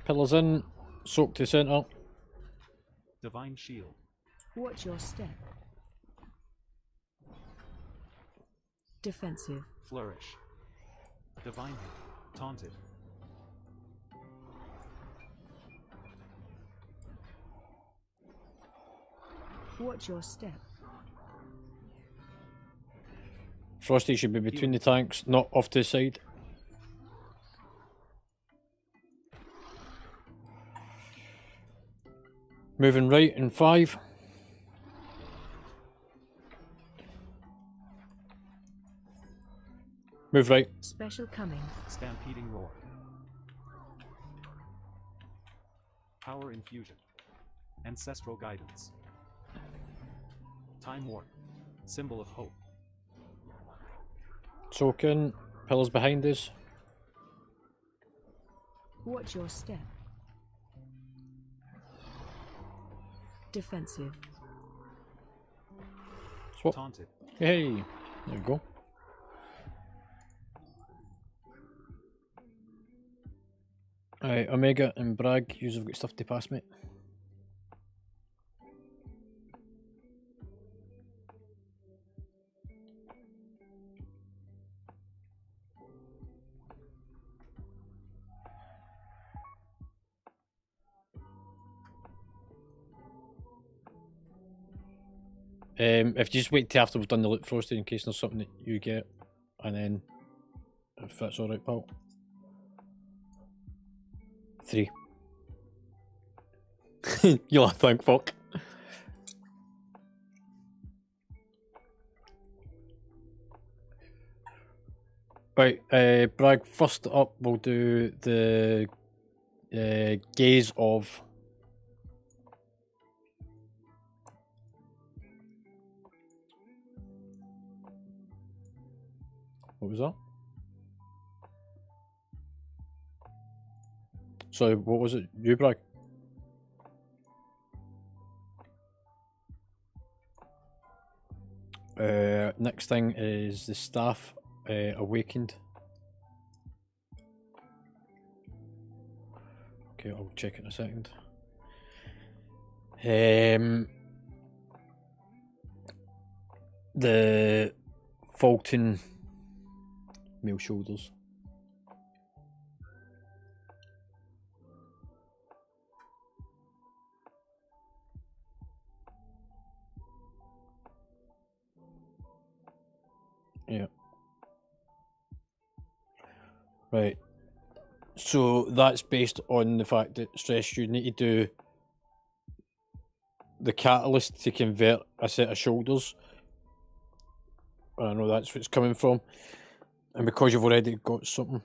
Pillars in, soak to centre. Divine shield. Watch your step. Defensive. Flourish. Divine hit. Taunted. Watch your step. Frosty should be between the tanks, not off to the side. Moving right in 5. Move right. Special coming. Stampeding roar. Power infusion. Ancestral guidance. Time warp. Symbol of hope. Soak in. Pillars behind us. Watch your step. Defensive. Swap. Taunted. Hey, there we go. Alright, Omega and Bragg, you've got stuff to pass, mate. If you just wait till after we've done the loot, Frosty, in case there's something that you get, and then if that's alright, pal. 3. You'll think, fuck. Right, Bragg, first up we'll do the gaze of. What was that? Sorry, what was it? You, Bragg? Next thing is the staff awakened. Okay, I'll check in a second. The Fulton male shoulders. Yeah. Right. So that's based on the fact that stress you need to do the catalyst to convert a set of shoulders. I know that's where it's coming from. And because you've already got something.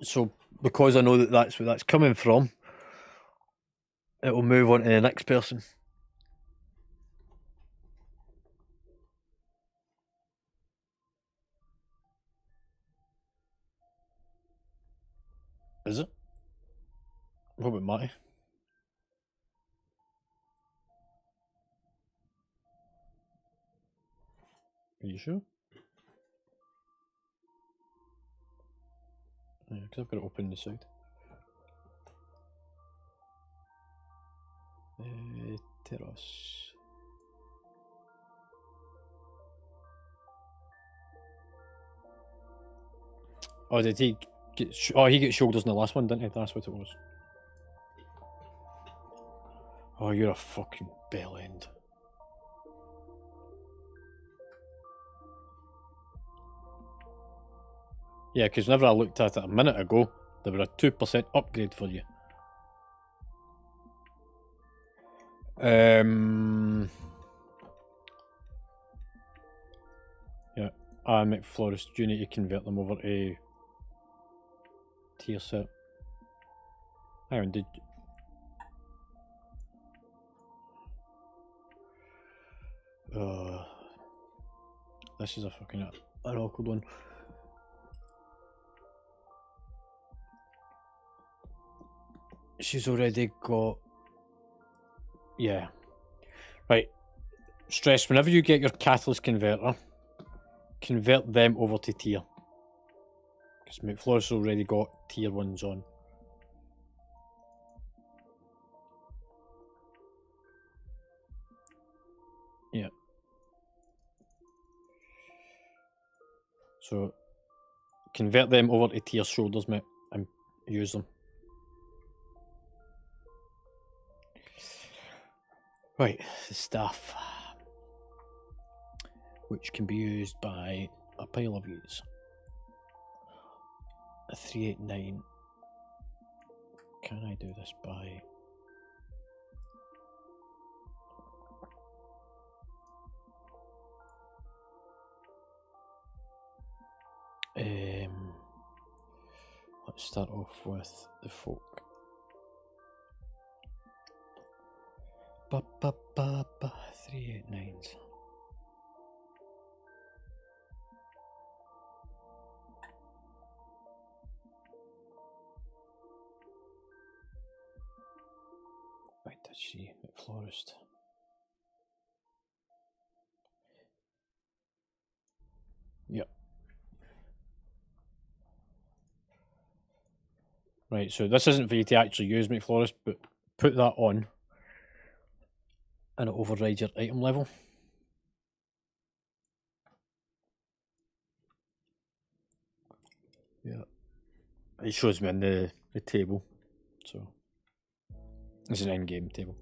So because I know that that's where that's coming from, it will move on to the next person. Is it? What about Matty? Are you sure? Yeah, because I've got it open the side. Terrace. Oh, did he get? Oh, he got shoulders in the last one, didn't he? That's what it was. Oh, you're a fucking bell end. Yeah, because whenever I looked at it a minute ago, there were a 2% upgrade for you. Yeah, McFlorist, you need to convert them over to tier set. Hang on, did... this is a fucking an awkward one. She's already got... Yeah. Right. Stress, whenever you get your catalyst converter, convert them over to tier. Because McFlorist already got tier 1s on. Yeah. So, convert them over to tier shoulders, mate, and use them. Right, the staff, which can be used by a pile of these. A 389. Can I do this by... let's start off with the folk. 389s. Right, did she McFlorist? Yep. Right, so this isn't for you to actually use McFlorist, but put that on and it overrides your item level. Yeah. It shows me in the table. So it's an in-game table.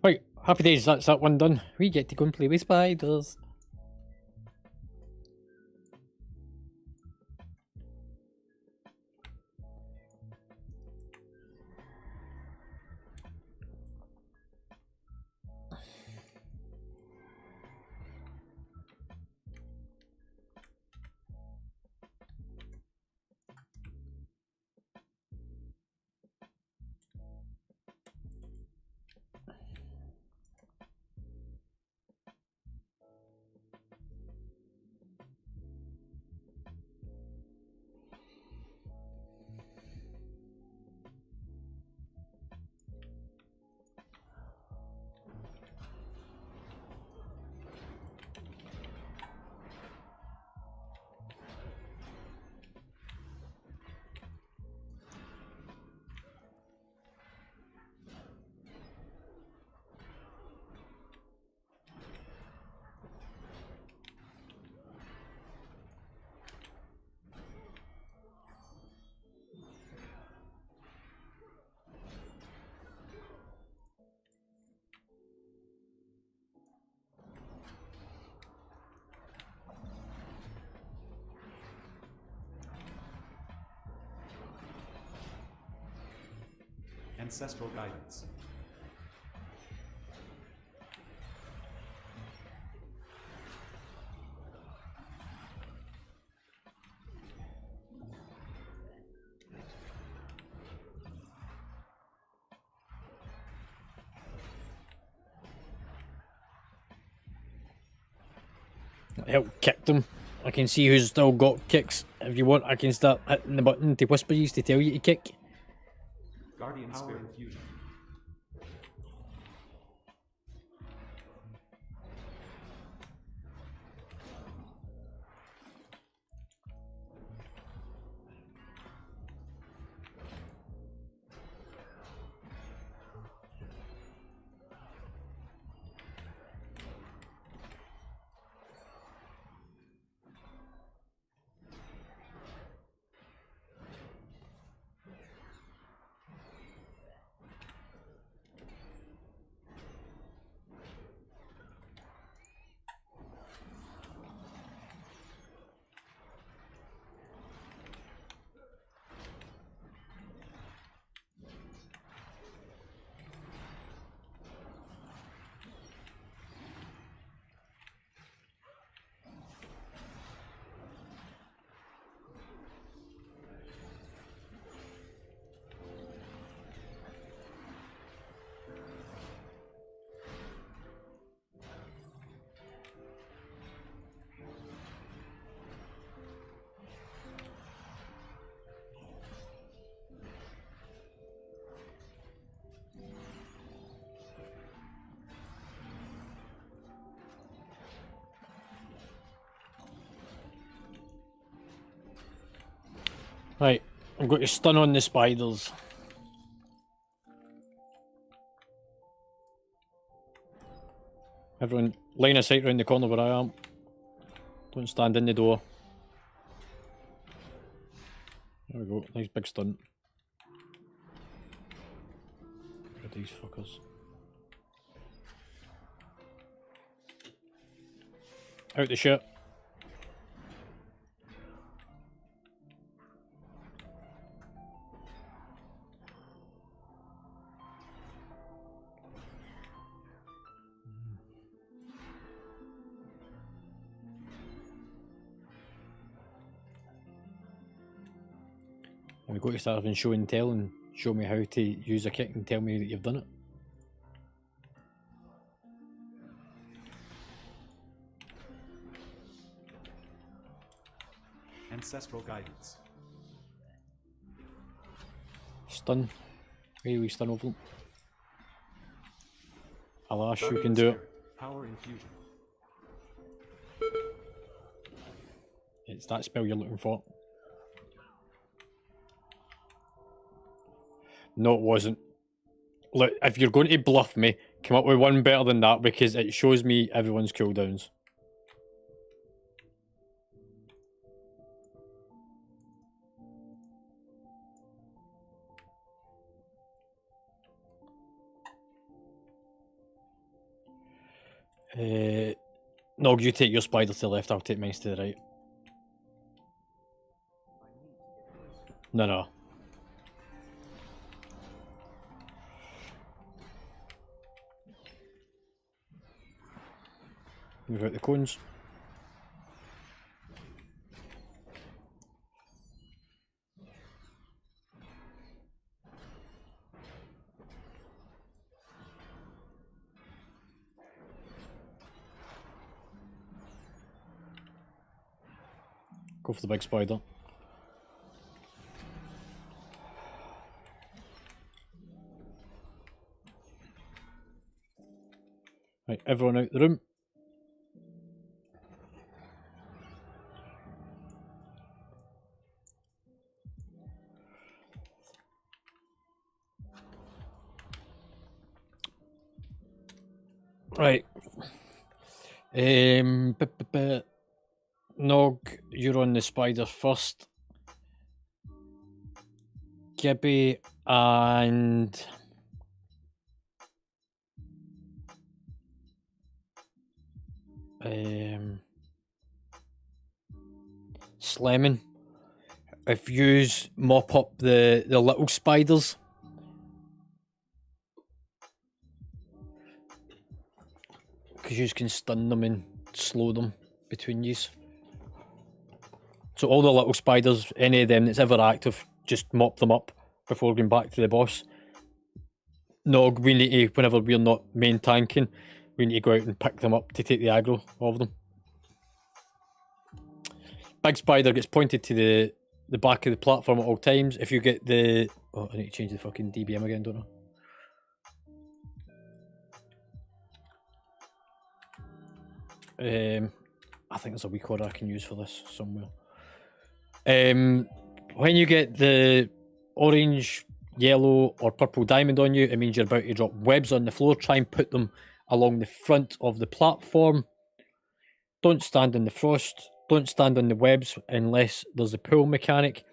Right, happy days, that's that one done. We get to go and play with spiders. Ancestral guidance. Help kick them. I can see who's still got kicks. If you want, I can start hitting the button to whisper you to tell you to kick. Guardian Spirit Infusion. Right, I'm going to stun on the spiders. Everyone, line of sight round the corner where I am. Don't stand in the door. There we go, nice big stun. Look at these fuckers. Out the shit. We go to start having show and tell and show me how to use a kick and tell me that you've done it. Ancestral Guidance. Stun. Really stun over them. Alas, you can do it. Power Infusion. It's that spell you're looking for. No, it wasn't. Look, if you're going to bluff me, come up with one better than that because it shows me everyone's cooldowns. No, you take your spider to the left, I'll take mine to the right. No. Move out the cones. Go for the big spider. Right, everyone out the room. Right. Nog, you're on the spider first. Gibby and Slemon. If yous mop up the little spiders. Because you can stun them and slow them between yous. So all the little spiders, any of them that's ever active, just mop them up before going back to the boss. Nog, we need to, whenever we're not main tanking, we need to go out and pick them up to take the aggro of them. Big spider gets pointed to the back of the platform at all times. If you get the Oh, I need to change the fucking DBM again, don't I? I think there's a weak order I can use for this somewhere. When you get the orange, yellow, or purple diamond on you, it means you're about to drop webs on the floor. Try and put them along the front of the platform. Don't stand in the frost. Don't stand on the webs unless there's a pull mechanic.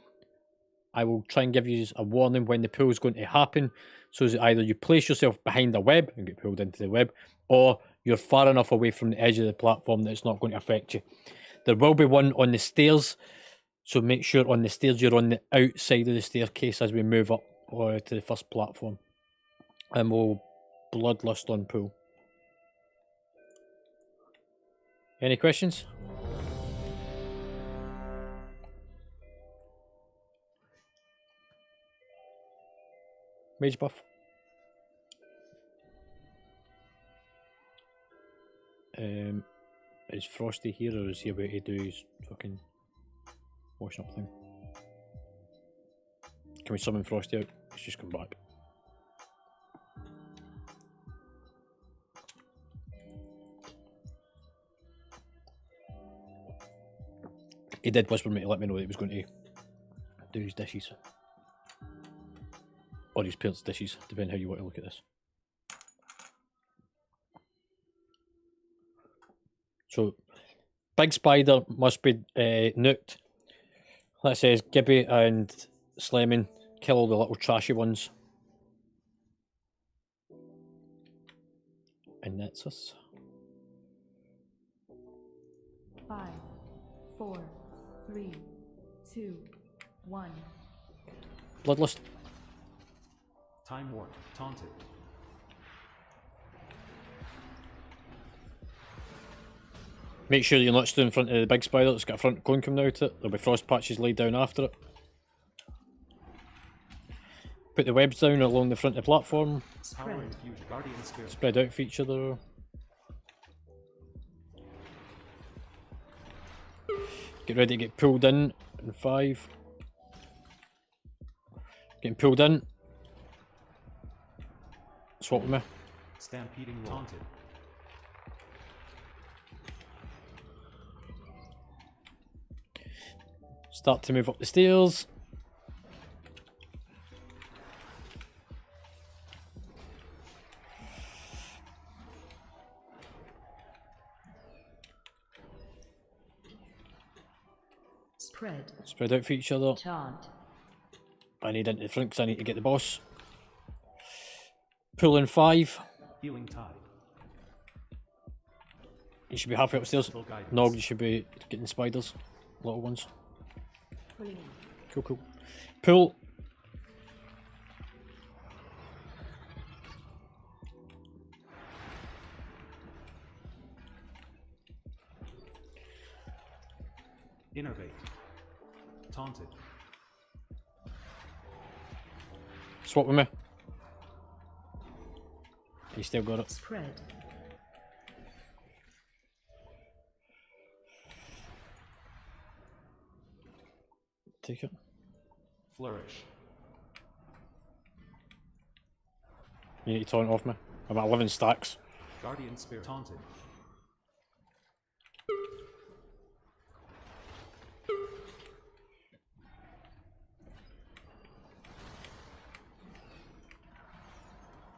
I will try and give you a warning when the pull is going to happen, so that either you place yourself behind a web and get pulled into the web, or you're far enough away from the edge of the platform that it's not going to affect you. There will be one on the stairs, so make sure on the stairs you're on the outside of the staircase as we move up to the first platform. And we'll bloodlust on pull. Any questions? Mage buff. Is Frosty here, or is he about to do his fucking washing up thing? Can we summon Frosty out? He's just come back. He did whisper me to let me know that he was going to do his dishes. Or his parents' dishes, depending how you want to look at this. So, Big Spider must be nuked. That says Gibby and Slemon kill all the little trashy ones. And that's us. 5, 4, 3, 2, 1. Bloodlust. Time Warp. Taunted. Make sure you're not stood in front of the big spider. It's got a front cone coming out it. There'll be frost patches laid down after it. Put the webs down along the front of the platform. Power Infusion. Guardian Spirit. Spread out for each other. Get ready to get pulled in 5. Getting pulled in. Swap with me. Stampeding Roar. Taunted. Start to move up the stairs. Spread out for each other. Taunt. I need into the front because I need to get the boss. Pull in 5. Healing Tide. You should be halfway upstairs. Nog, you should be getting spiders. Little ones. Pulling in. Cool, cool. Pull. Innervate. Taunted. Swap with me. You still got it. Spread. Take it. Flourish. You need to taunt off me. I'm at 11 stacks. Guardian Spirit. Taunted.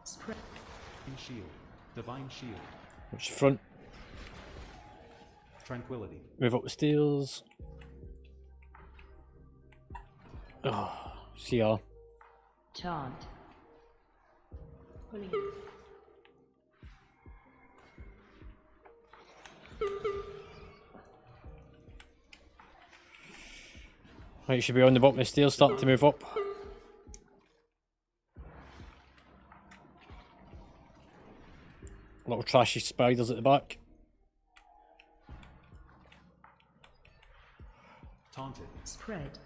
Spread. Shield. Divine Shield. Which front? Tranquility. Move up the stairs. Oh, CR. Taunt. Pulling in. Right, you should be on the bottom of the stairs, starting to move up. Little trashy spiders at the back. Taunted. Spread.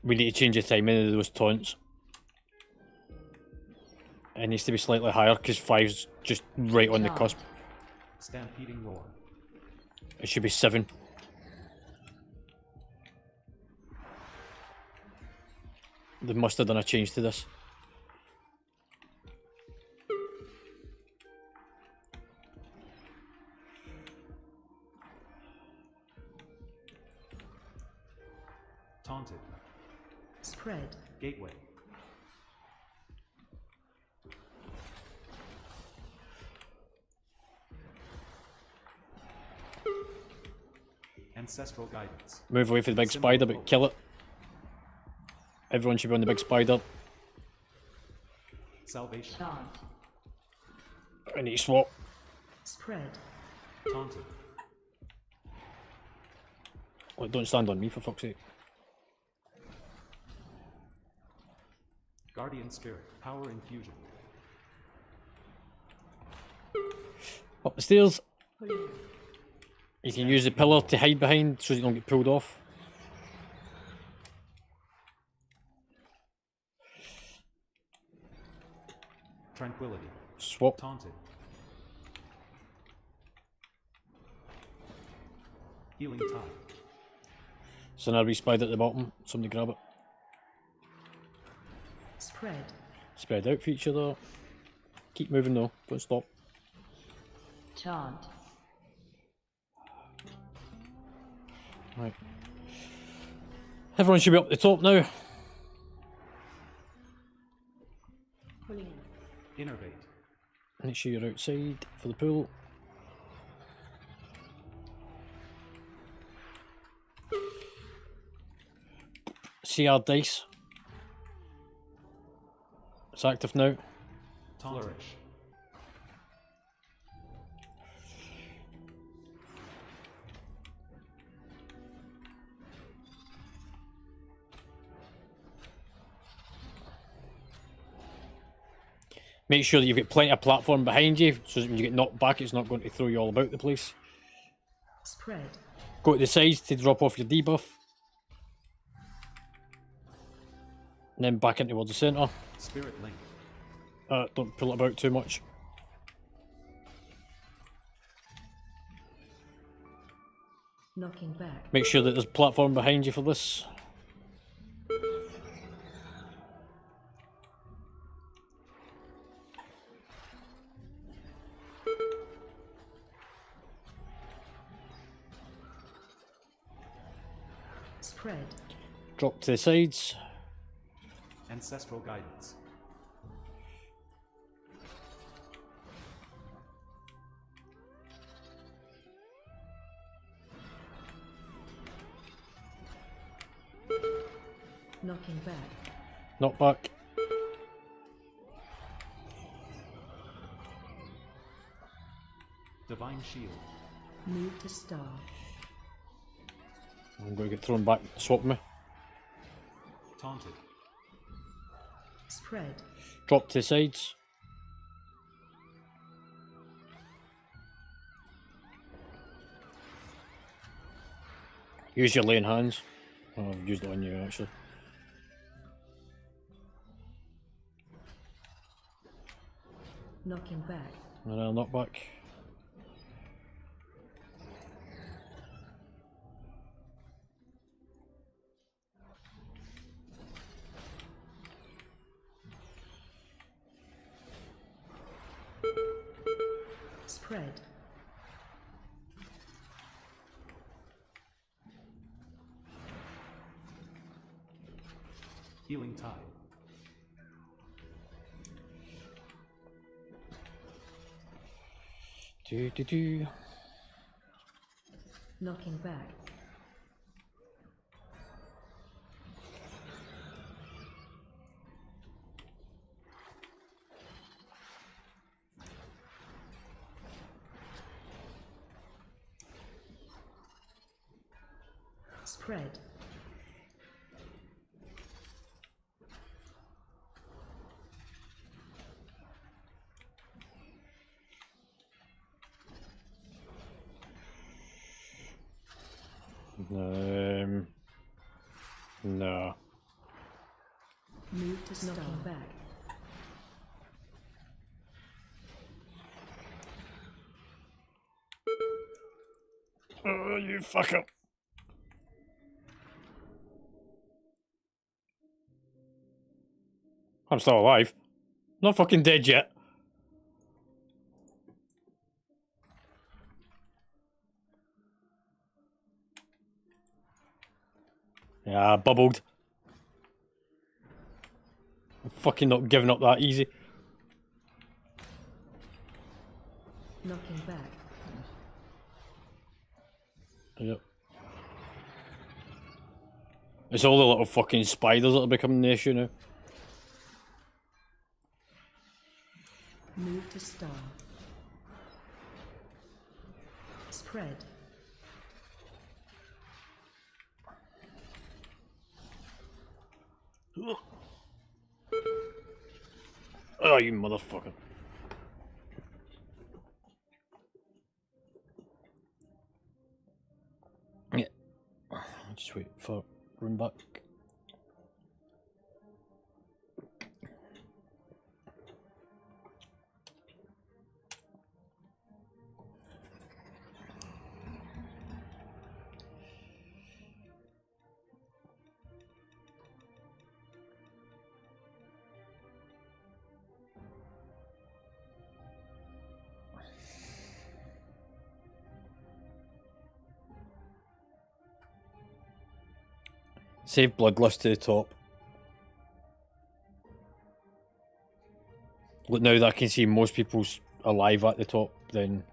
We need to change the timing of those taunts. It needs to be slightly higher because 5's just right on the cusp. Stampeding Roar. It should be 7. They must have done a change to this. Taunted. Spread. Gateway. Ancestral guidance. Move away from the big Symbol spider, of but hope. kill it. Everyone should be on the big spider. Salvation. Taunt. I need to swap. Spread. Taunted. Oh, don't stand on me for fuck's sake. Guardian spirit. Power infusion. Up the stairs. Pulling. You can use the pillar to hide behind so you don't get pulled off. Tranquility. Swap. Taunted. Healing tide. So now we spider at the bottom. Somebody grab it. Spread. Spread out for each other. Keep moving though. Don't stop. Taunt. Right. Everyone should be up the top now. Pulling. Innervate. Make sure you're outside for the pool. CR dice. It's active now. Flourish. Make sure that you've got plenty of platform behind you, so that when you get knocked back, it's not going to throw you all about the place. Spread. Go to the sides to drop off your debuff. And then back in towards the centre. Spirit link. Don't pull it about too much. Knocking back. Make sure that there's platform behind you for this. Spread. Drop to the sides. Ancestral guidance. Knocking back. Knock back. Divine shield. Move to star. I'm going to get thrown back. Swap me. Taunted. Spread. Drop to the sides. Use your laying hands. Oh, I've used it on you actually. Knocking back. And I'll knock back. Spread. Healing tide. Do. Knocking back. Spread. No. Move to star. Knocking back. Oh, you fucker. I'm still alive. Not fucking dead yet. Yeah, bubbled. I'm fucking not giving up that easy. Knocking back. Yep. It's all the little fucking spiders that are becoming the issue now. Move to star. Spread. Oh, you motherfucker. Yeah. Just wait for room back. Save Bloodlust to the top. Look, now that I can see most people's alive at the top, then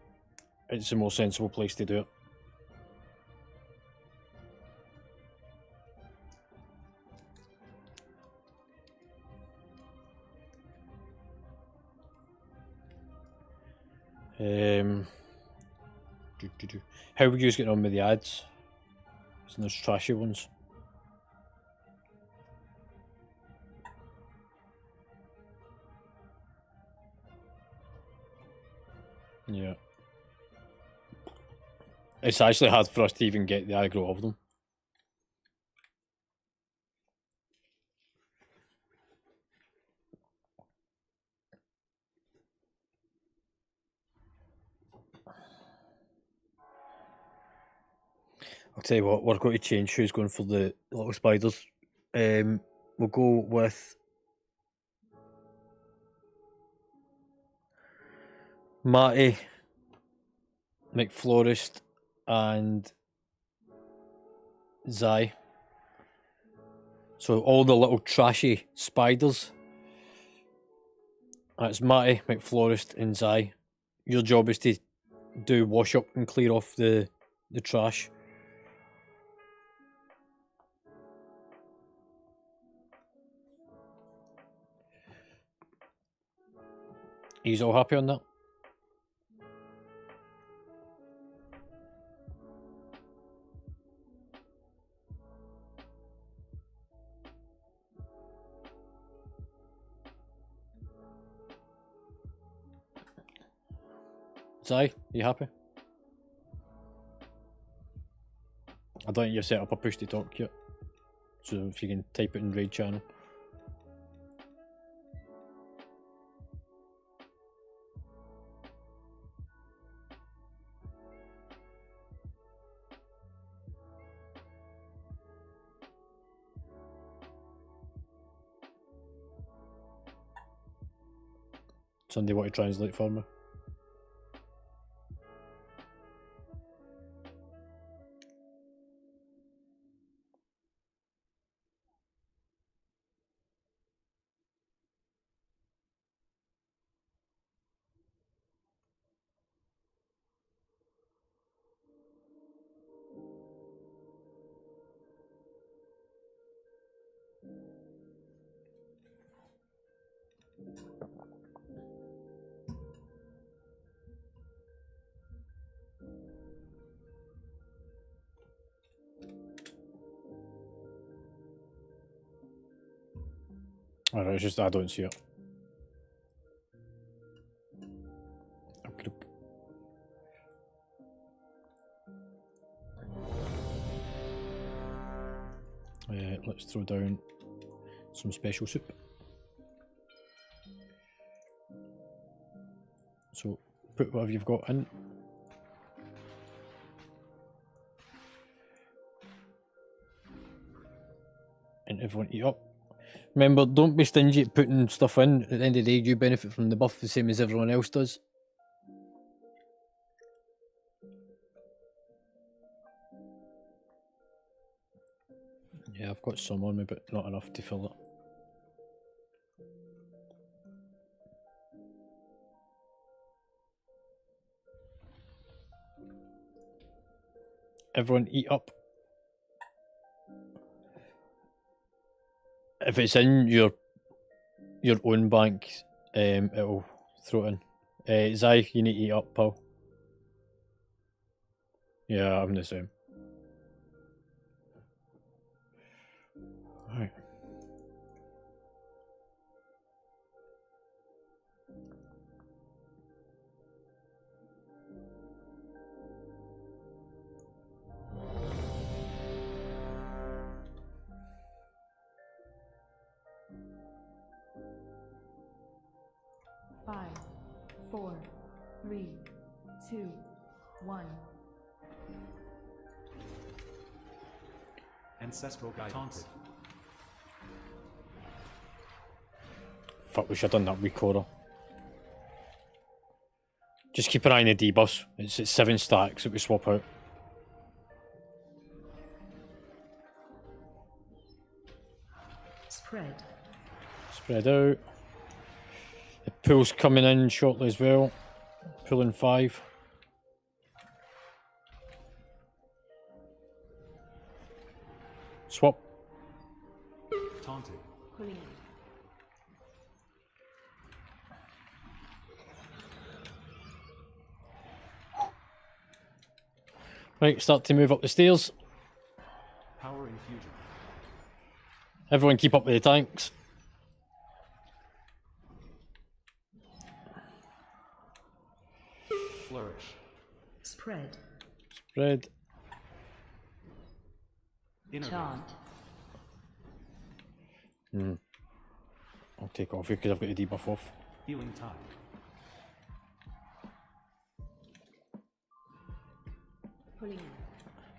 it's the more sensible place to do it. How are you getting on with the ads? Isn't those trashy ones? Yeah. It's actually hard for us to even get the aggro of them. I'll tell you what, we're going to change who's going for the little spiders. We'll go with Matty, McFlorist, and Zai. So all the little trashy spiders. That's Matty, McFlorist, and Zai. Your job is to do wash up and clear off the trash. He's all happy on that? Zai, you happy? I don't think you've set up a push to talk yet. So if you can type it in raid channel. Somebody want to translate for me? Alright, it's just I don't see it. Let's throw down some special soup. So put whatever you've got in. And everyone eat up. Remember, don't be stingy at putting stuff in. At the end of the day, you benefit from the buff the same as everyone else does. Yeah, I've got some on me, but not enough to fill it. Everyone eat up. If it's in your own bank, it'll throw it in. Zai, you need to eat up, pal. Yeah, I'm the same. Right. Five, 4, 3, 2, 1. Ancestral guidance. Taunted. Fuck, we should have done that week order. Just keep an eye on the debuffs. It's at 7 stacks that we swap out. Spread. Spread out. The pool's coming in shortly as well. Pulling 5. Swap. Taunted. Pulling. Right, start to move up the stairs. Power infusion. Everyone keep up with the tanks. Flourish. Spread. Spread. Innervate. Taunt. I'll take off here because I've got the debuff off. Healing tide. Pulling.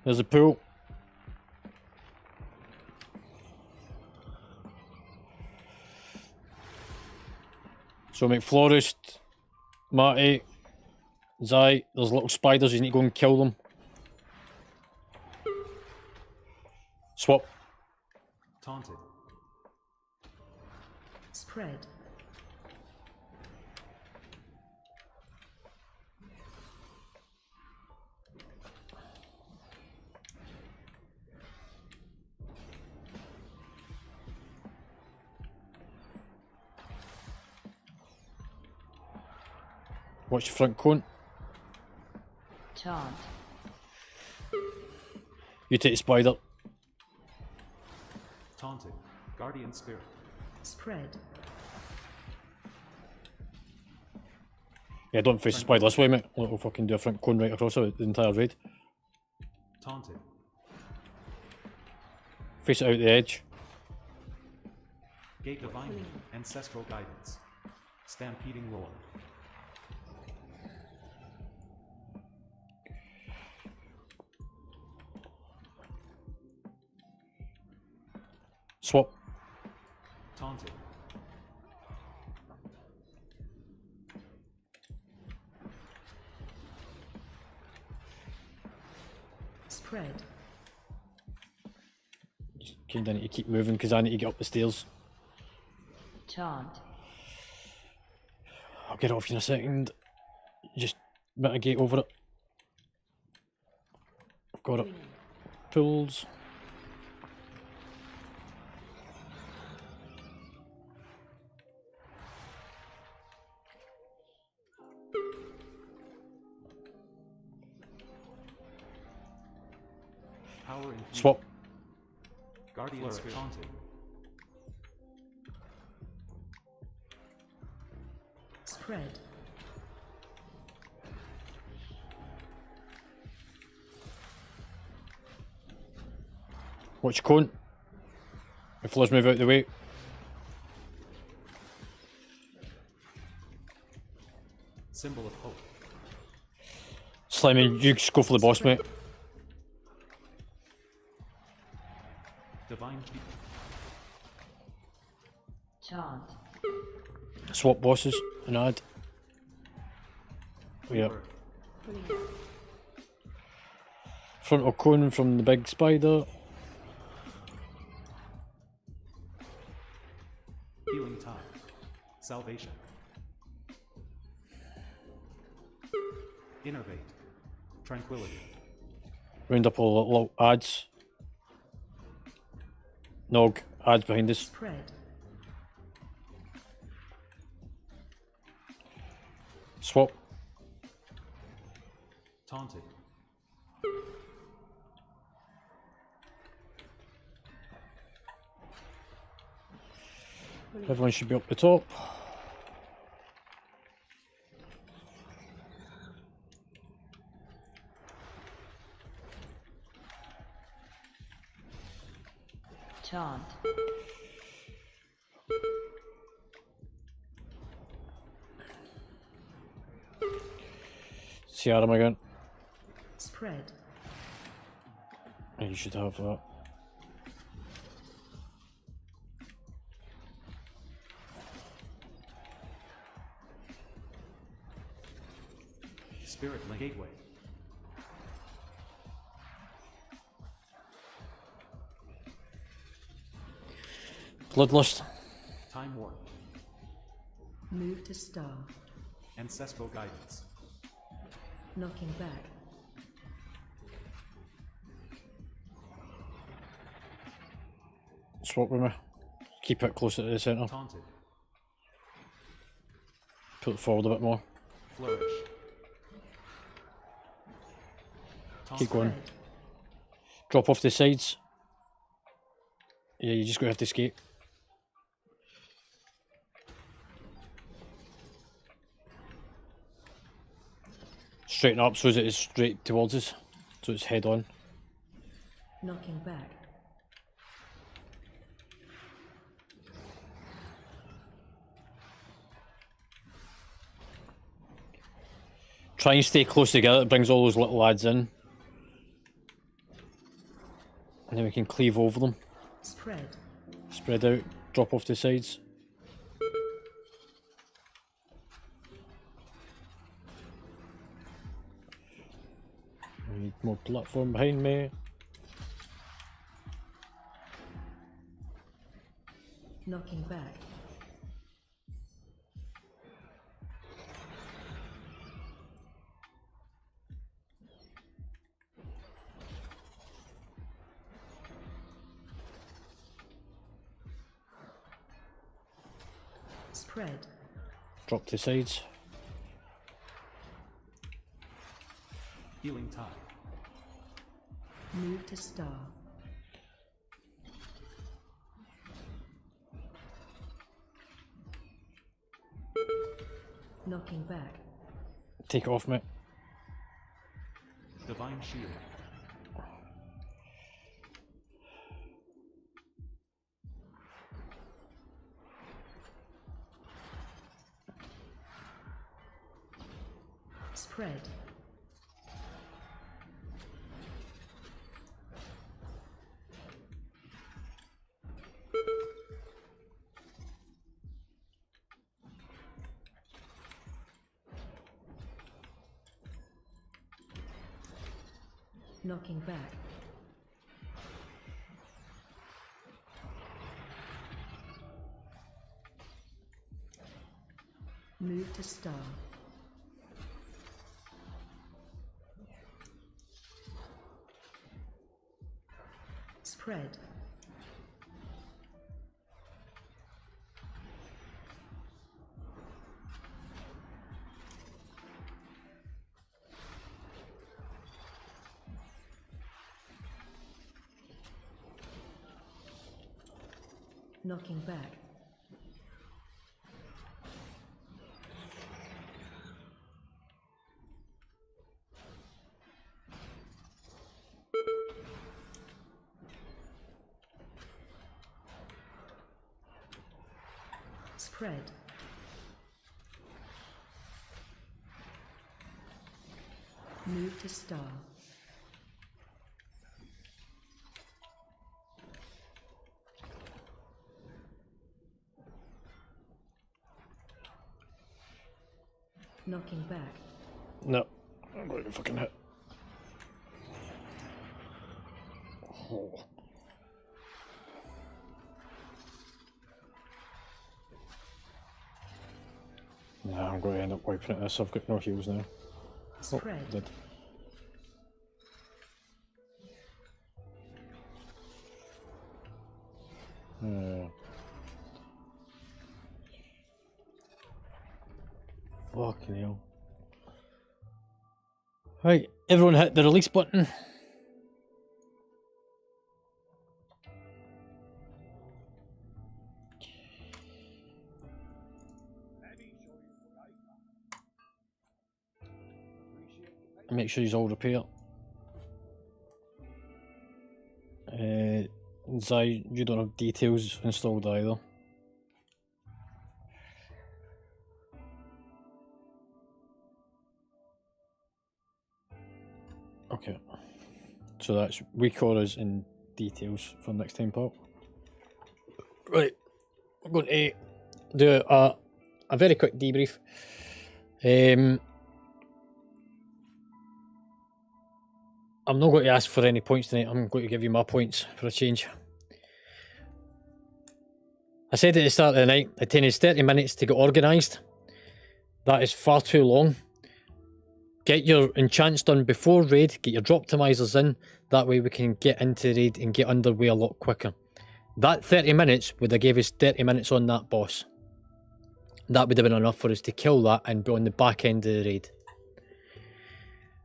There's a pool. So make Florist, Marty, Zai, there's little spiders, you need to go and kill them. Swap. Taunted. Spread. Watch your front cone. Taunt. You take the spider. Taunted. Guardian spirit. Spread. Yeah, don't face the spider this way, mate. We'll fucking do a front cone right across the entire raid. Taunted. Face it out the edge. Gate divine. Ancestral guidance. Stampeding lord. Swap. Taunted. Spread. Just kinda need to keep moving because I need to get up the stairs. Taunt. I'll get off you in a second. Just mitigate over it. I've got it. Pulls. Power infusion. Swap. Guardian spirit. Taunted. Spread. Watch your cone. If floors move out of the way. Symbol of hope. Slimy, you just go for the boss, mate. Divine Swap bosses and add. Yep. Rebirth. Pulling in. Frontal cone from the big spider. Healing tide. Salvation. Innervate. Tranquility. Round up all the little ads. Nog, ads behind us. Spread. Swap. Taunted. Everyone should be up the top. Chant. See Adam again. Spread. You should have that. Spirit Link Gateway. Bloodlust. Time Warp. Move to star. Ancestral Guidance. Knocking back. Swap with me. Keep it closer to the centre. Taunted. Pull it forward a bit more. Flourish. Keep going. Spread. Drop off the sides. Yeah, you just gotta have to escape. Straighten up so that it's straight towards us. So it's head on. Knocking back. Try and stay close together, it brings all those little lads in. And then we can cleave over them. Spread. Spread out, drop off the sides. I need more platform behind me. Knocking back. Spread. Drop to sides. Healing Tide. Move to star. Knocking back. Take it off, mate. Divine Shield. Spread. Knocking back. Move to star. Spread. Knocking back. Spread. Move to star. Knocking back. No, I'm going to fucking hit. Oh. Nah, I'm going to end up wiping at this. I've got no heals now. Spread. Did. Fucking hell. Right, everyone hit the release button. Make sure he's all repaired. Zai, you don't have details installed either. Okay. So that's weak auras and details for next time, Paul. Right. We're going to do a very quick debrief. I'm not going to ask for any points tonight. I'm going to give you my points for a change. I said at the start of the night, it takes 30 minutes to get organised. That is far too long. Get your enchants done before raid, get your drop optimizers in, that way we can get into raid and get underway a lot quicker. That 30 minutes would have gave us 30 minutes on that boss. That would have been enough for us to kill that and be on the back end of the raid.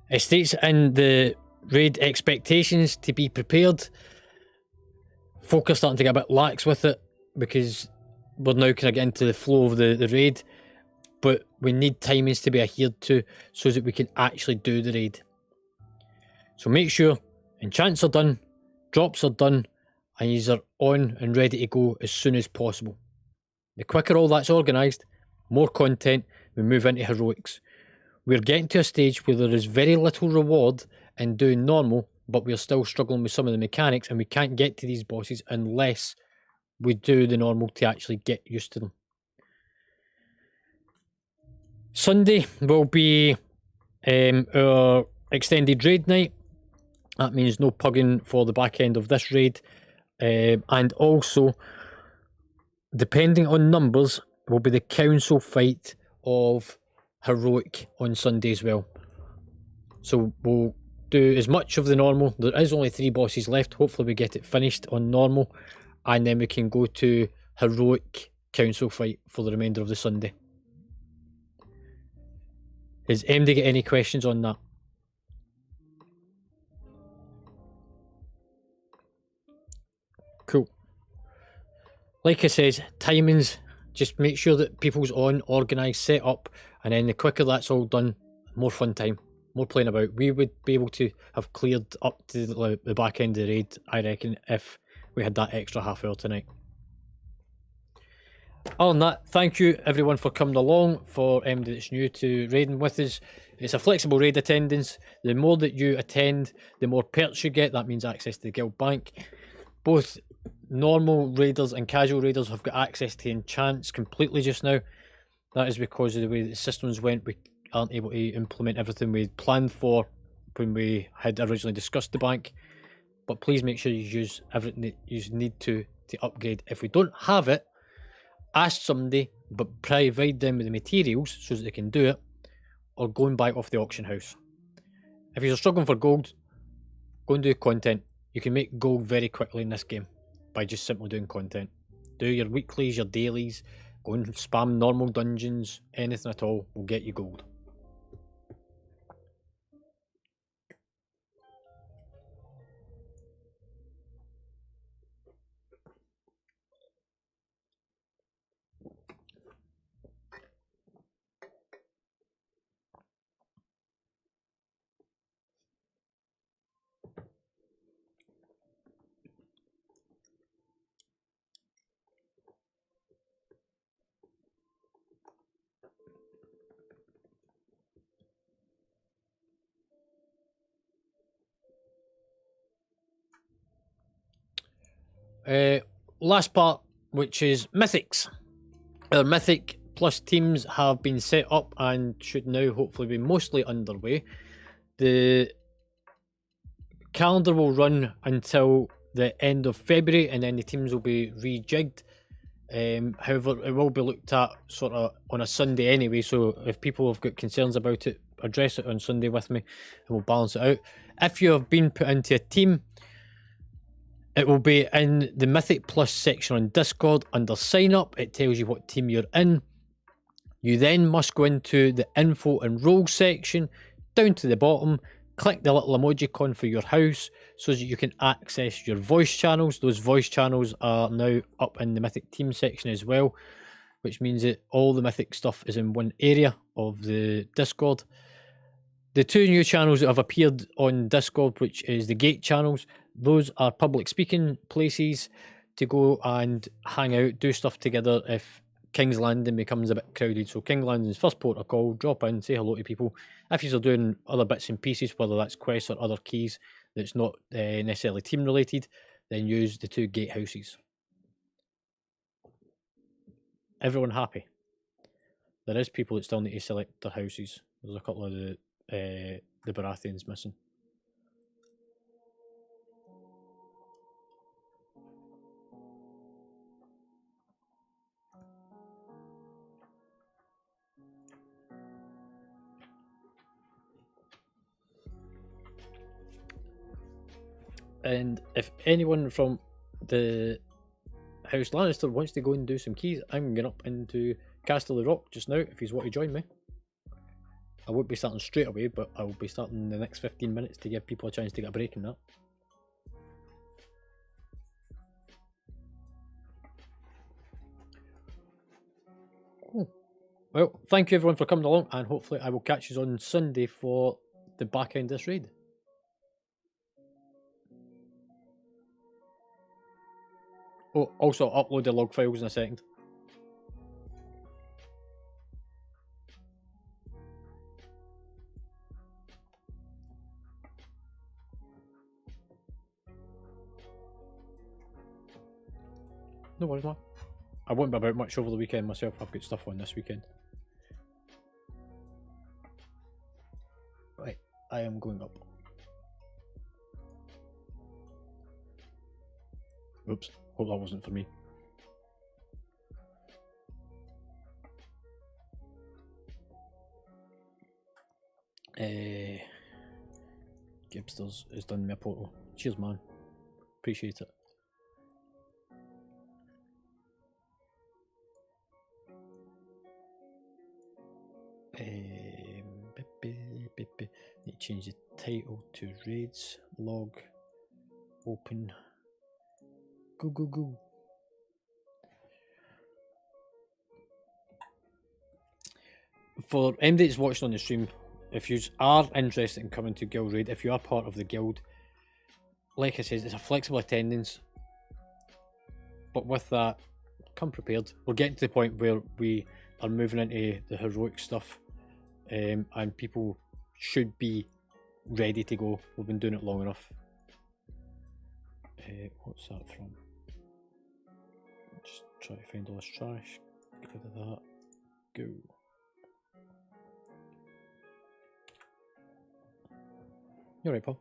It states in the raid expectations to be prepared. Folk are starting to get a bit lax with it because we're now kind of getting into the flow of the raid, but we need timings to be adhered to so that we can actually do the raid. So make sure enchants are done, drops are done, and these are on and ready to go as soon as possible. The quicker all that's organised, more content, we move into heroics. We're getting to a stage where there is very little reward in doing normal, but we're still struggling with some of the mechanics, and we can't get to these bosses unless we do the normal to actually get used to them. Sunday will be our extended raid night. That means no pugging for the back end of this raid. And also, depending on numbers, will be the council fight of heroic on Sunday as well. So we'll do as much of the normal. There is only 3 bosses left. Hopefully we get it finished on normal, and then we can go to heroic council fight for the remainder of the Sunday. Does MD get any questions on that? Cool. Like I says, timings, just make sure that people's on, organised, set up, and then the quicker that's all done, more fun time, more playing about. We would be able to have cleared up to the back end of the raid, I reckon, if we had that extra half hour tonight. Other than that, thank you everyone for coming along, for MD that's new to raiding with us. It's a flexible raid attendance. The more that you attend, the more perks you get. That means access to the guild bank. Both normal raiders and casual raiders have got access to enchants completely just now. That is because of the way the systems went. We aren't able to implement everything we had planned for when we had originally discussed the bank. But please make sure you use everything that you need to upgrade. If we don't have it, ask somebody, but provide them with the materials so that they can do it, or go and buy it off the auction house. If you're struggling for gold, go and do content. You can make gold very quickly in this game by just simply doing content. Do your weeklies, your dailies, go and spam normal dungeons, anything at all will get you gold. Last part, which is mythics. Our mythic Plus teams have been set up and should now hopefully be mostly underway. The calendar will run until the end of February, and then the teams will be rejigged. However, it will be looked at sort of on a Sunday anyway, so if people have got concerns about it, address it on Sunday with me and we'll balance it out. If you have been put into a team, it will be in the Mythic Plus section on Discord under sign up. It tells you what team you're in. You then must go into the info and roles section, down to the bottom, click the little emojicon for your house so that you can access your voice channels. Those voice channels are now up in the Mythic team section as well, which means that all the Mythic stuff is in one area of the Discord. The two new channels that have appeared on Discord, which is the Gate channels, those are public speaking places to go and hang out, do stuff together if King's Landing becomes a bit crowded. So King's Landing's first port of call, drop in, say hello to people. If you're doing other bits and pieces, whether that's quests or other keys that's not necessarily team related, then use the two gatehouses. Everyone happy? There is people that still need to select their houses. There's a couple of the Baratheons missing. And if anyone from the House Lannister wants to go and do some keys, I'm going up into Castle the Rock just now if you want to join me. I won't be starting straight away, but I will be starting in the next 15 minutes to give people a chance to get a break in that. Cool. Well, thank you everyone for coming along, and hopefully I will catch you on Sunday for the back end of this raid. Oh, also upload the log files in a second. No worries, man. I won't be about much over the weekend myself. I've got stuff on this weekend. Right, I am going up. Oops, hope that wasn't for me. Gibsters has done me a portal. Cheers, man. Appreciate it. Need to change the title to raids. Log. Open. Go, go, go. For anybody that's watching on the stream, if you are interested in coming to Guild Raid, if you are part of the guild, like I said, it's a flexible attendance. But with that, come prepared. We're getting to the point where we are moving into the heroic stuff, and people should be ready to go. We've been doing it long enough. What's that from? Just try to find all this trash. Get rid of that. Go. You're right, Paul.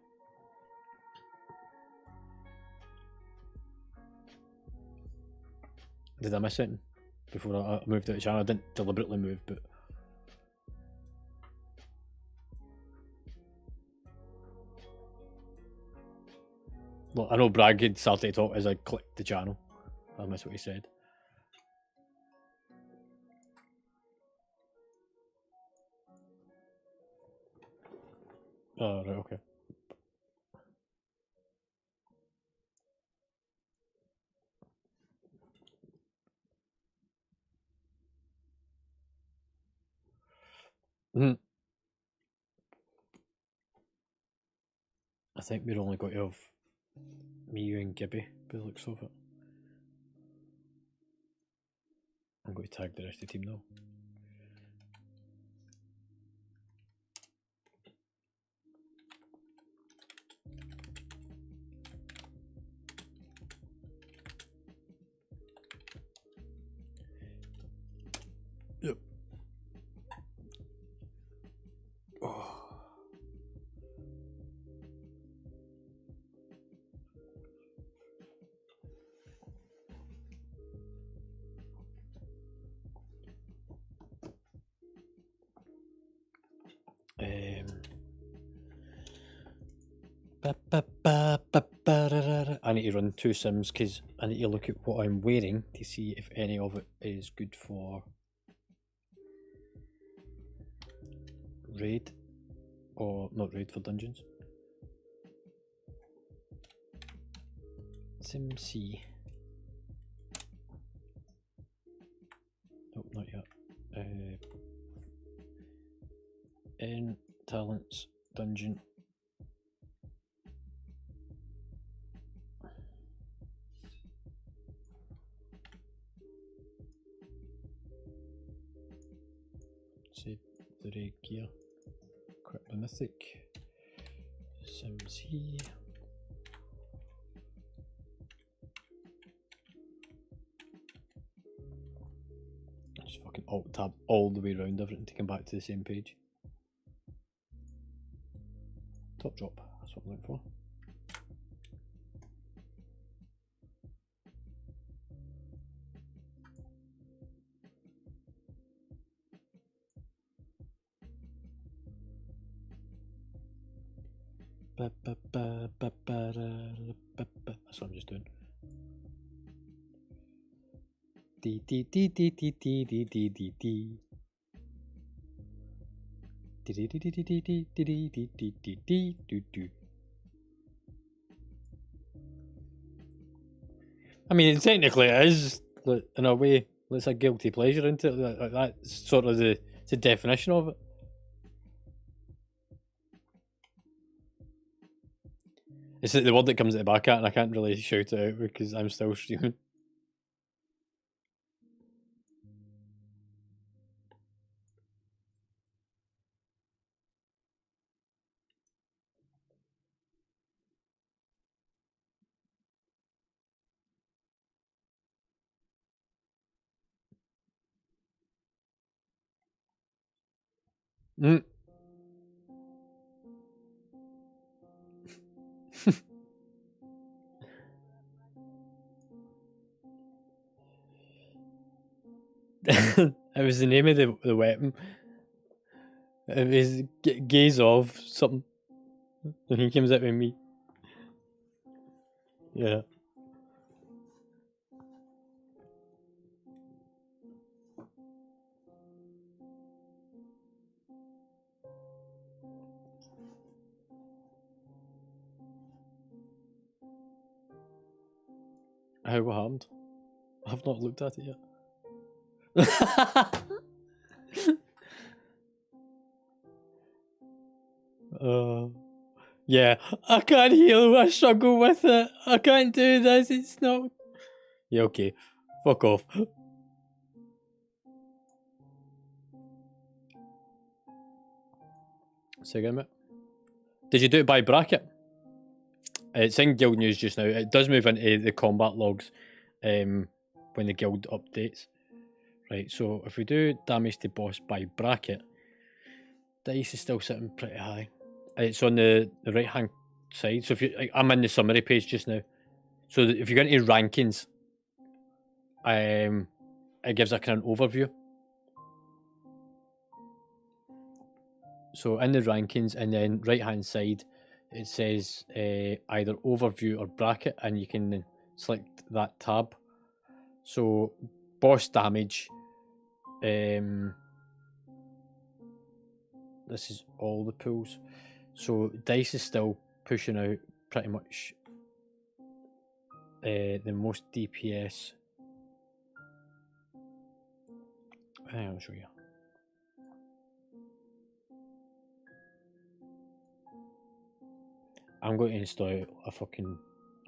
Did I miss something before I moved out of the channel? I didn't deliberately move, but well, I know Bragg had started to talk as I clicked the channel. I missed what he said. Oh, right, okay. I think we're only going to have me, you, and Gibby by the looks of it. I'm going to tag the rest of the team now. Yep. I need to run 2 sims because I need to look at what I'm wearing to see if any of it is good for raid or not raid, for dungeons. Sim C. Nope, not yet. In talents dungeon. Save the raid gear. Equip the mythic. Sim C. Just fucking alt tab all the way around everything to come back to the same page. Top drop, that's what I'm looking for. That's what I'm just doing. I mean, technically it is, in a way, it's a guilty pleasure, isn't it? That's sort of the definition of it. It's like the word that comes at the back at, and I can't really shout it out because I'm still streaming. Mm. It was the name of the weapon. It was gaze off something. And he comes out with me. Yeah. How what happened? I've not looked at it yet. Yeah, I can't heal. I struggle with it. I can't do this. It's not. Yeah, okay. Fuck off. Say again, mate. Did you do it by bracket? It's in guild news just now. It does move into the combat logs when the guild updates. Right, so if we do damage to boss by bracket, dice is still sitting pretty high. It's on the right hand side. So if you, I'm in the summary page just now. So if you go into rankings, it gives a kind of overview. So in the rankings, and then right hand side, it says either overview or bracket, and you can select that tab. So boss damage. This is all the pools. So dice is still pushing out pretty much the most DPS. I'll show you. I'm going to install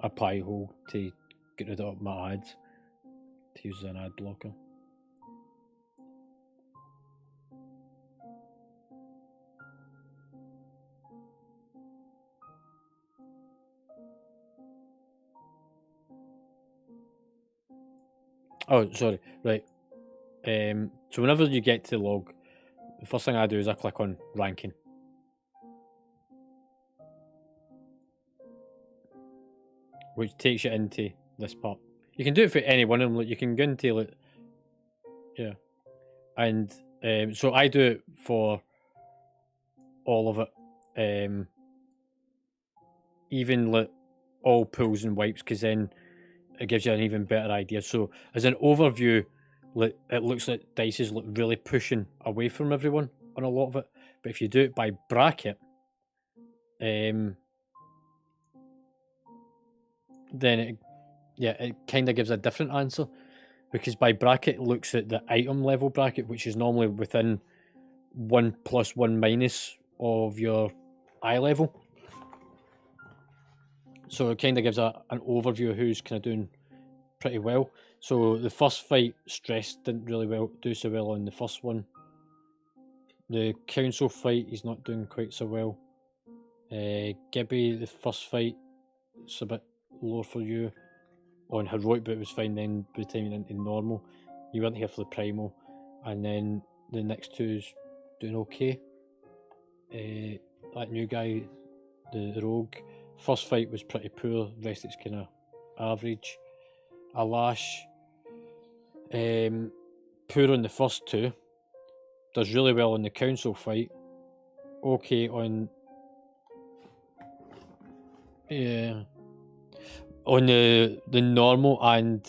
a pie hole to get rid of my ads, to use an ad blocker. Oh, sorry. Right. So whenever you get to the log, the first thing I do is I click on ranking. Which takes you into this part. You can do it for any one of them. Like you can go into it. Yeah. And so I do it for all of it. Even like all pulls and wipes, because then it gives you an even better idea. So as an overview, like, it looks like dice is like really pushing away from everyone on a lot of it. But if you do it by bracket, then it kind of gives a different answer, because by bracket it looks at the item level bracket, which is normally within 1 plus 1 minus of your eye level. So it kind of gives an overview of who's kind of doing pretty well. So the first fight, Stress didn't really do so well on the first one. The council fight, he's not doing quite so well. Gibby, the first fight, it's a bit lower for you. On heroic, but it was fine then by the time you went into normal. You weren't here for the primal. And then the next two's doing okay. That new guy, the rogue, first fight was pretty poor, rest it's kind of average. Alash, poor on the first two, does really well in the council fight, okay on on the normal and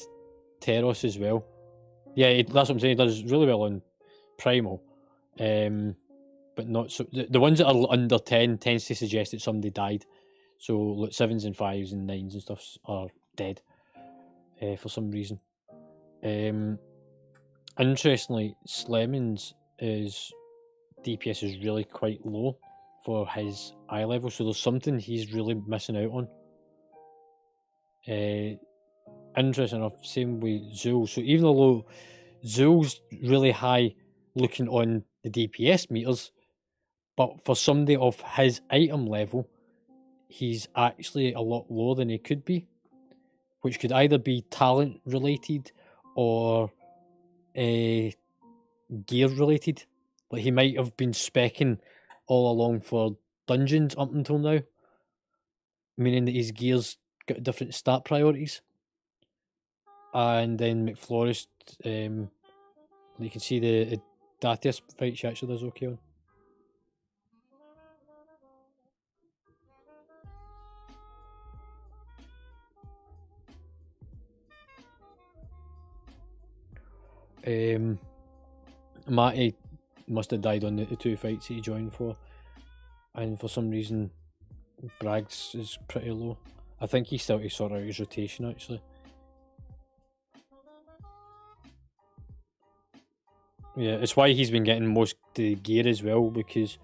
Teros as well. Yeah, that's what I'm saying, he does really well on primal, but not so. The ones that are under 10 tends to suggest that somebody died. So like 7s and 5s and 9s and stuff are dead for some reason. Interestingly, Slemons' DPS is really quite low for his eye level, so there's something he's really missing out on. Interesting enough, same with Zul. So even though Zul's really high looking on the DPS meters, but for somebody of his item level, he's actually a lot lower than he could be, which could either be talent related or gear related. Like he might have been speccing all along for dungeons up until now, meaning that his gear's got different stat priorities. And then McFlorist, you can see the Datius fight she actually does okay on. Matty must have died on the two fights he joined for, and for some reason Bragg's is pretty low. I think he's still to sort out his rotation actually. Yeah, it's why he's been getting most of the gear as well, because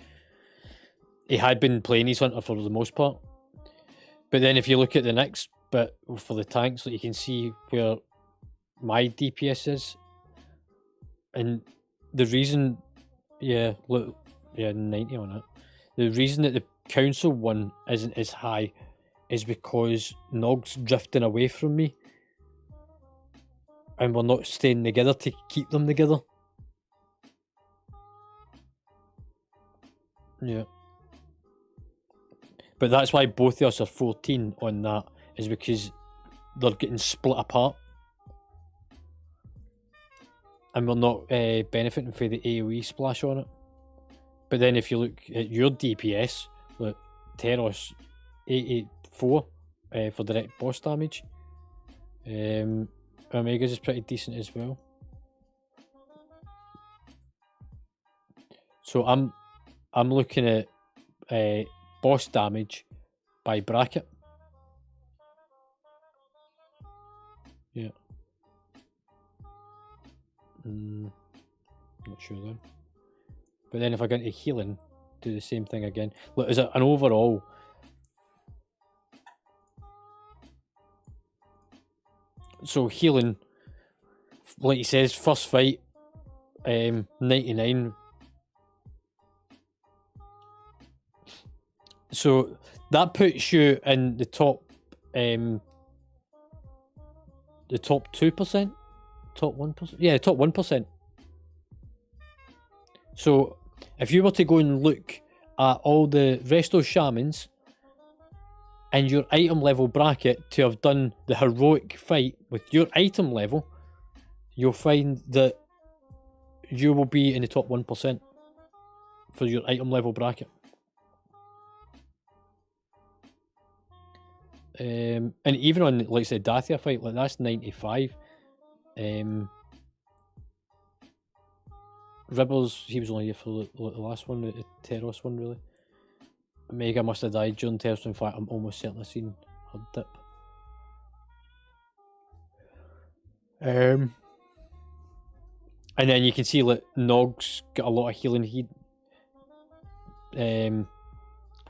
he had been playing his hunter for the most part. But then if you look at the next bit for the tanks, like you can see where my DPS is. And the reason, 90 on it. The reason that the council one isn't as high is because Nog's drifting away from me. And we're not staying together to keep them together. Yeah. But that's why both of us are 14 on that, is because they're getting split apart. And we're not benefiting from the AoE splash on it. But then if you look at your DPS, look, Teros 884 for direct boss damage. Omega's is pretty decent as well. So I'm looking at boss damage by bracket. Yeah. Not sure then. But then if I go into healing, do the same thing again. Look, is it an overall? So healing, like he says, first fight, 99. So that puts you in the top 2%, top 1%. Yeah, top 1%. So if you were to go and look at all the resto shamans in your item level bracket to have done the heroic fight with your item level, you'll find that you will be in the top 1% for your item level bracket. And even on, like, say, Dathia fight, like, that's 95. Ribbles, he was only here for the last one, the Teros one, really. Omega must have died during Teros. In fact, I'm almost certainly seen her dip. And then you can see, like, Nog's got a lot of healing. He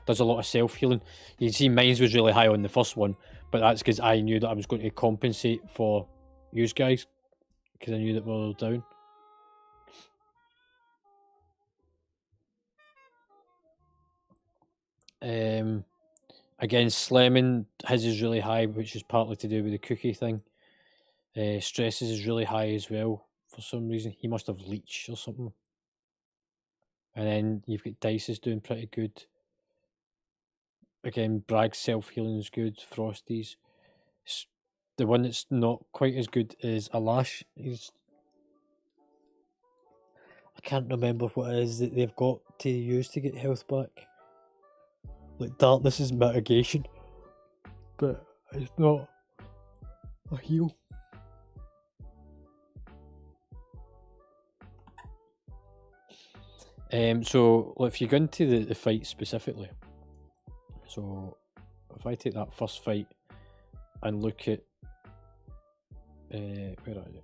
does a lot of self-healing. You can see mine was really high on the first one, but that's because I knew that I was going to compensate for you guys, because I knew that we were down. Again, Slemon, his is really high, which is partly to do with the cookie thing. Stresses is really high as well, for some reason. He must have leech or something. And then you've got Dice is doing pretty good. Again, Bragg's self-healing is good. Frosty's. The one that's not quite as good is Alash. I can't remember what it is that they've got to use to get health back. Like, darkness is mitigation, but it's not a heal. So if you go into the fight specifically, so if I take that first fight and look at where are you?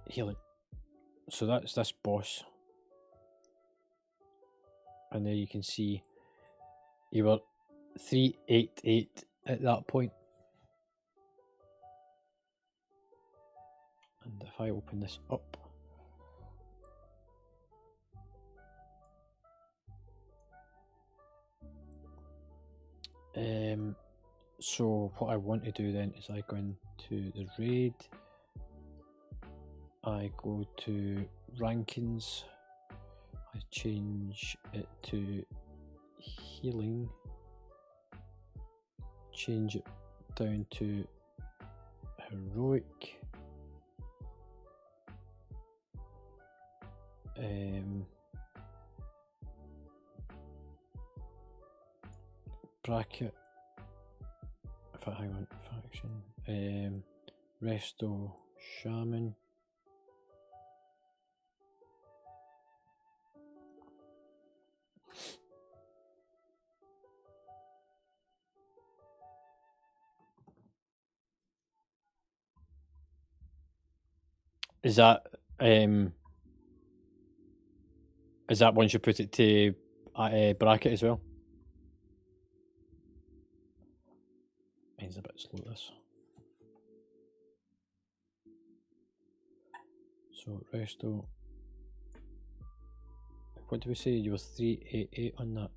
Healing. So that's this boss, and there you can see you were 388 at that point. And if I open this up, so what I want to do then is I go into the raid, I go to rankings, I change it to healing, change it down to heroic, bracket, hang on, faction, resto shaman, is that once you put it to bracket as well? Mine's a bit slow, this. So resto, what did we say? You were 388 on that.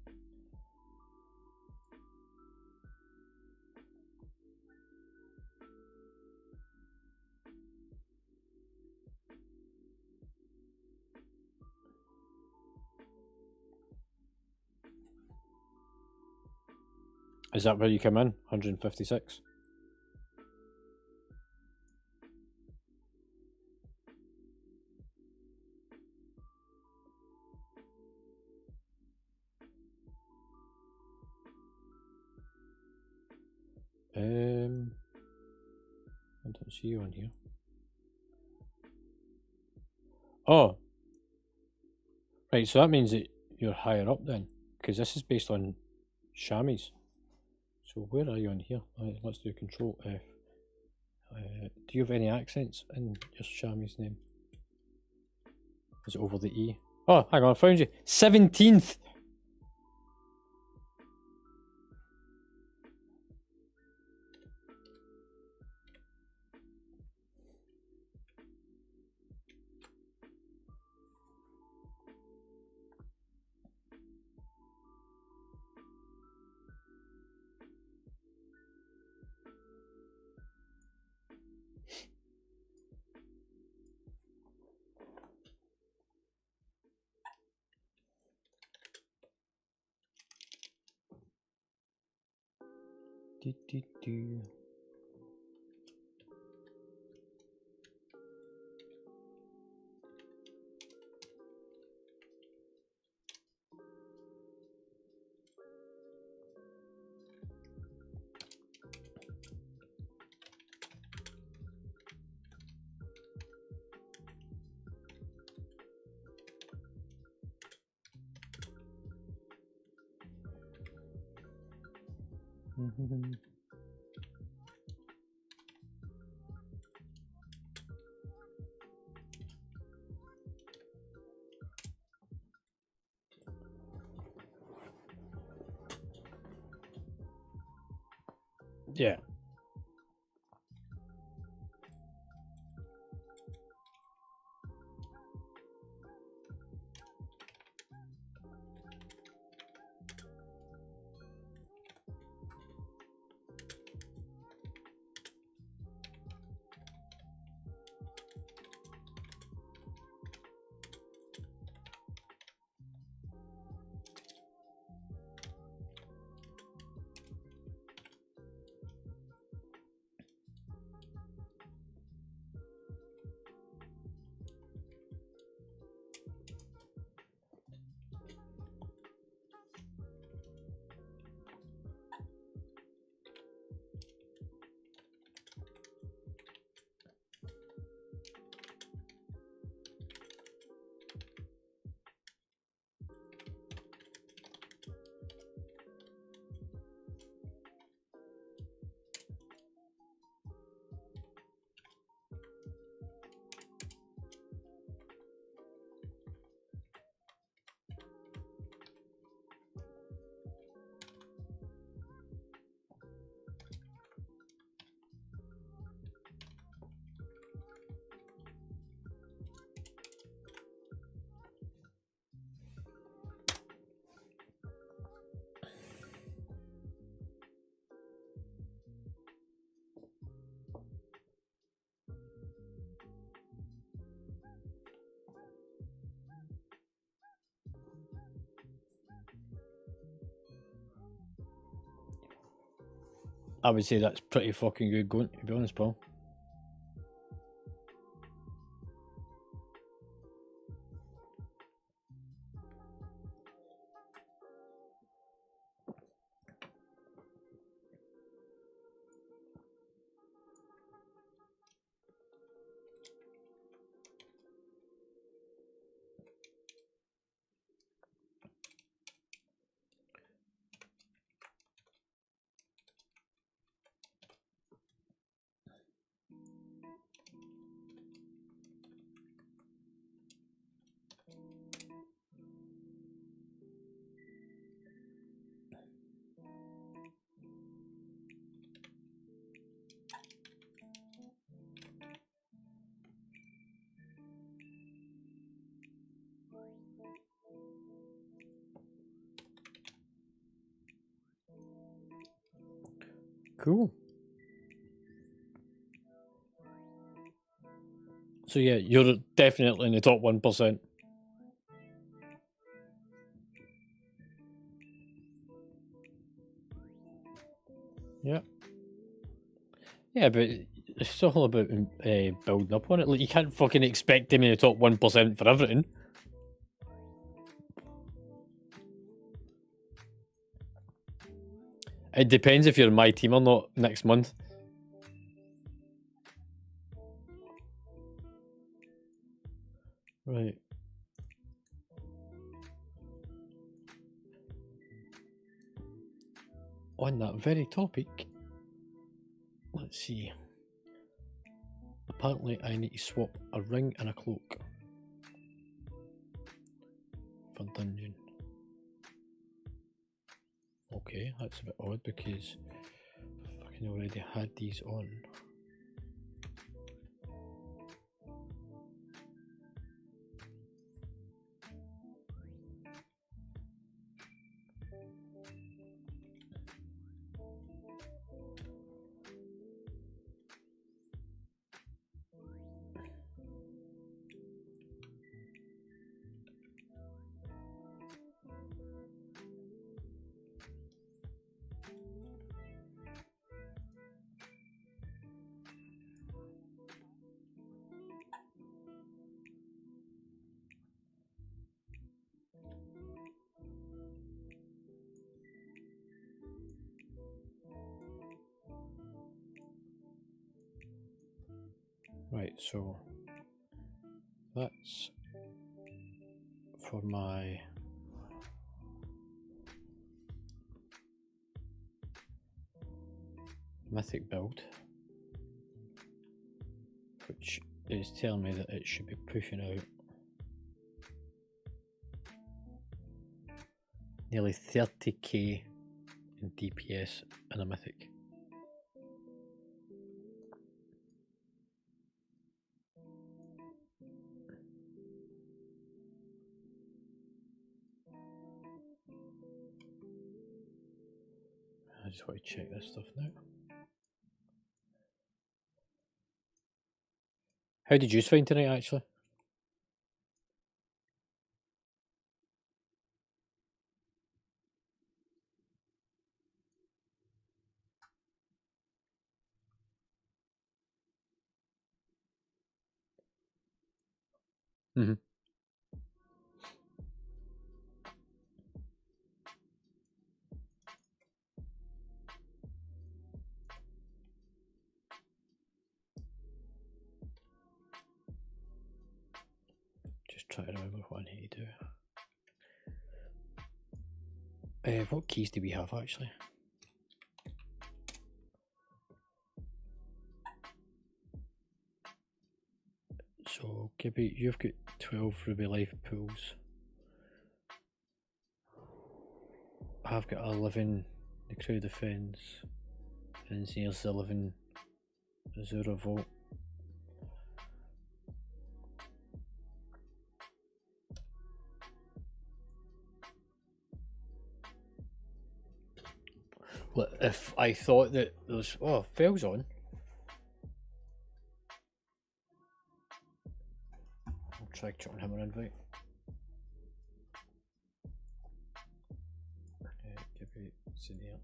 Is that where you come in? 156? I don't see you on here. Oh, right, so that means that you're higher up then, because this is based on Shami's. So where are you on here? Let's do Control F. Do you have any accents in your Shami's name? Is it over the E? Oh, hang on, I found you. 17th! Do. Yeah. I would say that's pretty fucking good going, to be honest, Paul. Cool. So yeah, you're definitely in the top 1%. Yeah. Yeah, but it's all about building up on it. Like, you can't fucking expect him in the top 1% for everything. It depends if you're in my team or not next month. Right. On that very topic, let's see. Apparently, I need to swap a ring and a cloak for dungeon. Okay, that's a bit odd because I fucking already had these on. Right, so that's for my mythic build, which is telling me that it should be pushing out nearly 30k in DPS in a mythic. I just want to check this stuff now. How did you find tonight, actually? Mm-hmm. Just try to remember what I need to do. What keys do we have, actually? So, Gibby, you've got 12 Ruby Life pools. I've got 11 the Crew Defense, and there's 11 Azura Vault. Well, if I thought that there was... Oh, Fell's on. I'll try chucking him an invite. Gibby, see there.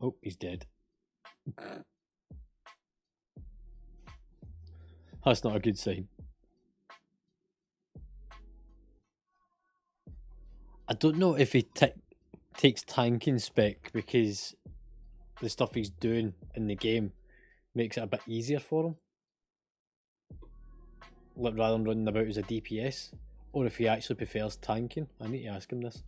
Oh, he's dead. That's not a good sign. I don't know if he takes tanking spec because the stuff he's doing in the game makes it a bit easier for him. Like, rather than running about as a DPS, or if he actually prefers tanking. I need to ask him this.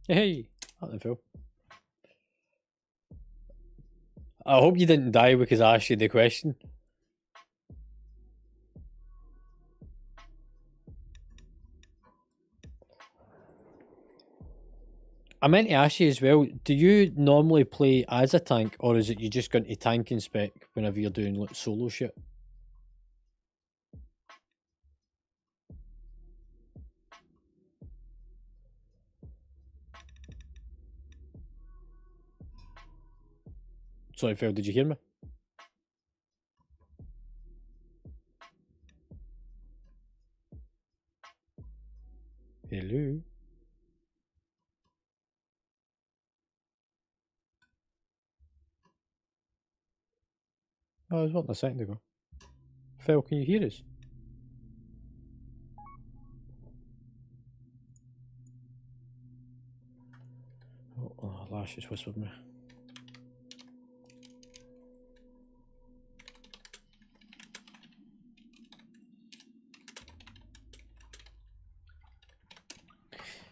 Hey, that didn't feel. I hope you didn't die because I asked you the question. I meant to ask you as well, do you normally play as a tank, or is it you just going to tanking spec whenever you're doing like solo shit? Sorry, Phil, did you hear me? Hello? Oh, I was wanting a second ago. Phil, can you hear us? Oh, Lash just whispered me.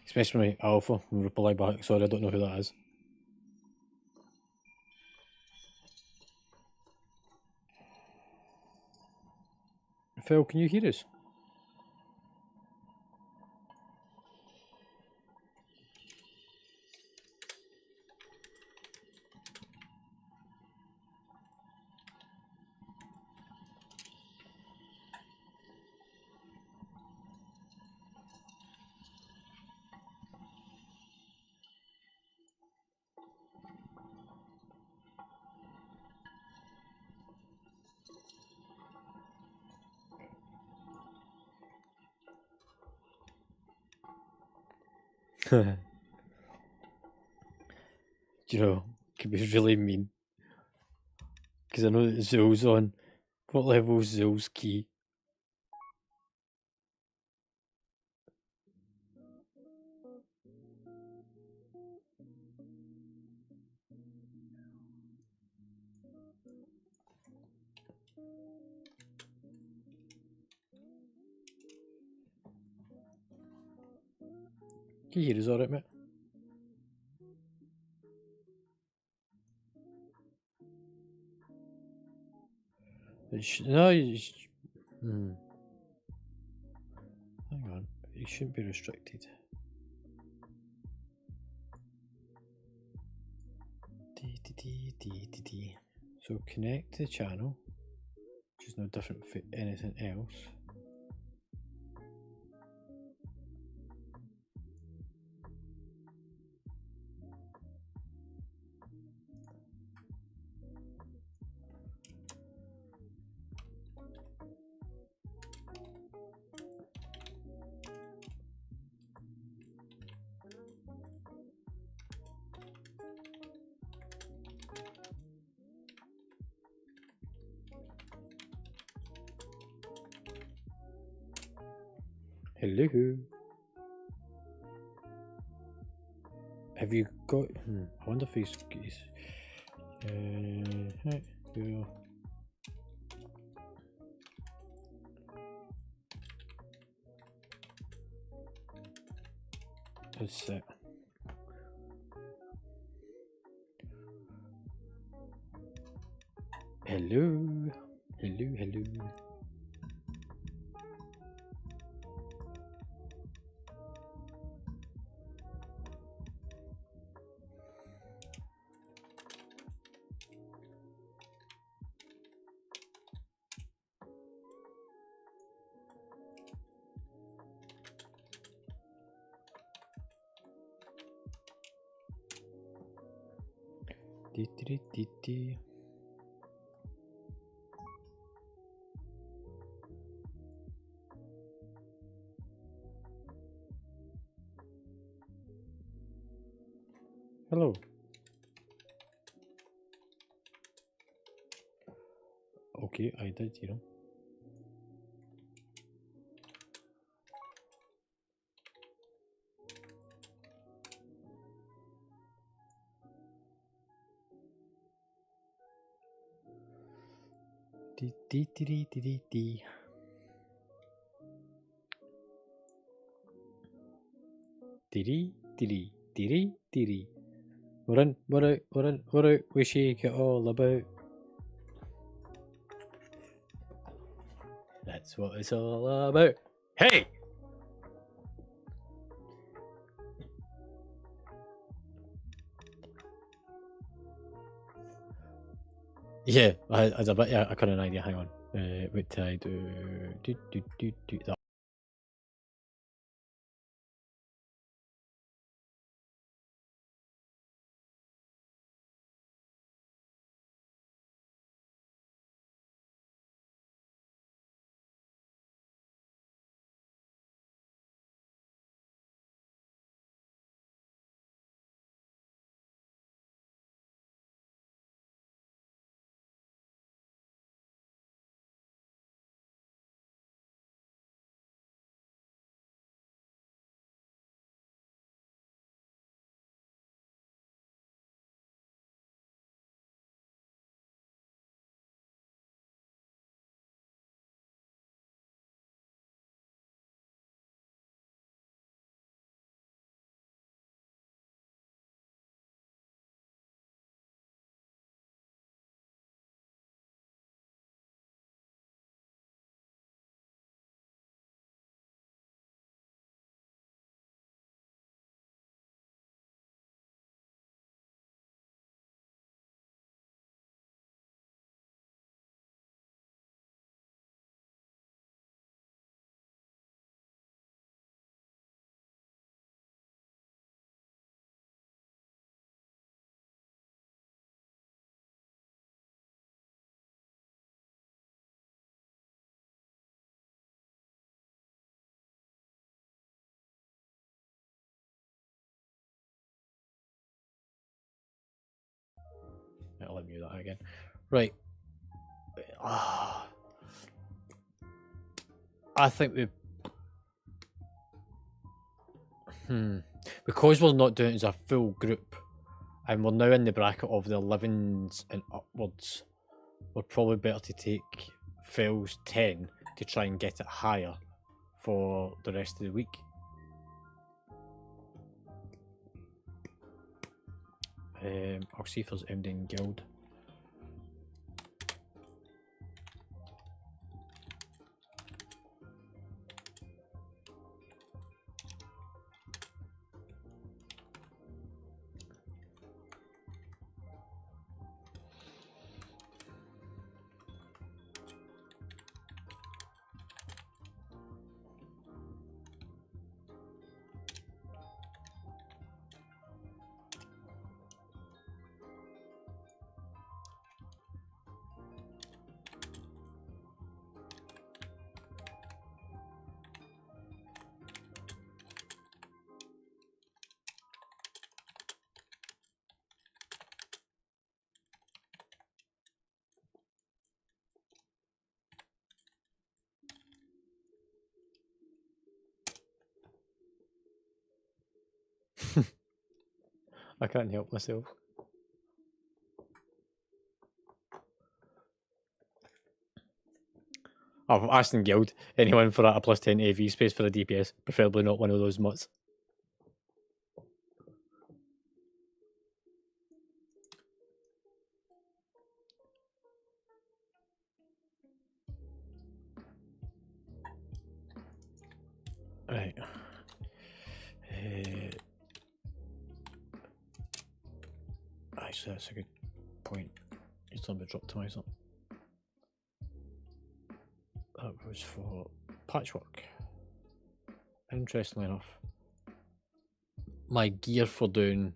Especially Alpha, and reply back. Sorry, I don't know who that is. Phil, can you hear us? You know, could be really mean. Because I know that Zool's on. What level is Zool's key? Can you hear us alright, mate? No, hang on. You shouldn't be restricted. So connect to the channel, which is no different for anything else. Hello. Have you got? I wonder if he's. Right, yeah. That's it. Hello. Hello, hello. Dee. Hello. Okay, I did, you know. Dee. Dee. What out, we shake it all about. That's what it's all about. Hey! Yeah, I had a bit, yeah, I got an idea, hang on. What did I do? let me do that again. Right. Ah. I think we... Because we're not doing it as a full group, and we're now in the bracket of the 11s and upwards, we're probably better to take Fel's 10 to try and get it higher for the rest of the week. I'll see if there's MD in Guild. I can't help myself. I've asked in Guild, anyone for a plus 10 AV space for a DPS, preferably not one of those mutts. Right. Actually, that's a good point. It's on the drop optimizer. That was for patchwork. Interestingly enough, my gear for doing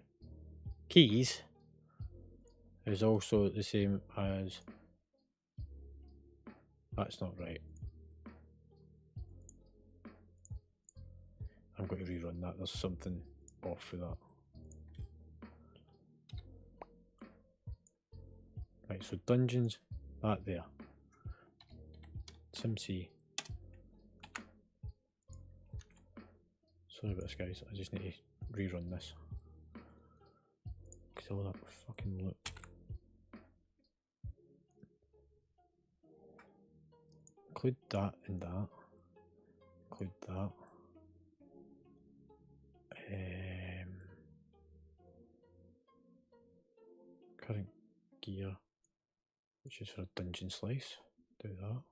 keys is also the same as... That's not right. I'm going to rerun that. There's something off with that. Right, so dungeons, that there. SimC. Sorry about this, guys. I just need to rerun this. Because all that fucking loop. Include that and that. Include that. Current gear, which is for a dungeon slice. Do that.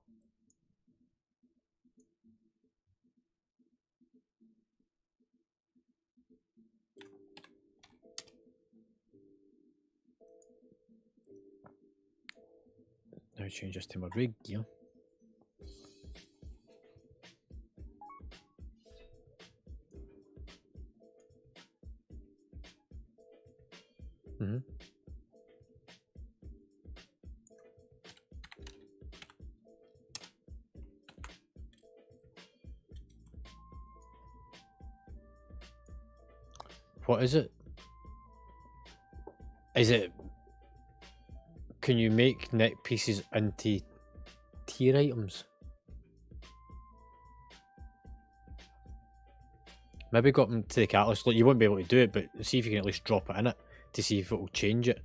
Now change this to my rig gear. What is it? Is it... Can you make neck pieces into tier items? Maybe got them to the catalyst. Look, you won't be able to do it, but see if you can at least drop it in it to see if it will change it.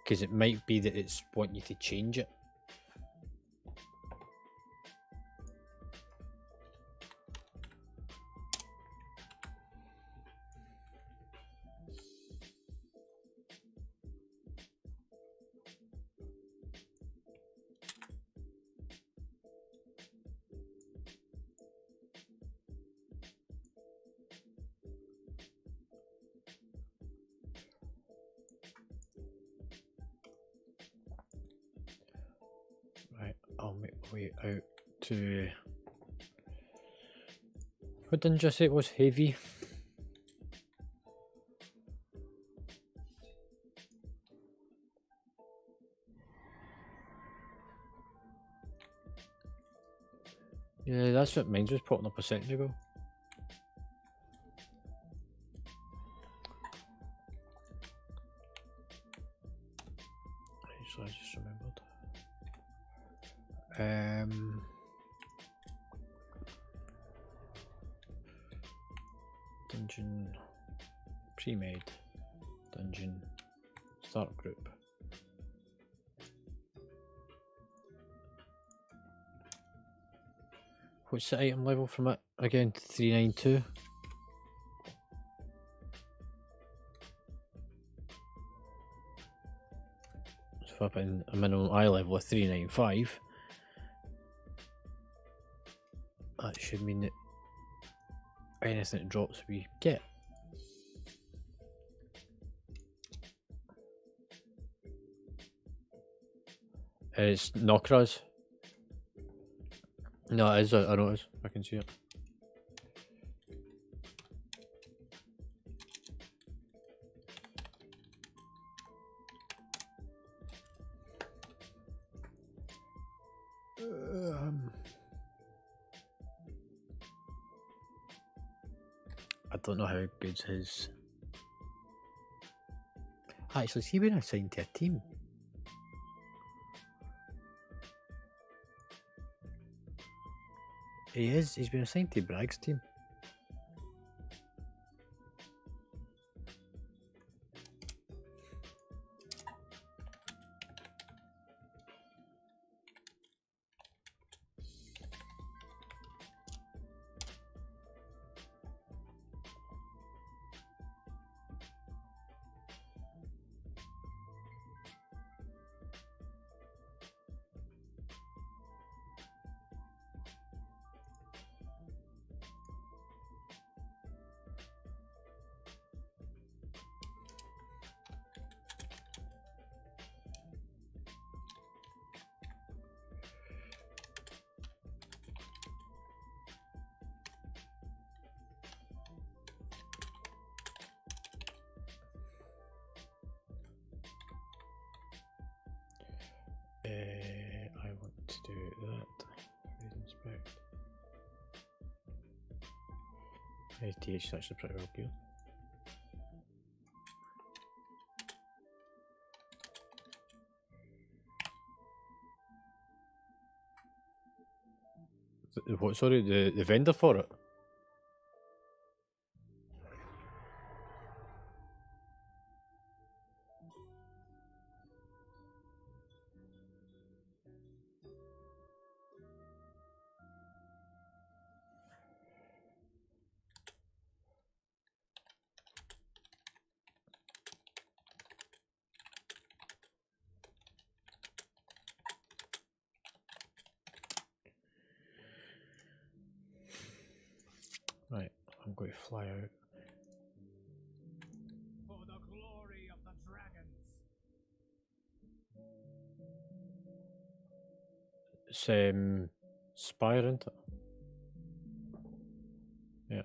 Because it might be that it's wanting you to change it. I'll make my way out to... What didn't you say it was? Heavy? Yeah, that's what mine was popping up a second ago. so I just remembered. Dungeon pre-made. Dungeon start group. What's the item level from it again? 392. So if I put in a minimum eye level of 395, that should mean that anything that drops we get. It's Nokras. No, it is. I know it is. I can see it. I don't know how good's his. Actually, has he been assigned to a team? He is. He's been assigned to Bragg's team. I want to do that. Read inspect. ATH is actually pretty well geared. What? Sorry, the vendor for it. Right, I'm going to fly out. For the glory of the dragons. It's Spire, isn't it? Yeah.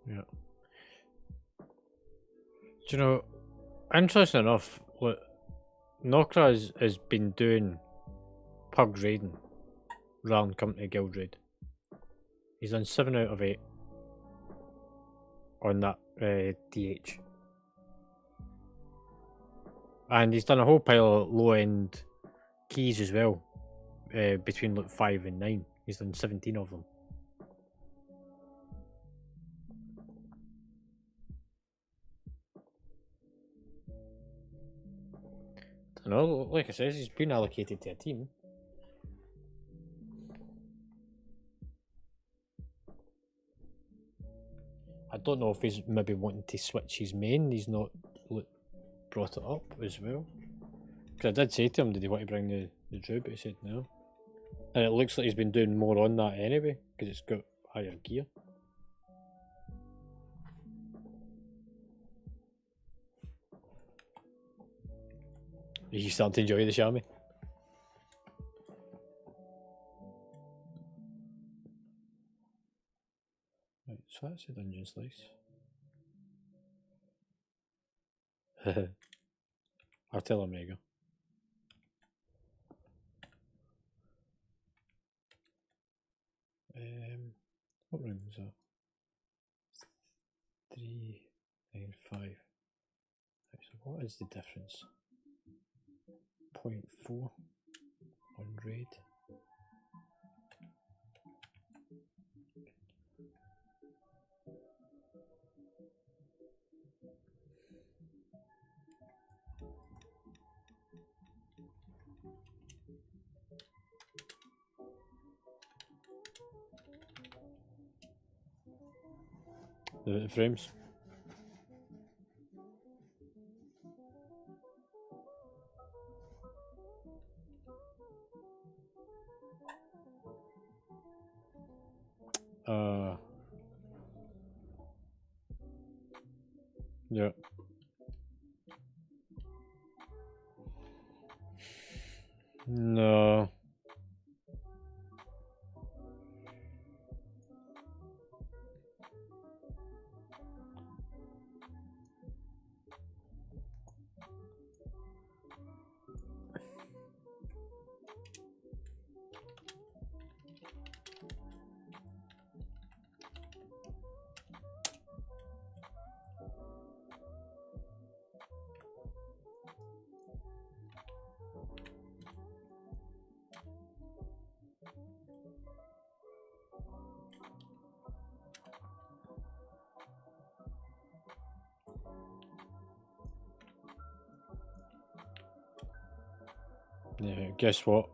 Yeah. Do you know, interesting enough, look, Nokra has been doing pug raiding rather than coming to guild raid. He's done 7 out of 8 on that DH. And he's done a whole pile of low end keys as well. between like 5 and 9. He's done 17 of them. I don't know, like I said, he's been allocated to a team. I don't know if he's maybe wanting to switch his main. He's not brought it up as well. Because I did say to him, did he want to bring the Druid? But he said no. And it looks like he's been doing more on that anyway, because it's got higher gear. You starting to enjoy the Xiaomi? Right, so that's a dungeon slice. I'll tell Omega. What room is that? 395. Right, so what is the difference? 0.4 on raid. The frames. Yeah. No. Yeah, guess what?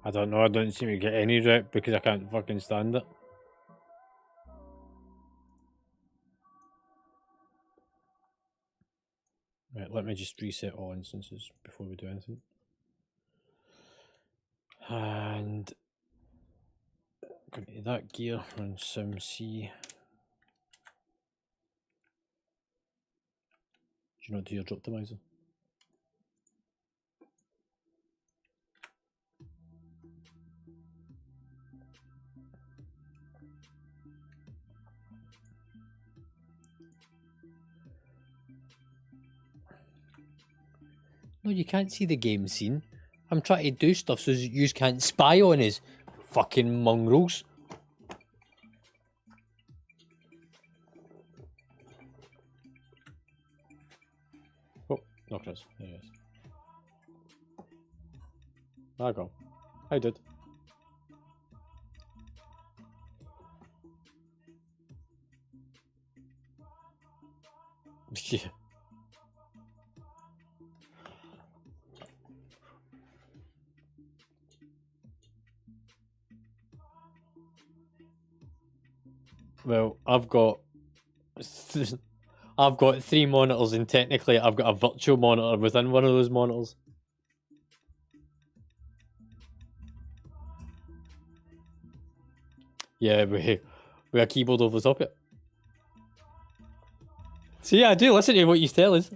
I don't know, I don't seem to get any rep because I can't fucking stand it. Right, let me just reset all instances before we do anything. And going to that gear on Sim C. Do you not do your drop optimizer? No, you can't see the game scene. I'm trying to do stuff so you can't spy on us. Fucking mongrels. Oh, no, Chris. There he is. I go. I did. Yeah. Well, I've got 3 monitors, and technically I've got a virtual monitor within one of those monitors. Yeah, with a keyboard over the top of it. So yeah, I do listen to what you tell us.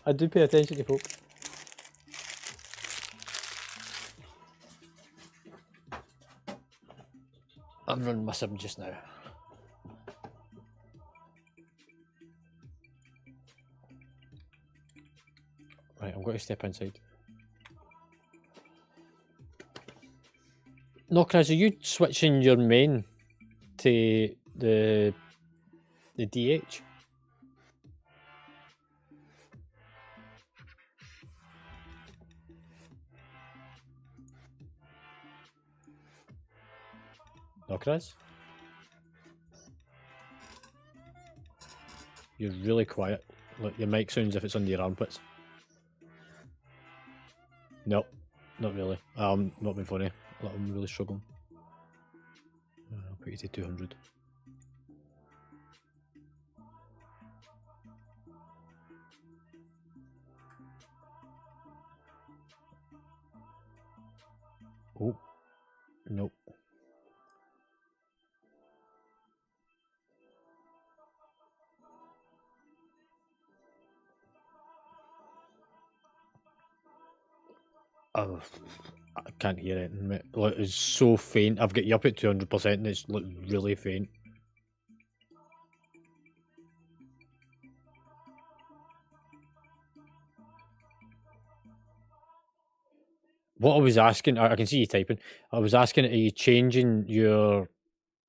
I do pay attention to folk. I'm running my sim just now. Right, I'm going to step inside. No, Chris, are you switching your main to the DH? No, Chris? You're really quiet. Look, your mic sounds as if it's under your armpits. Nope, not really. Not been funny. I'm really struggling. I'll put you to 200. Oh, nope. Oh, I can't hear it. Like, it's so faint. I've got you up at 200% and it's like really faint. What I was asking, I can see you typing. I was asking, are you changing your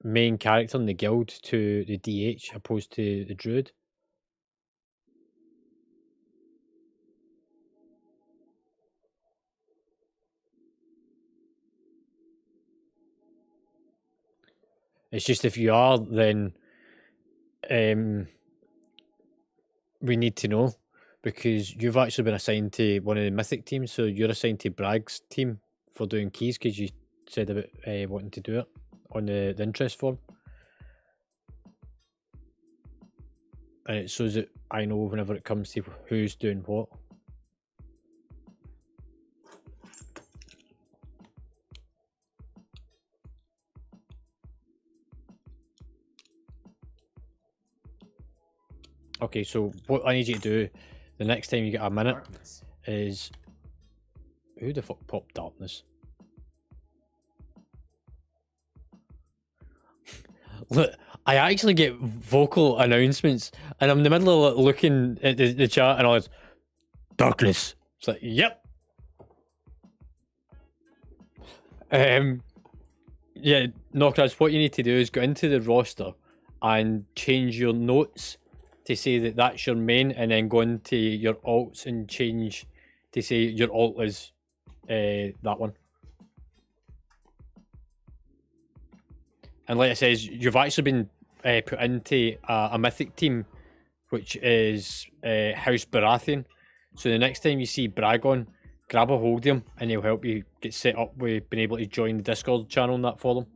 main character in the guild to the DH opposed to the druid? It's just if you are, then we need to know, because you've actually been assigned to one of the mythic teams, so you're assigned to Bragg's team for doing keys, because you said about wanting to do it on the interest form. And it shows that I know whenever it comes to who's doing what. Okay, so what I need you to do the next time you get a minute Darkness. is... Who the fuck popped darkness? Look, I actually get vocal announcements, and I'm in the middle of looking at the chat, and I was... Darkness! It's like, yep! Yeah, Knockers, what you need to do is go into the roster and change your notes to say that that's your main, and then go into your alts and change to say your alt is that one. And like I says, you've actually been put into a mythic team, which is House Baratheon. So the next time you see Bragon, grab a hold of him and he'll help you get set up with being able to join the Discord channel and that for them.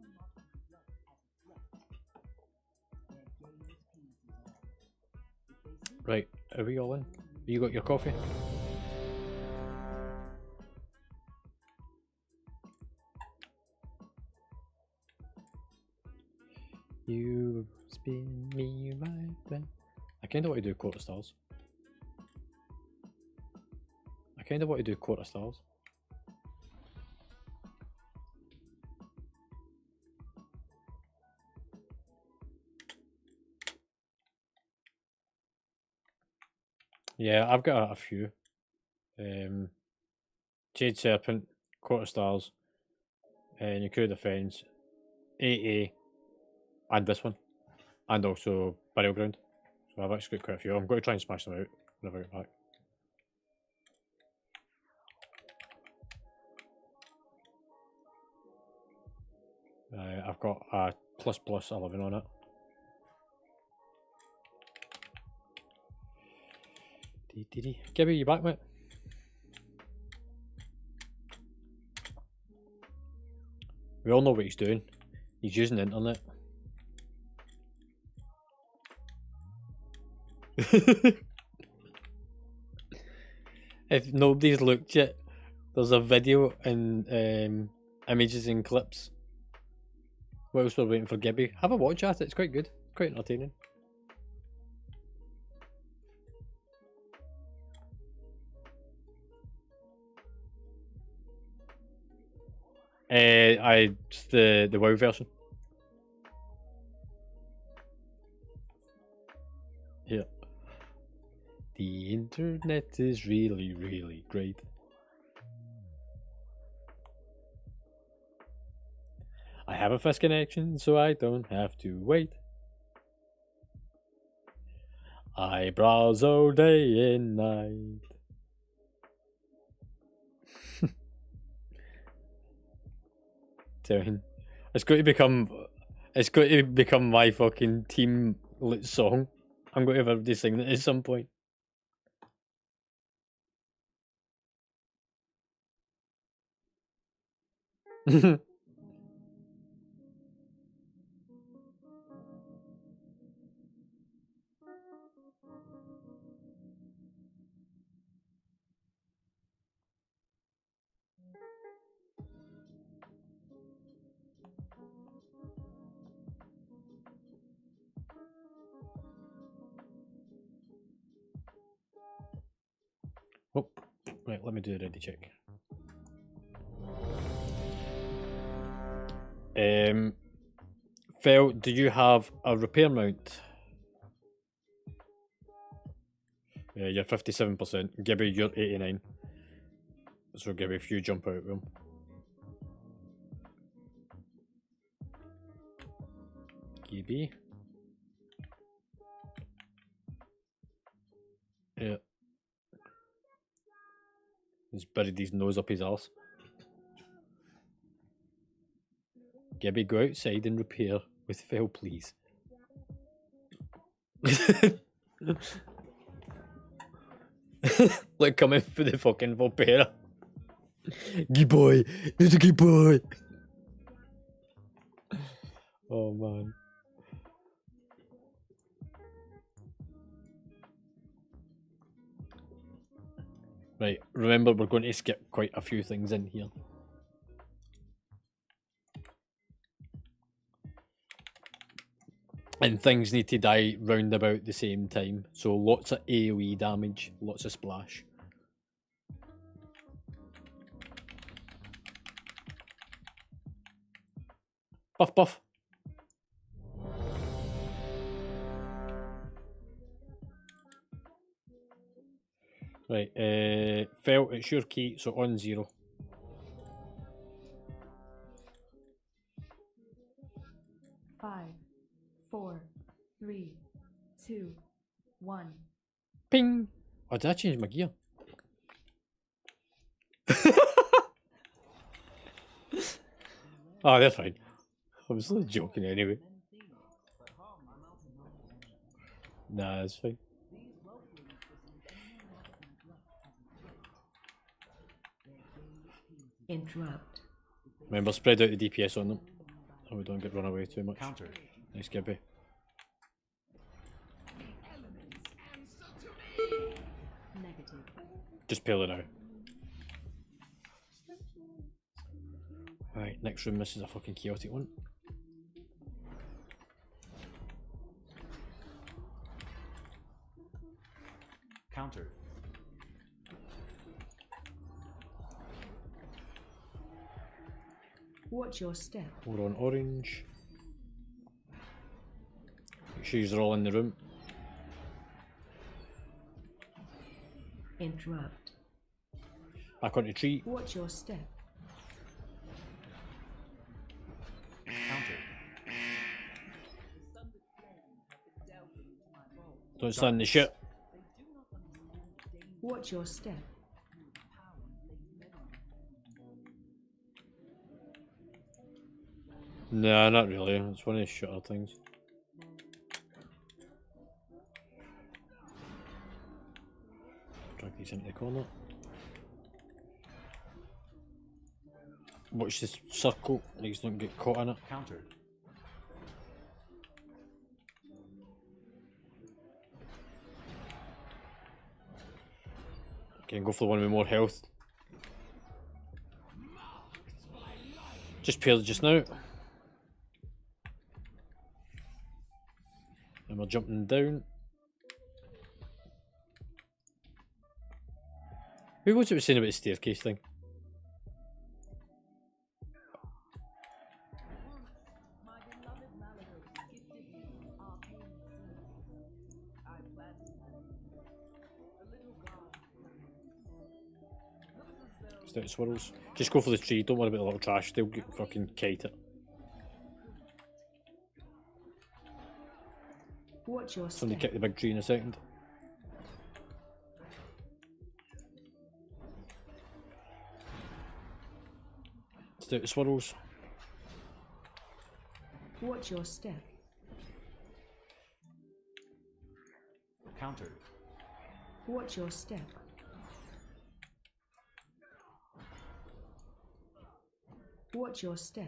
Right, are we all in? You got your coffee? You spin me right then. I kind of want to do Court of Stars. Yeah, I've got a few. Jade Serpent, Court of Stars, Nuclear Defense, AA, and this one, and also Burial Ground. So I've actually got quite a few. I'm going to try and smash them out whenever I get back. I've got a +11 on it. Gibby, you back, mate? We all know what he's doing. He's using the internet. If nobody's looked yet, there's a video and images and clips. Whilst we're waiting for Gibby, have a watch at it. It's quite good, quite entertaining. Just the WoW version. Yeah. The internet is really, really great. I have a fast connection, so I don't have to wait. I browse all day and night. It's going to become my fucking team lit song. I'm going to have everybody sing it at some point. Oh, right, let me do a ready check. Phil, do you have a repair mount? Yeah, you're 57%. Gibby, you're 89. So Gibby, if you jump out of them. Gibby. Yeah. He's buried his nose up his arse. Gibby, go outside and repair with Phil, please. Like coming for the fucking Volpera. Gee boy, it's a gee boy. Oh man. Right, remember we're going to skip quite a few things in here. And things need to die round about the same time. So lots of AoE damage, lots of splash. Buff, buff. Right, Phil, it's your key, so on 0. Five, 4, 3, 2, 1. Ping! Oh, did I change my gear? Oh, that's fine. I was only joking anyway. Nah, that's fine. Interrupt. Remember, spread out the DPS on them, so we don't get run away too much. Counter. Nice, Gibby. Negative. Just peel it out. Right, next room, this is a fucking chaotic one. Counter. Watch your step. We're on orange. Make sure you're all in the room. Interrupt. Back on the tree. Watch your step. Counter. Don't stand in the shit. Watch your step. Nah, not really. It's one of the shitter things. Drag these into the corner. Watch this circle, these don't get caught in it. Counter. Can go for the one with more health. Just paired just now. And we're jumping down. Who was it saying about the staircase thing? My beloved Mallow gifted me arcane seeds. I planted them. The little garden. Looks as though Stout swirls. Just go for the tree, don't worry about the little trash, they'll get fucking kite it. Watch your Somebody step. kick the big tree in a second. Stout swirls. Watch your step. Countered. Watch your step. Watch your step.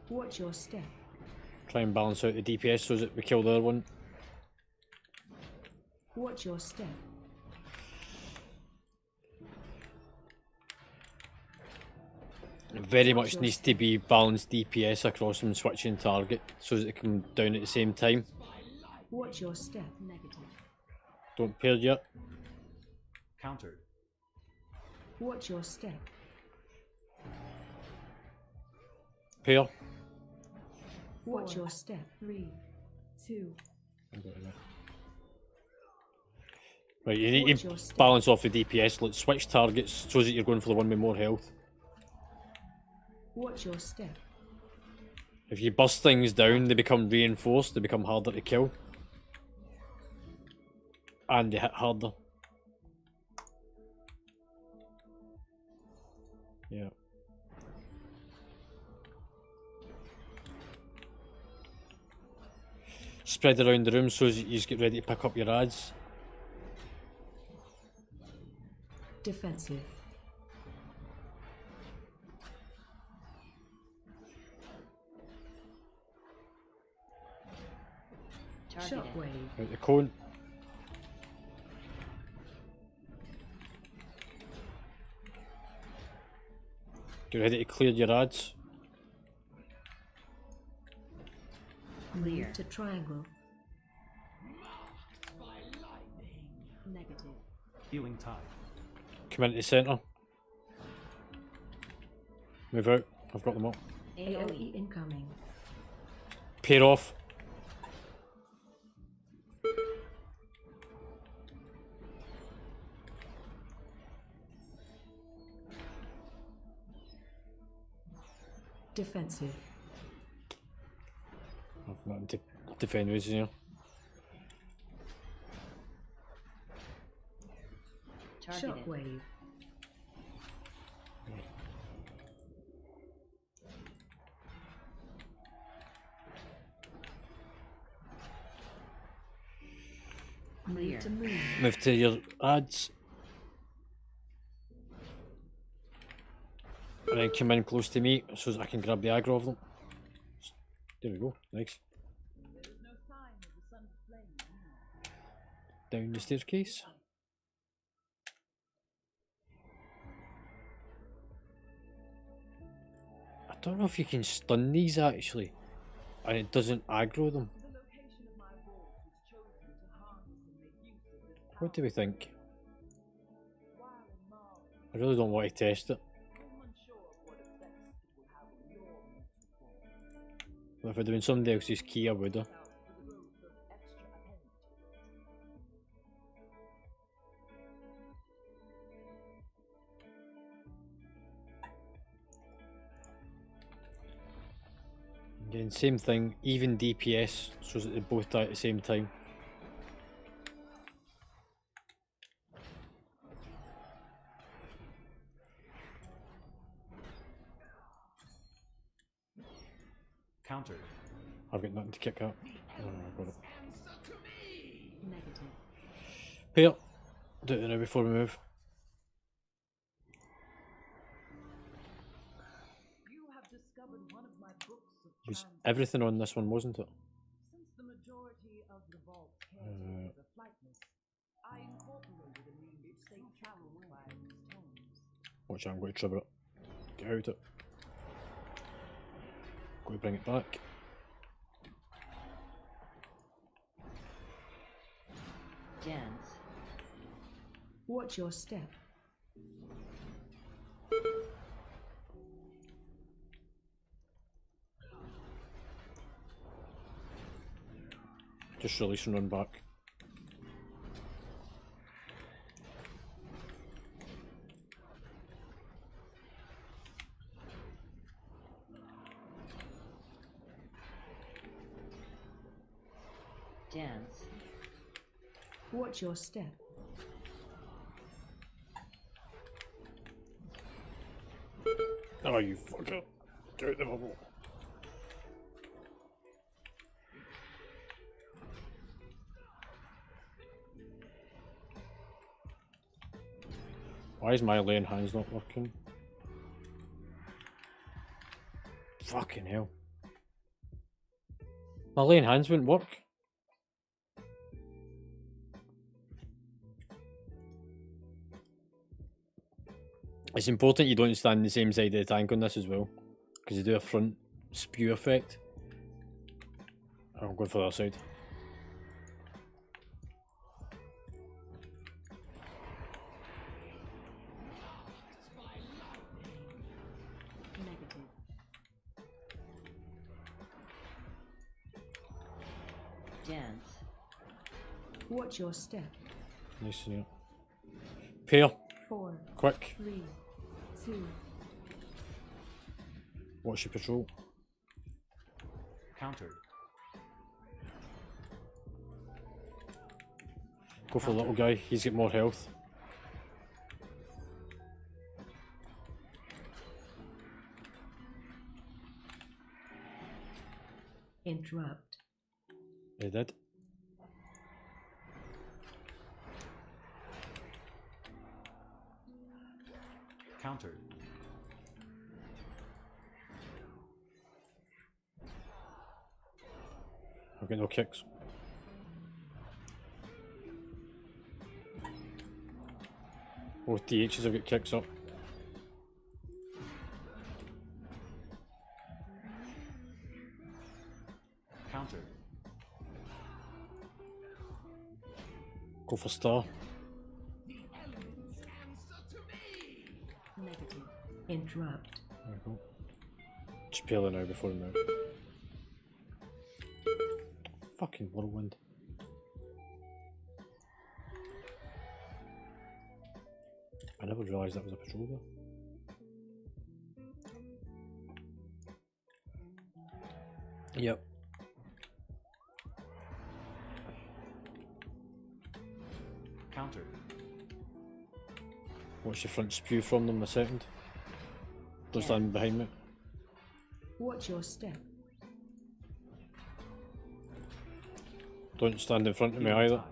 Watch your step. Try and balance out the DPS so that we kill the other one. Watch your step. It very much needs to be balanced DPS across them switching target so that they come down at the same time. Watch your step. Negative. Don't pair yet. Countered. Watch your step. Pair. Watch your step. 3, 2, Right, you need Watch to your step. balance off the DPS. Let's switch targets so that you're going for the one with more health. Watch your step. If you bust things down, they become reinforced, they become harder to kill. And they hit harder. Yeah. Spread around the room so that you just get ready to pick up your ads. Defensive. targeted. Shockwave. Out the cone. Get ready to clear your ads. Clear. Move to triangle. Negative. Healing tide. Come into the centre. Move out. I've got them up. AOE incoming. Pair off. Defensive. I've nothing to defend with here. Targeted. Shockwave. Clear. Move to move. Move to your ads. And then come in close to me so that I can grab the aggro of them. There we go, nice. There is no sign of the sun's flame. Down the staircase. I don't know if you can stun these actually, and it doesn't aggro them. The location of my walls was chosen to harness and make use of this What do we think? while in Marvel. I really don't want to test it. I'm unsure of what effects it will have on your mental form. But if I'd been somebody else's key, I would have. Out for the growth of extra appendage. Again, same thing, even DPS, so that they both die at the same time. Countered. I've got nothing to kick out. Oh, I've got it. Negative. Pair. Do it now before we move. You have discovered one of my books of Was trans. everything on this one, wasn't it? Since the majority of the vault caretaker of flightness. I incorporated a means they traveled by these tones. Watch out, I'm going to trigger it. Get out it. Go to bring it back. Dance. Watch your step. Just release and run back. Dance. Watch your step. Oh, you fucker. Get out the bubble. Why is my laying hands not working? Fucking hell. My laying hands wouldn't work. It's important you don't stand the same side of the tank on this as well, because you do a front spew effect. I'm going for the other side. Negative. Dance. Watch your step. Nice to know. Pair, 4, quick. 3, 2. Watch your patrol. Countered. Go for the little guy, he's got more health. Interrupt. He did. Countered. I've got no kicks. Both DHs have got kicks up. Countered. Go for star. Negative. Interrupt. There we go. Just peel it now before we move. Fucking whirlwind. I never realised that was a patrol there. Yep. Countered. Watch the front spew from them a second. Don't stand behind me. Watch your step. Don't stand in front of me either.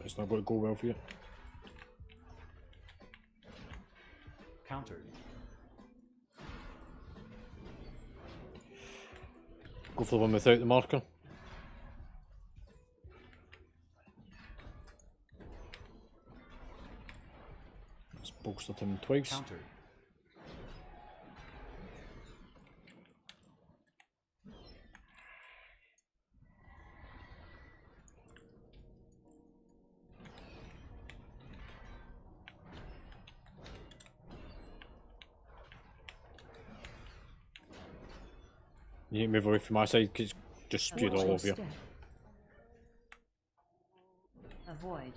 It's not going to go well for you. Countered. Go for the one without the marker. Let's bolster him twice. Countered. You need to move away from my side because it's just spewed Watch all your over you. step. Avoid.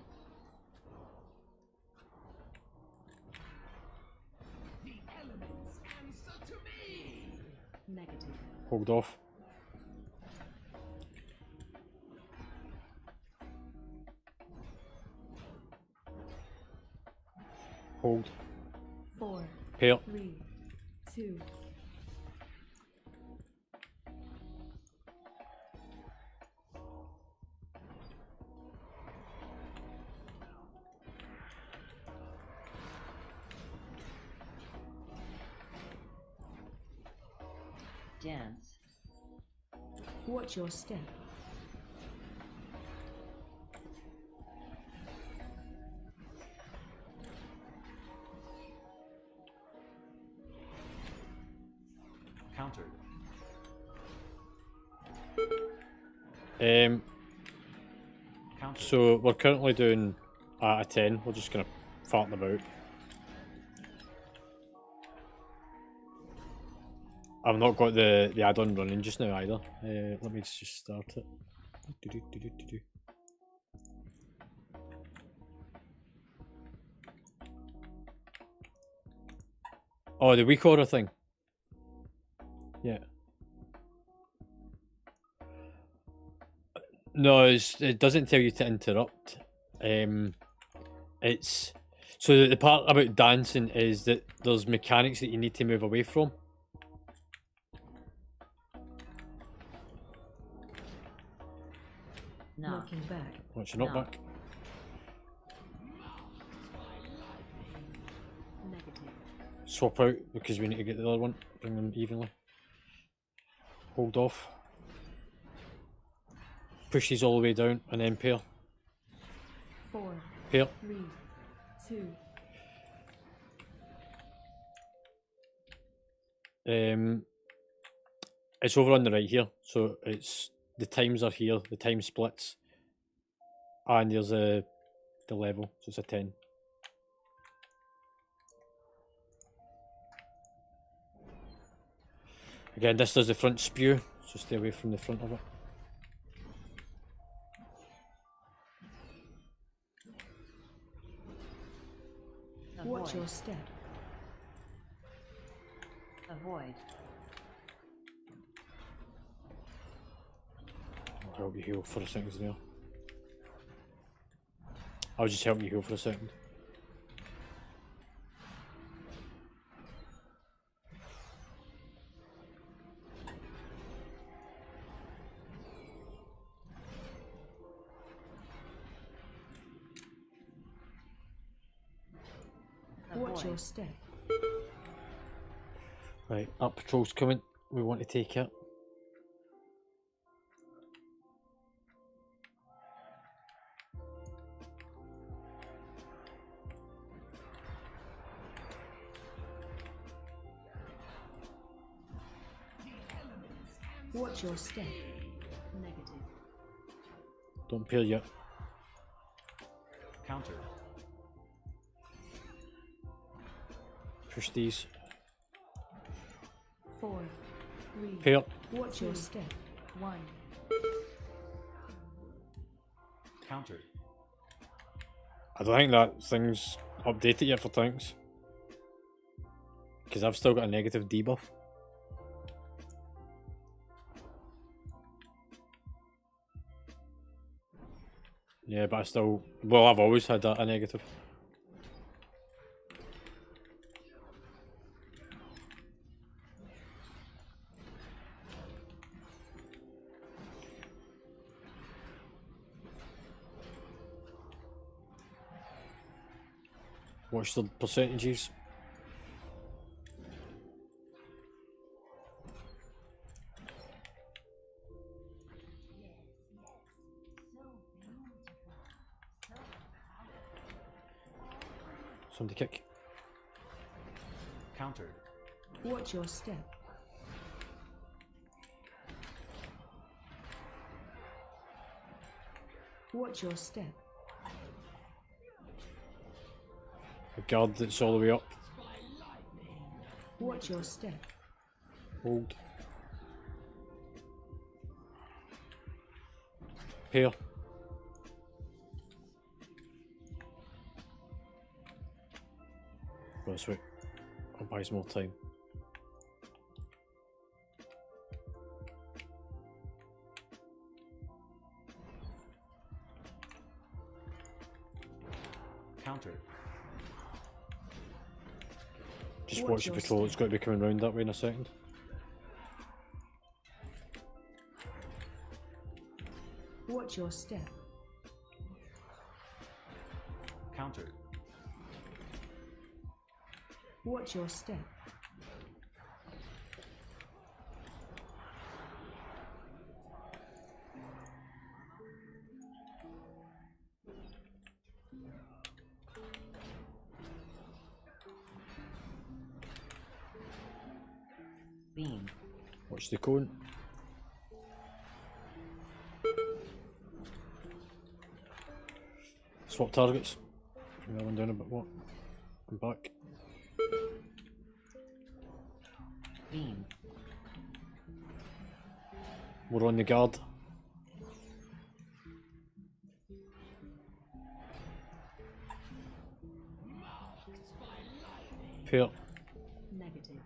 Negative. Hold off. Hold. 4, Pair. 3, 2. Dance. Watch your step. Counter. So we're currently doing out of 10. We're just gonna fart about. I've not got the add-on running just now either. Let me just start it. Do-do-do-do-do-do. Oh, the weak order thing. Yeah. No, it doesn't tell you to interrupt. It's so the part about dancing is that there's mechanics that you need to move away from. Knock. Knocking back. Once you're not No. back. Negative. Swap out because we need to get the other one. Bring them evenly. Hold off. Push these all the way down and then pair. 4, Pair. 3, 2. It's over on the right here, so it's the times are here, the time splits, and there's the level, so it's a 10. Again, this does the front spew, so stay away from the front of it. Watch Avoid. your step. Avoid. I'll help you heal for a second there. I'll just help you heal for a second. Watch your Avoid. step. Right, our patrol's coming. We want to take it. Watch your step. Negative. Don't pair yet. Counter. Push these. 4, 3. Pair. Watch your step. 1. Counter. I don't think that thing's updated yet for tanks. Because I've still got a negative debuff. Yeah, but I still... Well, I've always had a negative. Watch the percentages. Somebody kick. Counter. Watch your step. Watch your step. A guard that's all the way up. Watch your step. Hold. Pair. Go this way. I'll buy some more time. Counter. Just Watch watch the your patrol, step. it's got to be coming round that way in a second. Watch your step. Counter. Watch your step. Beam. Watch the cone. Swap targets. Bring that one down a bit more. Come back. Beam. We're on the guard. Pair. Negative.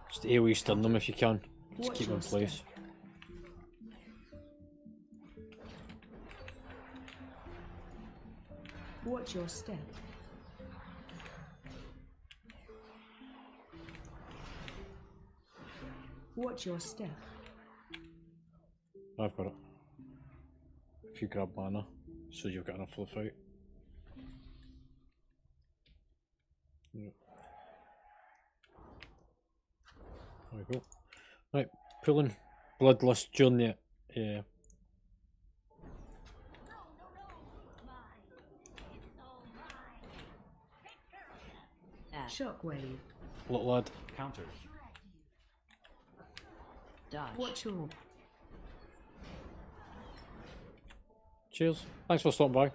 Just AoE stun them if you can. Just Watch keep them in your place. step. Watch your step. Watch your step. I've got it. If you grab mana, so you've got enough for the fight. Yep. There we go. Right, pulling Bloodlust Journey. Yeah. Ash. Shockwave. Little lad. Counter. Dodge. Watch your. Cheers. Thanks for stopping by.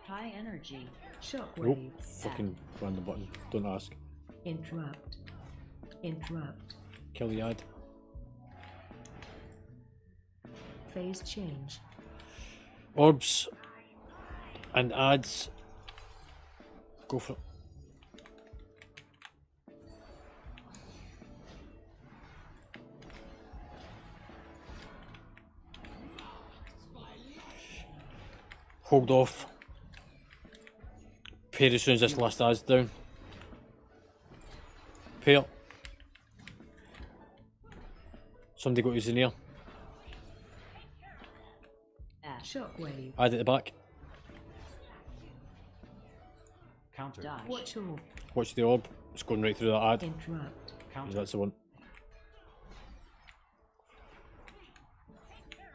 High energy. Shockwave. Nope. Fucking random button. Don't ask. Interrupt. Interrupt. Kill the ad. Phase change. Orbs. And ads. Go for it. Hold off. Pair as soon as this last ad's down. Pair. Somebody got his in here. Ash. Shockwave. Ad at the back. Counter. Dodge. Watch your. Watch the orb. It's going right through that ad. Interrupt. Counter. That's the one.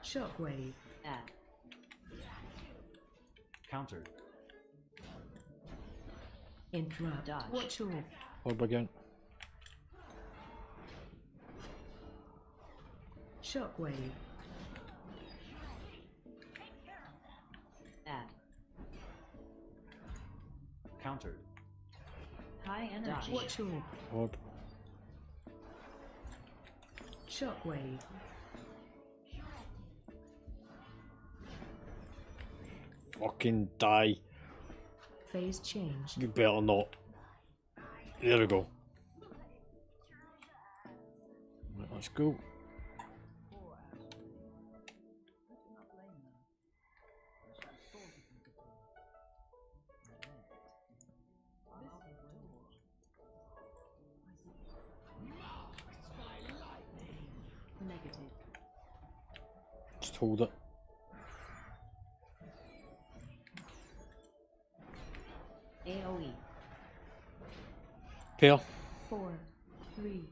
Shockwave. Add. Counter. Interrupt. Dodge. Watch your. Orb again. Shockwave. Add. Countered. High energy. Watch your. Orb. Shockwave. Fucking die. Phase change. You better not. There we go. Right, let's go. Poor Ashley. I do not blame them. I should have told you from the beginning. And then, this door. Negative. Just hold it. AoE. Pair. 4, 3,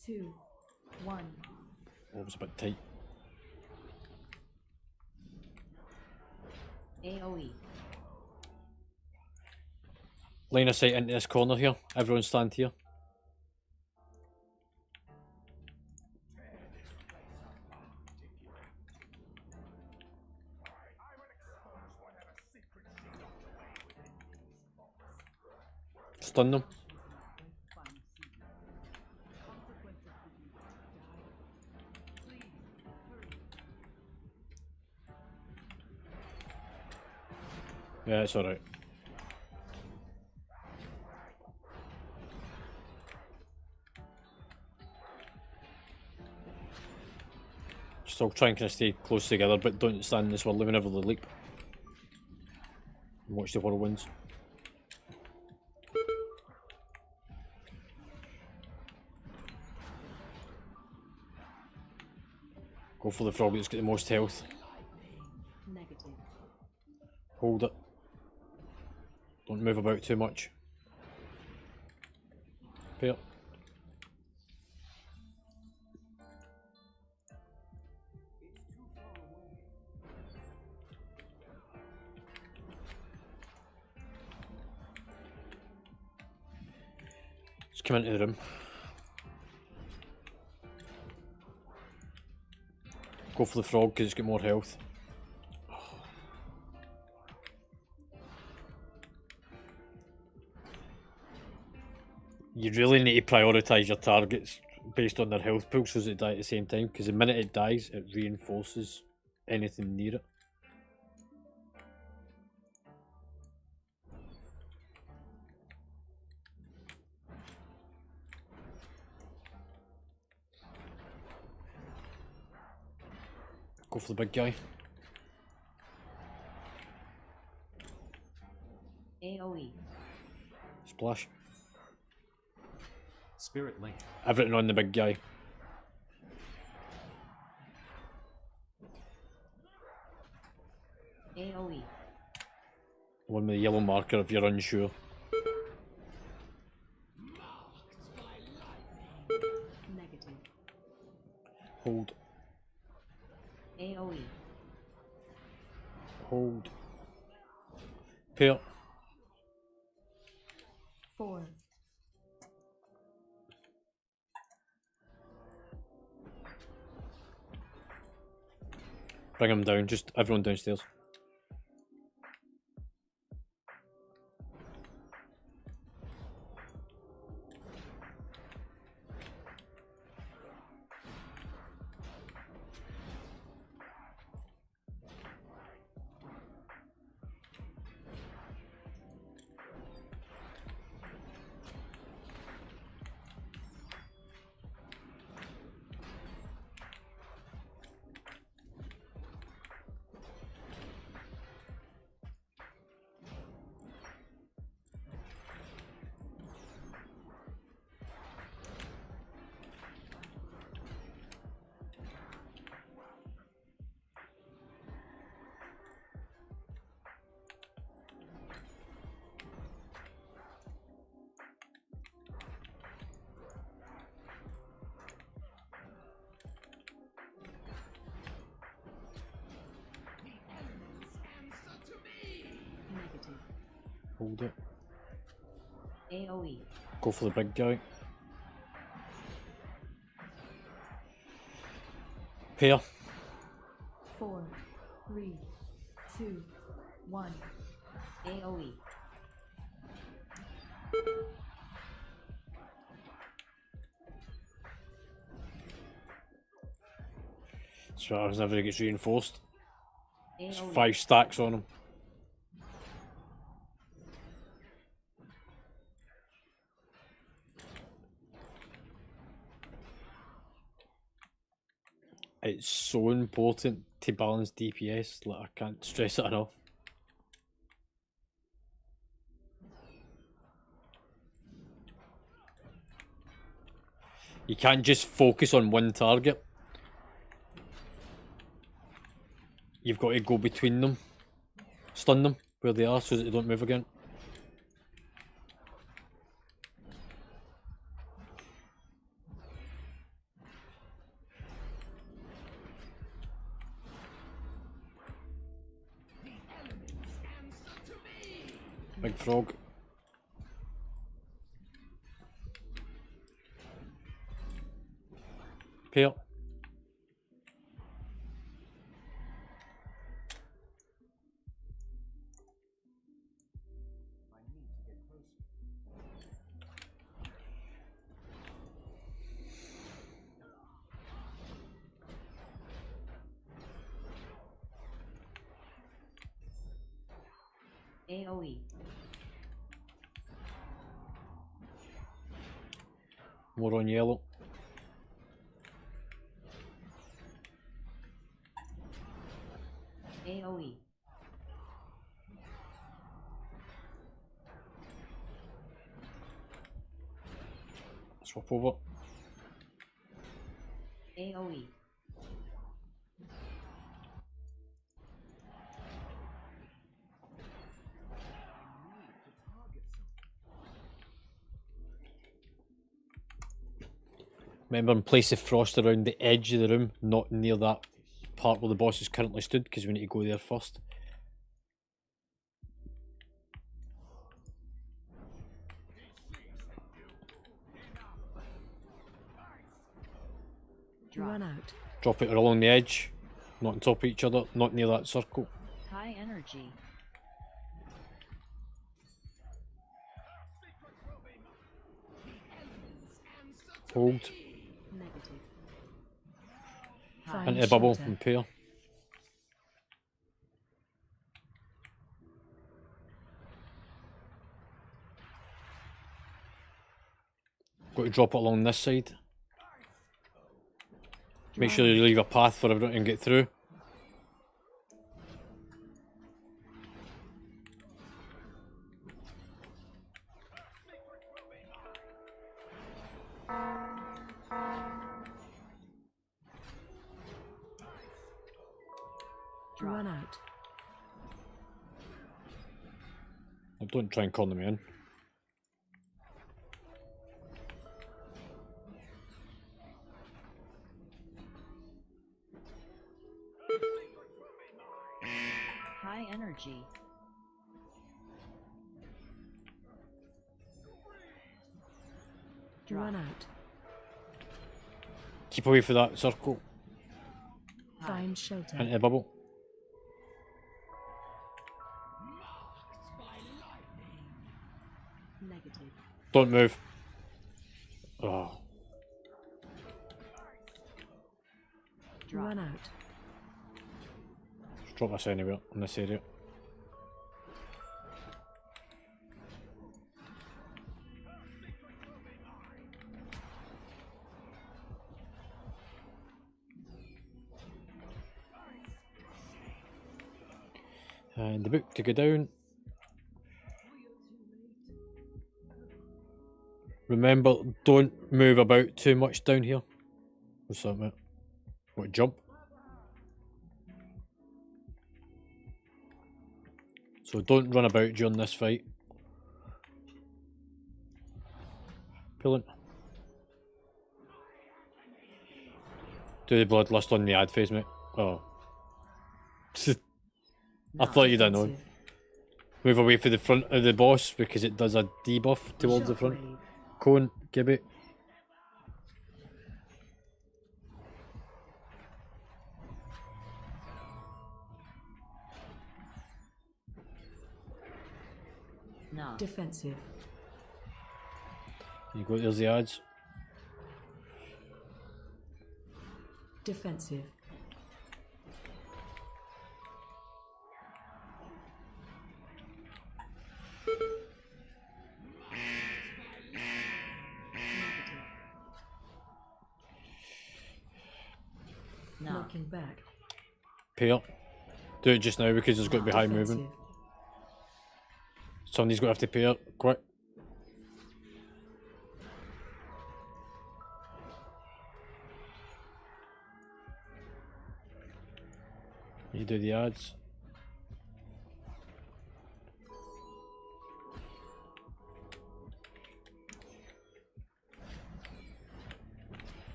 2, 1. Orb's a bit tight. AoE. Line of sight into this corner here. Everyone stand here. Stun them. Yeah, it's alright. Just all try and kind of stay close together, but don't stand in this whirly whenever they leap. And watch the whirlwinds. Go for the frog that's got the most health. Negative. Hold it. Don't move about too much. Pair. Just come into the room. Go for the frog because it's got more health. You really need to prioritise your targets based on their health pool so they die at the same time, because the minute it dies, it reinforces anything near it. Go for the big guy. AoE. Splash. Spirit Link. Everything on the big guy. AoE. One with the yellow marker if you're unsure. Negative. Hold. AoE. Hold. Pair. 4. Bring him down, just everyone downstairs. Negative. Hold it. AoE. Go for the big guy. Pair. 4, 3, 2, 1. AoE. So that never gets reinforced. There's AoE. 5 stacks on him. It's so important to balance DPS, like I can't stress it enough. You can't just focus on one target. You've got to go between them. Stun them where they are so that they don't move again. Big frog. Pair. AoE. More on yellow. AoE. Swap over. AoE. Remember, and place the frost around the edge of the room, not near that part where the boss is currently stood, because we need to go there first. Run out. Drop it along the edge, not on top of each other, not near that circle. High energy. Hold. Negative. High Into the Find bubble shelter. and pair. Got to drop it along this side. Make sure you leave a path for everyone to get through. Run out. Don't try and corner me in. High energy. Run out. Keep away from that circle. Find shelter. Into the bubble. Negative. Don't move. Oh, Run out. just drop this anywhere in this area. And the book to go down. Remember, don't move about too much down here. What's that, mate? What, jump? So don't run about during this fight. Pulling. Do the bloodlust on the ad phase, mate. Oh. I thought you didn't know. Defensive. Move away from the front of the boss because it does a debuff towards the front. Shockwave. Cone, Gibby. No. Defensive. You go, there's the ads. Defensive. No. Knocking back. Pair. Do it just now because there's got to be high Defensive. movement. Somebody's got to have to pair. Quick. You do the ads.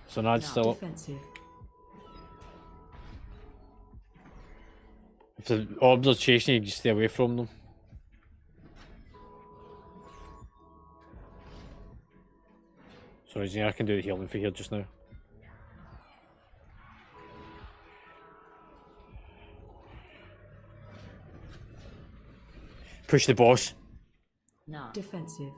So an ad's still up. Defensive. If the orbs are chasing you, just stay away from them. Sorry, Zane, I can do the healing for here just now. Push the boss. No. Defensive.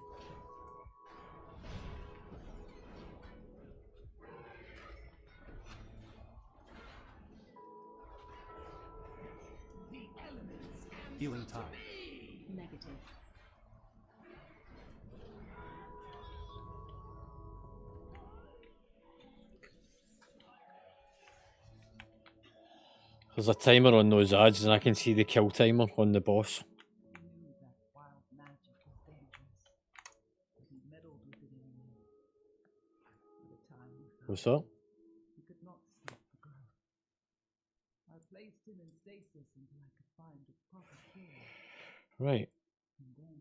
Healing time. Negative. There's a timer on those ads and I can see the kill timer on the boss. He knew that wild magic was dangerous, but he meddled with it anyway. By the time we found What's that? he could not stop the growth. I placed him in stasis until I could find a proper cure, Right. and then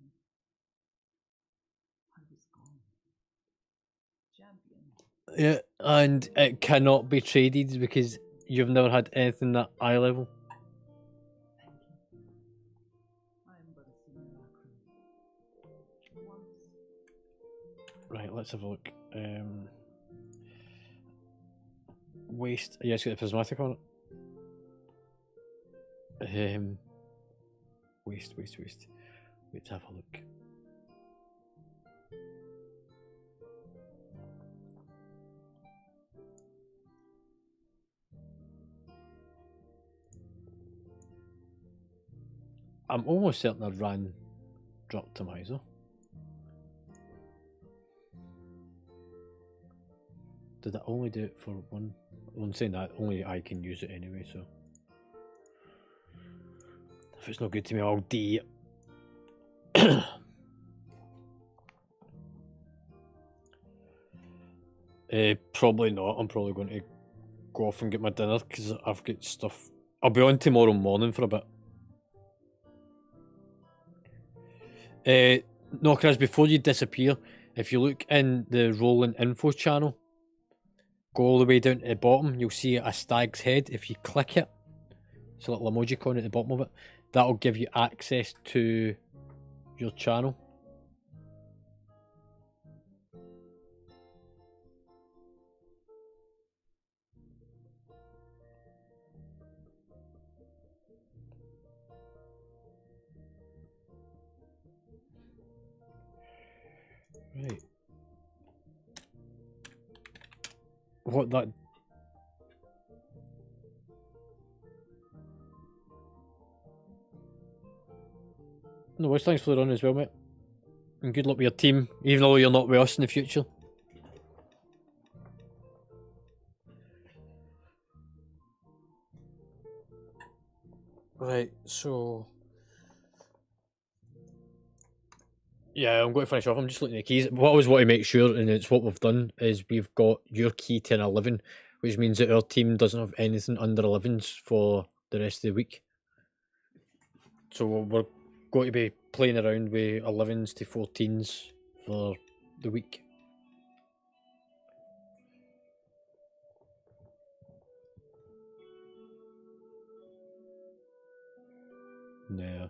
I was gone. Champion, Yeah, and it cannot be traded because you've never had anything that eye level. thank you. I am but a simulacrum. Once Right, let's have a look. Waste. Yeah, it's got a prismatic on it. Waste. Wait to have a look. I'm almost certain I ran drop optimizer. Did I only do it for one? I'm saying that only I can use it anyway, so if it's not good to me, I'll D it. Probably not. I'm probably going to go off and get my dinner because I've got stuff. I'll be on tomorrow morning for a bit. No, Chris, before you disappear, if you look in the rolling info channel, go all the way down to the bottom, you'll see a stag's head. If you click it, it's a little emojicon at the bottom of it, that'll give you access to your channel. Right. What that... No worries, thanks for the run as well, mate. And good luck with your team, even though you're not with us in the future. Right, so... Yeah, I'm going to finish off. I'm just looking at the keys. What I always want to make sure, and it's what we've done, is we've got your key to an 11, which means that our team doesn't have anything under 11s for the rest of the week. So we're going to be playing around with 11s to 14s for the week. Yeah.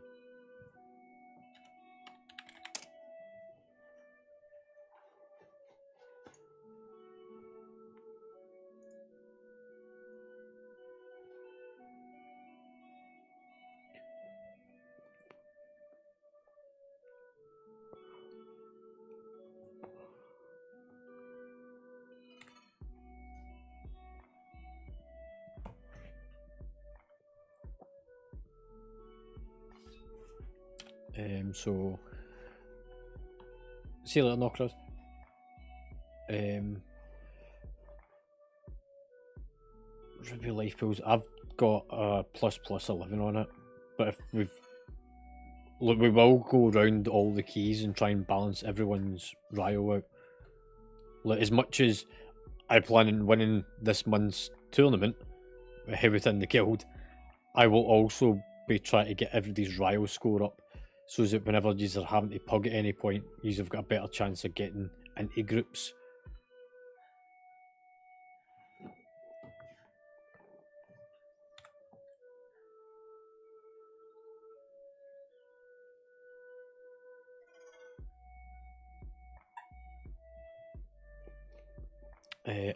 So see you later, knockers. Ruby life pools. I've got a +11 on it, but if we will go around all the keys and try and balance everyone's Rio out. Like, as much as I plan on winning this month's tournament within the guild, I will also be trying to get everybody's Rio score up, so that whenever you are having to pug at any point, you have got a better chance of getting into groups.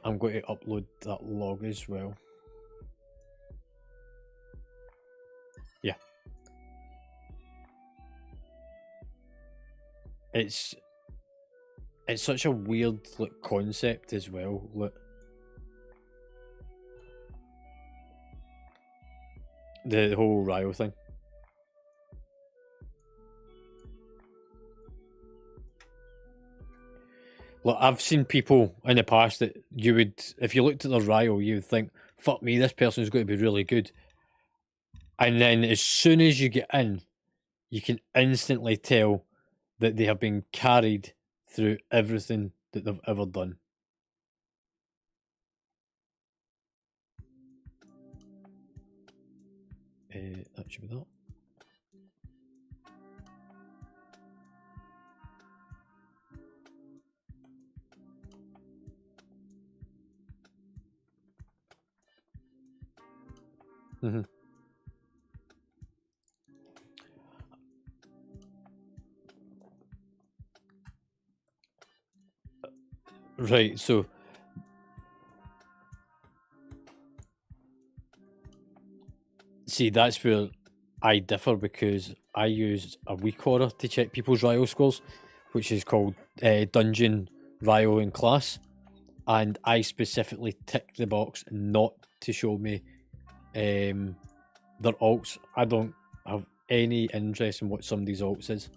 I'm going to upload that log as well. Yeah. It's such a weird concept as well. The whole Rio thing. Look, I've seen people in the past that you would, if you looked at their Rio, you would think, fuck me, this person's going to be really good. And then as soon as you get in, you can instantly tell that they have been carried through everything that they've ever done. That should be that. Right, so See, that's where I differ, because I use a weak order to check people's Ryo scores, which is called Dungeon, Ryo, and Class. And I specifically tick the box not to show me their alts. I don't have any interest in what somebody's alts is.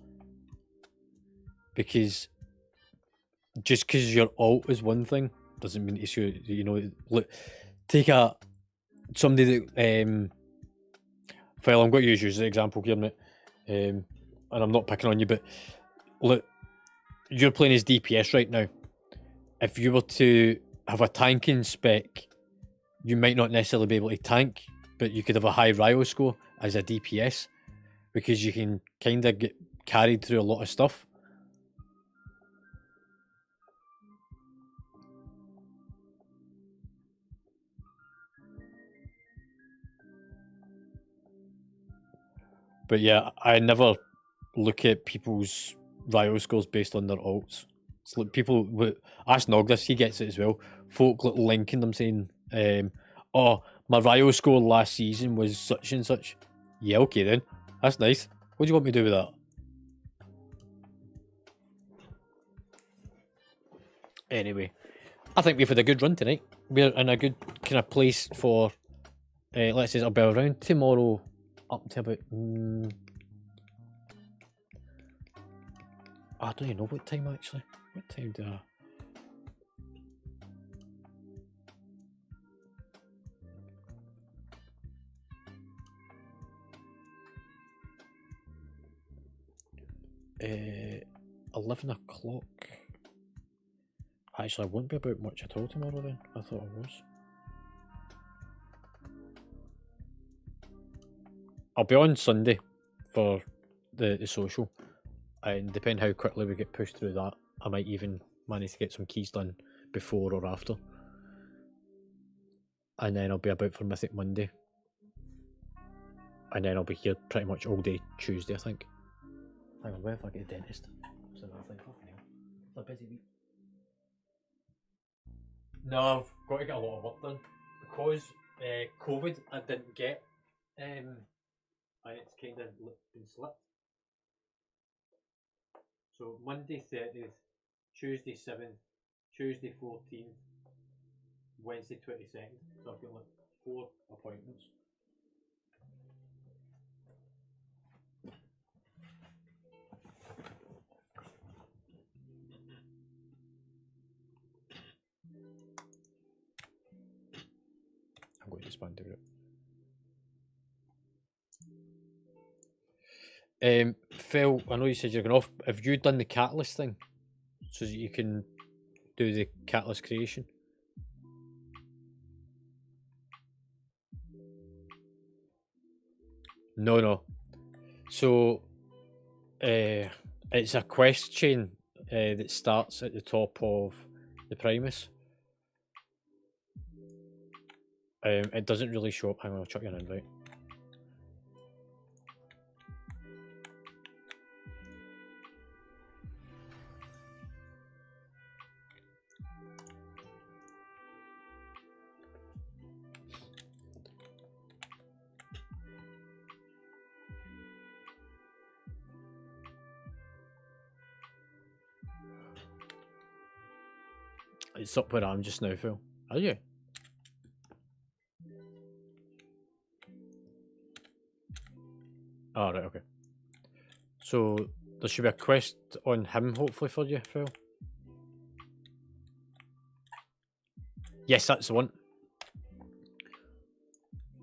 Because just because your alt is one thing doesn't mean it's your, you know, look, take somebody that well, I'm going to use you as an example here, mate. And I'm not picking on you, but look, you're playing as DPS right now. If you were to have a tanking spec, you might not necessarily be able to tank, but you could have a high Ryo score as a DPS, because you can kind of get carried through a lot of stuff. But yeah, I never look at people's Ryo scores based on their alts. It's like people, ask Nog this, he gets it as well. Folk like linking them saying, oh, my Ryo score last season was such and such. Yeah, okay then. That's nice. What do you want me to do with that? Anyway, I think we've had a good run tonight. We're in a good kind of place for, let's say, I'll be around tomorrow up to about... I don't even know what time actually. What time do I... Uh, 11 o'clock. Actually, I won't be about much at all tomorrow then. I thought I was. I'll be on Sunday for the social, and depending how quickly we get pushed through that, I might even manage to get some keys done before or after. And then I'll be about for Mythic Monday. And then I'll be here pretty much all day Tuesday, I think. Hang on, where if I get a dentist? So I think, fucking hell. It's a busy week. No, I've got to get a lot of work done. Because COVID, I didn't get, and it's kind of been slipped. So Monday 30th, Tuesday 7th, Tuesday 14th, Wednesday 22nd. So I've got like 4 appointments. I'm going to expand the group. Phil, I know you said you're going off. Have you done the catalyst thing so that you can do the catalyst creation? No. So, it's a quest chain that starts at the top of the Primus. It doesn't really show up. Hang on, I'll chuck you an invite. It's up where I'm just now, Phil. Are you? Oh, right, okay. So, there should be a quest on him, hopefully, for you, Phil. Yes, that's the one.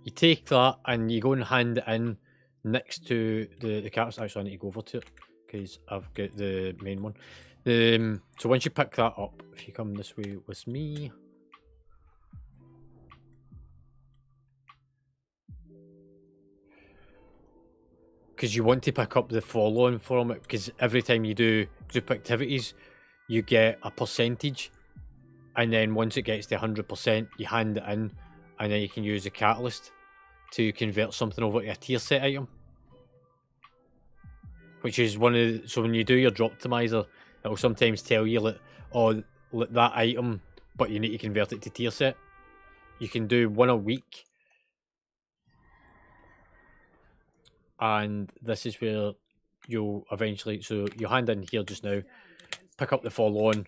You take that and you go and hand it in next to the cards. Actually, I need to go over to it because I've got the main one. So once you pick that up, if you come this way with me, because you want to pick up the follow-on from it, because every time you do group activities, you get a percentage, and then once it gets to 100%, you hand it in, and then you can use the catalyst to convert something over to a tier set item. Which is one of the, so when you do your drop optimizer, it'll sometimes tell you like, oh, like that item, but you need to convert it to tier set. You can do one a week. and this is where you'll eventually, so you hand in here just now, pick up the follow on,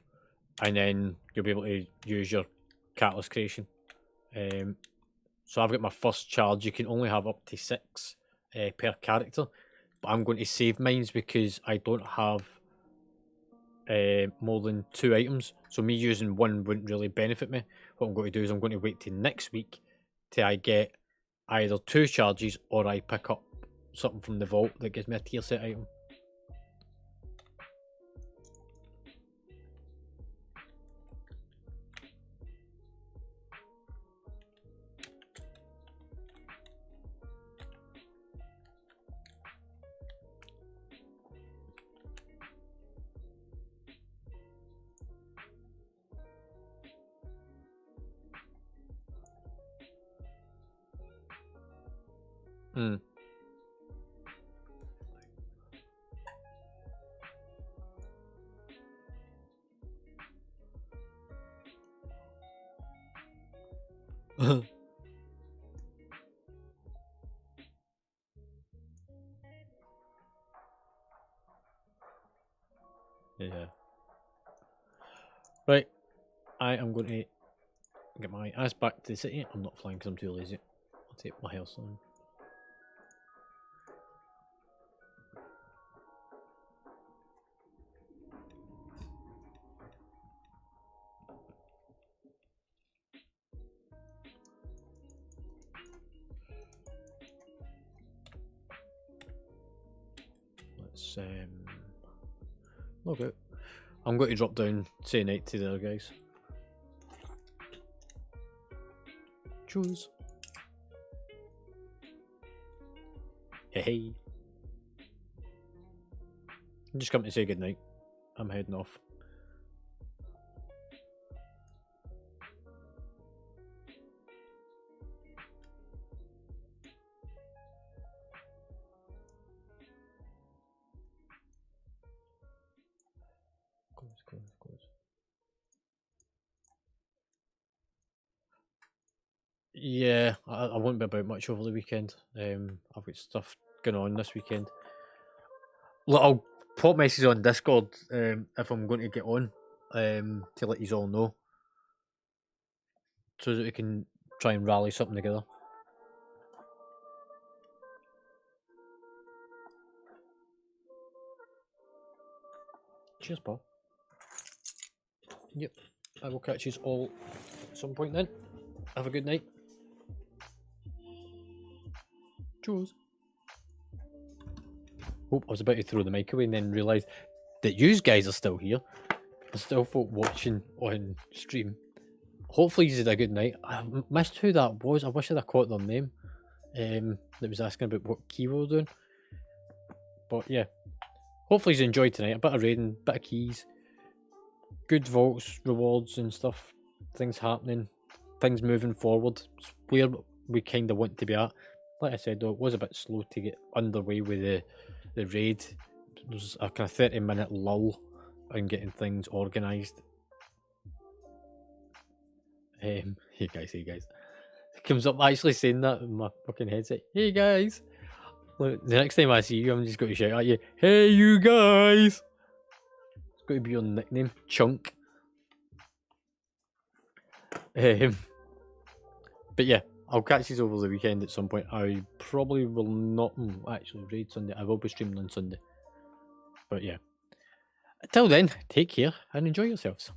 and then you'll be able to use your catalyst creation. So I've got my first charge. You can only have up to 6 per character, but I'm going to save mines because I don't have more than 2 items, so me using one wouldn't really benefit me. What I'm going to do is I'm going to wait till next week till I get either 2 charges or I pick up something from the vault that gives me a tier set item. Hmm. Yeah. Right. I am going to get my ass back to the city. I'm not flying because I'm too lazy. I'll take my health on. Let's log out. I'm going to drop down, say night to the other guys. Choose. Hey. I'm just coming to say goodnight. I'm heading off. Close. Yeah, I won't be about much over the weekend. I've got stuff going on this weekend. Look, I'll pop messages on Discord if I'm going to get on to let you all know, so that we can try and rally something together. Cheers, Paul. Yep, I will catch you all at some point then. Have a good night. Cheers. Oh, I was about to throw the mic away and then realised that you guys are still here. There's still folk watching on stream. Hopefully you had a good night. I missed who that was. I wish I'd have caught their name. That was asking about what key we were doing. But yeah. Hopefully you enjoyed tonight. A bit of raiding, bit of keys. Good vaults, rewards and stuff. Things happening. Things moving forward. It's where we kind of want to be at. Like I said though, it was a bit slow to get underway with the raid. There was a kind of 30-minute lull on getting things organised. Hey guys. It comes up actually saying that in my fucking headset. Hey guys. Look, the next time I see you, I'm just going to shout at you. Hey you guys. It's going to be your nickname, Chunk. But yeah, I'll catch you over the weekend at some point. I probably will not actually raid Sunday. I will be streaming on Sunday. But yeah. Until then, take care and enjoy yourselves.